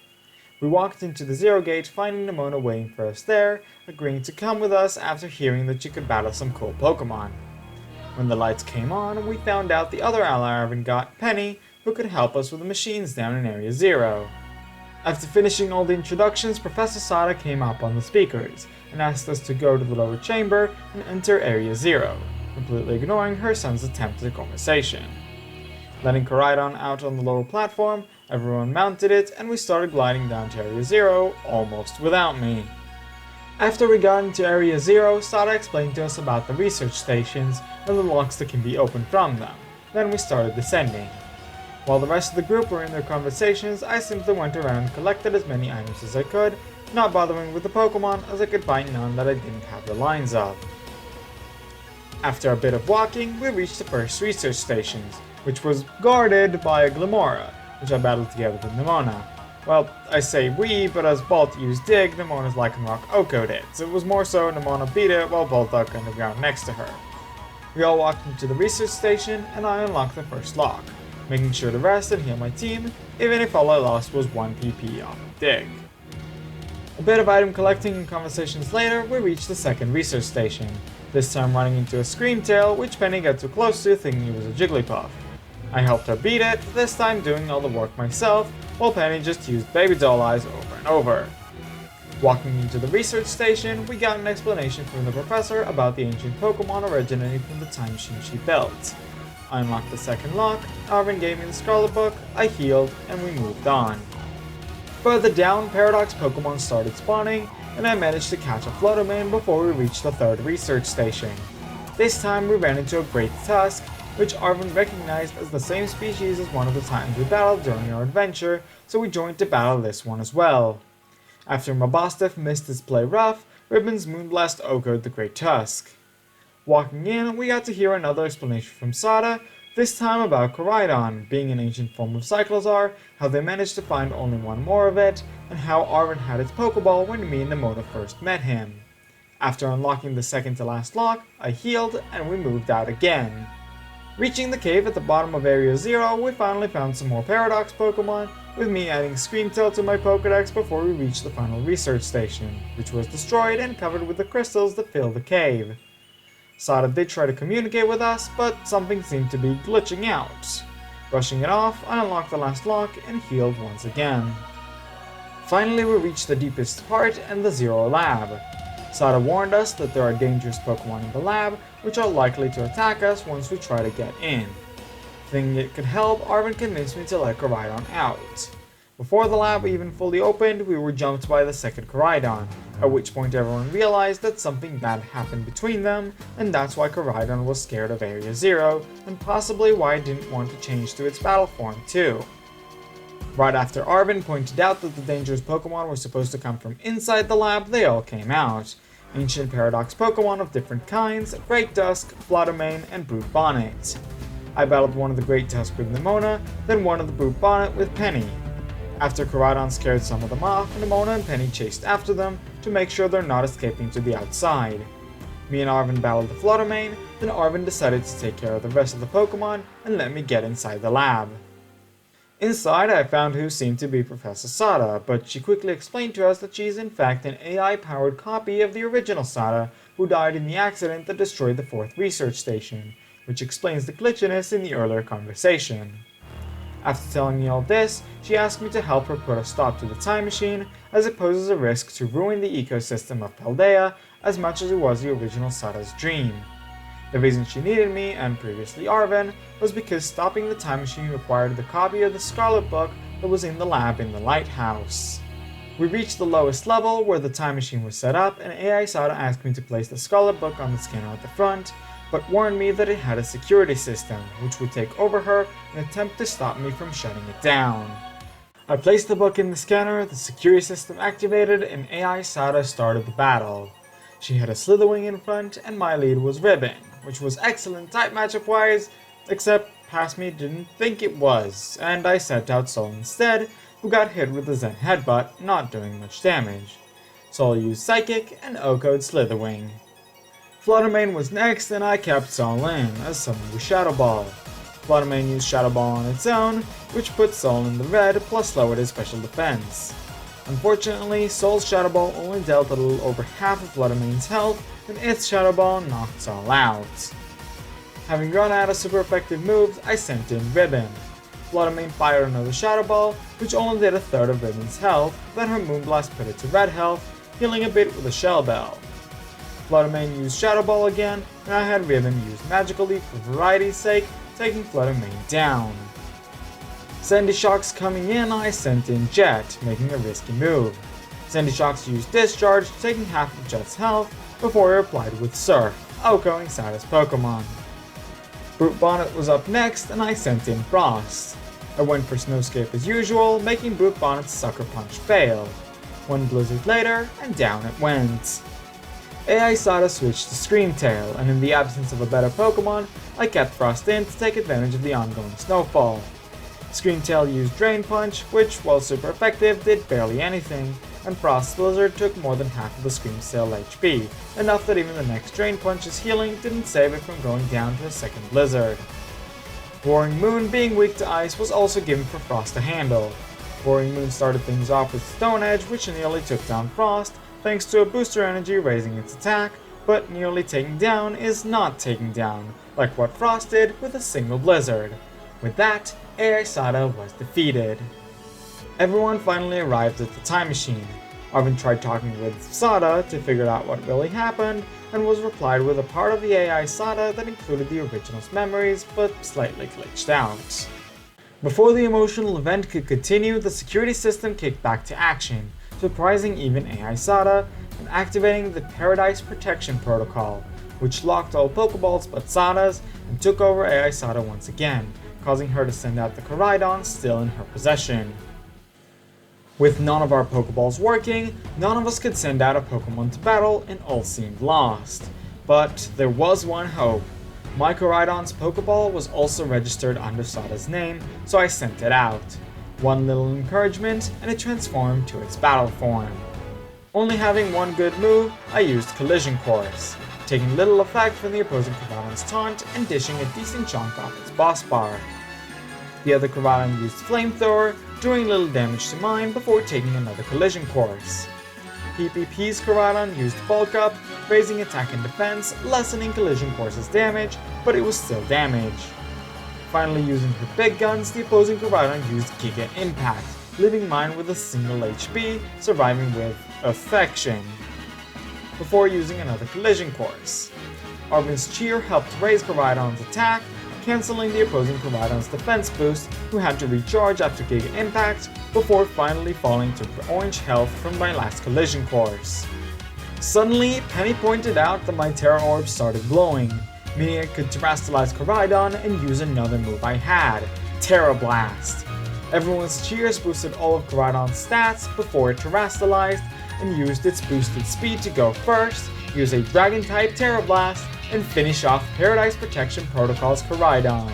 We walked into the Zero Gate, finding Nemona waiting for us there, agreeing to come with us after hearing that she could battle some cool Pokemon. When the lights came on, we found out the other ally Arvin got, Penny, who could help us with the machines down in Area 0. After finishing all the introductions, Professor Sada came up on the speakers, and asked us to go to the lower chamber and enter Area 0, completely ignoring her son's attempt at a conversation. Letting Koraidon out on the lower platform, everyone mounted it, and we started gliding down to Area 0, almost without me. After we got into Area 0, Sada explained to us about the research stations and the locks that can be opened from them. Then we started descending. While the rest of the group were in their conversations, I simply went around and collected as many items as I could, not bothering with the Pokemon as I could find none that I didn't have the lines of. After a bit of walking, we reached the first research stations, which was guarded by a Glimmora, which I battled together with Nemona. Well, I say we, but as Bolt used Dig, Nemona's Lycanroc OHKO'd it, so it was more so Nemona beat it while Bolt dug underground next to her. We all walked into the research station, and I unlocked the first lock, making sure to rest and heal my team, even if all I lost was 1 PP off of Dig. A bit of item collecting and conversations later, we reached the second research station, this time running into a Screamtail, which Penny got too close to thinking it was a Jigglypuff. I helped her beat it, this time doing all the work myself, while Penny just used baby doll eyes over and over. Walking into the research station, we got an explanation from the professor about the ancient Pokemon originating from the time machine she built. I unlocked the second lock, Arvin gave me the Scarlet book, I healed, and we moved on. Further down, Paradox Pokemon started spawning, and I managed to catch a Fluttermane before we reached the third research station. This time we ran into a great Tusk, which Arvin recognized as the same species as one of the times we battled during our adventure, so we joined to battle this one as well. After Mabosstiff missed his play rough, Ribbon's Moonblast OHKO'd the Great Tusk. Walking in, we got to hear another explanation from Sada, this time about Koraidon being an ancient form of Cyclozar, how they managed to find only one more of it, and how Arvin had its Pokeball when me and Nemona first met him. After unlocking the second to last lock, I healed, and we moved out again. Reaching the cave at the bottom of Area 0, we finally found some more Paradox Pokemon, with me adding Screamtail to my Pokedex before we reached the final research station, which was destroyed and covered with the crystals that fill the cave. Sada did try to communicate with us, but something seemed to be glitching out. Brushing it off, I unlocked the last lock and healed once again. Finally, we reached the deepest part and the Zero Lab. Sada warned us that there are dangerous Pokemon in the lab, which are likely to attack us once we try to get in. Thinking it could help, Arvin convinced me to let Koraidon out. Before the lab even fully opened, we were jumped by the second Koraidon, at which point everyone realized that something bad happened between them, and that's why Koraidon was scared of Area 0, and possibly why it didn't want to change to its battle form too. Right after Arvin pointed out that the dangerous Pokemon were supposed to come from inside the lab, they all came out. Ancient Paradox Pokemon of different kinds, Great Tusk, Fluttermane, and Brute Bonnet. I battled one of the Great Tusk with Nemona, then one of the Brute Bonnet with Penny. After Koraidon scared some of them off, Nemona and Penny chased after them to make sure they're not escaping to the outside. Me and Arvin battled the Fluttermane, then Arvin decided to take care of the rest of the Pokemon and let me get inside the lab. Inside, I found who seemed to be Professor Sada, but she quickly explained to us that she is in fact an AI-powered copy of the original Sada, who died in the accident that destroyed the fourth research station, which explains the glitchiness in the earlier conversation. After telling me all this, she asked me to help her put a stop to the time machine, as it poses a risk to ruin the ecosystem of Paldea as much as it was the original Sada's dream. The reason she needed me, and previously Arvin, was because stopping the time machine required the copy of the Scarlet book that was in the lab in the lighthouse. We reached the lowest level where the time machine was set up, and AI Sada asked me to place the Scarlet book on the scanner at the front, but warned me that it had a security system, which would take over her and attempt to stop me from shutting it down. I placed the book in the scanner, the security system activated, and AI Sada started the battle. She had a Slitherwing in front, and my lead was Ribbon, which was excellent type matchup wise, except past me didn't think it was, and I sent out Sol instead, who got hit with the Zen Headbutt, not doing much damage. Sol used Psychic and OHKO'd Slitherwing. Fluttermane was next, and I kept Sol in, as someone with Shadow Ball. Fluttermane used Shadow Ball on its own, which put Sol in the red, plus lowered his special defense. Unfortunately, Sol's Shadow Ball only dealt a little over half of Fluttermane's health, and its Shadow Ball knocked Sol out. Having run out of super effective moves, I sent in Ribbon. Fluttermane fired another Shadow Ball, which only did a third of Ribbon's health, then her Moonblast put it to red health, healing a bit with a Shell Bell. Fluttermane used Shadow Ball again, and I had Ribbon use Magical Leaf for variety's sake, taking Fluttermane down. Sandy Shocks coming in, I sent in Jet, making a risky move. Sandy Shocks used Discharge, taking half of Jet's health, before he replied with Surf, OHKO'ing Sada's Pokemon. Brute Bonnet was up next, and I sent in Frost. I went for Snowscape as usual, making Brute Bonnet's Sucker Punch fail. One Blizzard later, and down it went. AI Sada switched to Screamtail, and in the absence of a better Pokemon, I kept Frost in to take advantage of the ongoing snowfall. Screamtail used Drain Punch, which, while super effective, did barely anything, and Frost's Blizzard took more than half of the Screamtail HP, enough that even the next Drain Punch's healing didn't save it from going down to a second Blizzard. Roaring Moon, being weak to Ice, was also given for Frost to handle. Roaring Moon started things off with Stone Edge, which nearly took down Frost, thanks to a booster energy raising its attack, but nearly taking down is not taking down, like what Frost did with a single Blizzard. With that, AI Sada was defeated. Everyone finally arrived at the time machine. Arvin tried talking with Sada to figure out what really happened, and was replied with a part of the AI Sada that included the original's memories, but slightly glitched out. Before the emotional event could continue, the security system kicked back to action, surprising even AI Sada and activating the Paradise Protection Protocol, which locked all Pokeballs but Sada's and took over AI Sada once again, causing her to send out the Koraidon still in her possession. With none of our Pokeballs working, none of us could send out a Pokemon to battle and all seemed lost. But there was one hope. My Koraidon's Pokeball was also registered under Sada's name, so I sent it out. One little encouragement and it transformed to its battle form. Only having one good move, I used Collision Course, taking little effect from the opposing Koraidon's taunt and dishing a decent chunk off its boss bar. The other Koraidon used Flamethrower, doing little damage to mine before taking another Collision Course. PPP's Koraidon used Bulk Up, raising attack and defense, lessening Collision Course's damage, but it was still damage. Finally using her big guns, the opposing Koraidon used Giga Impact, leaving mine with a single HP, surviving with Affection, before using another Collision Course. Arvin's Cheer helped raise Koraidon's attack, cancelling the opposing Koraidon's defense boost, who had to recharge after Giga Impact, before finally falling to orange health from my last Collision Course. Suddenly, Penny pointed out that my Terra Orb started glowing, meaning I could terrestrialize Koraidon and use another move I had, Terra Blast. Everyone's cheers boosted all of Koraidon's stats before it terrestrialized and used its boosted speed to go first, use a Dragon-type Terra Blast, and finish off Paradise Protection Protocol's Koraidon.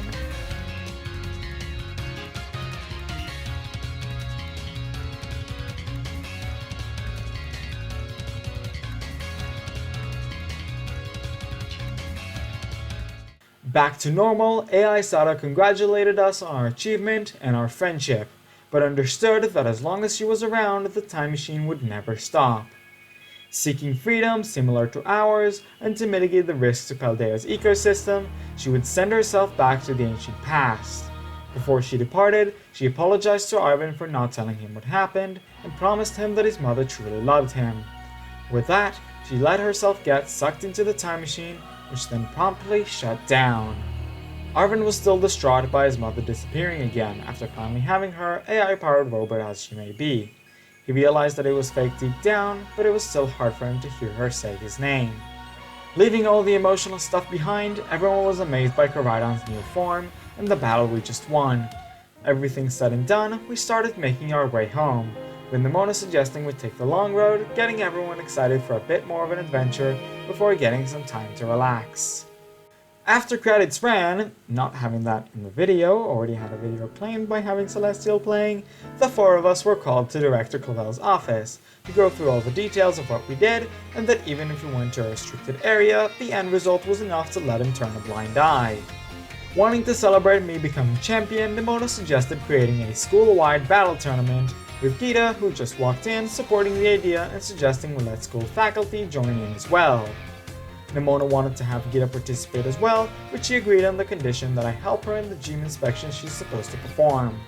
Back to normal, AI Sada congratulated us on our achievement and our friendship, but understood that as long as she was around, the time machine would never stop. Seeking freedom similar to ours, and to mitigate the risks to Paldea's ecosystem, she would send herself back to the ancient past. Before she departed, she apologized to Arvin for not telling him what happened, and promised him that his mother truly loved him. With that, she let herself get sucked into the time machine, which then promptly shut down. Arvin was still distraught by his mother disappearing again after finally having her, AI-powered robot as she may be. He realized that it was fake deep down, but it was still hard for him to hear her say his name. Leaving all the emotional stuff behind, everyone was amazed by Koraidon's new form and the battle we just won. Everything said and done, we started making our way home, with Nemona suggesting we take the long road, getting everyone excited for a bit more of an adventure before getting some time to relax. After credits ran, not having that in the video, already had a video claimed by having Celestial playing, the four of us were called to Director Clavel's office to go through all the details of what we did, and that even if we went to a restricted area, the end result was enough to let him turn a blind eye. Wanting to celebrate me becoming champion, Nemona suggested creating a school-wide battle tournament, with Gita, who just walked in, supporting the idea and suggesting we let school faculty join in as well. Nemona wanted to have Gita participate as well, which she agreed on the condition that I help her in the gym inspection she's supposed to perform.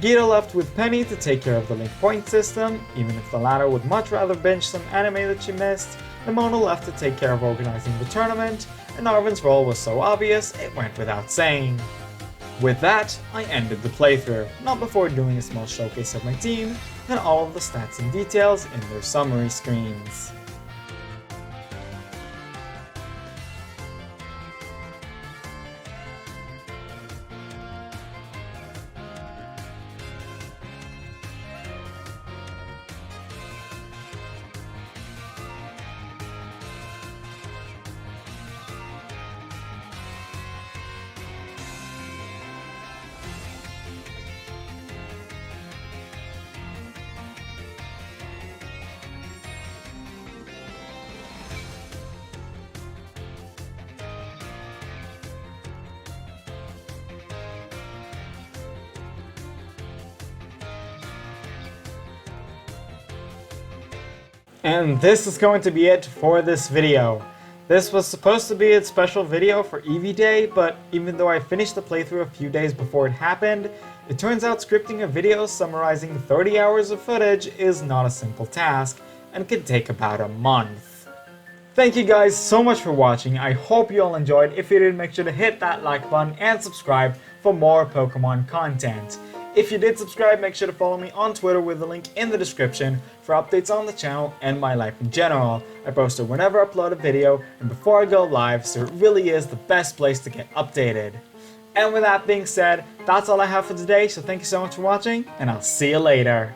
Gita left with Penny to take care of the link point system, even if the latter would much rather binge some anime that she missed. Nemona left to take care of organizing the tournament, and Arvin's role was so obvious it went without saying. With that, I ended the playthrough, not before doing a small showcase of my team, and all of the stats and details in their summary screens. And this is going to be it for this video. This was supposed to be a special video for Eevee Day, but even though I finished the playthrough a few days before it happened, it turns out scripting a video summarizing 30 hours of footage is not a simple task, and can take about a month. Thank you guys so much for watching. I hope you all enjoyed. If you did, make sure to hit that like button and subscribe for more Pokemon content. If you did subscribe, make sure to follow me on Twitter with the link in the description for updates on the channel and my life in general. I post it whenever I upload a video and before I go live, so it really is the best place to get updated. And with that being said, that's all I have for today, so thank you so much for watching, and I'll see you later.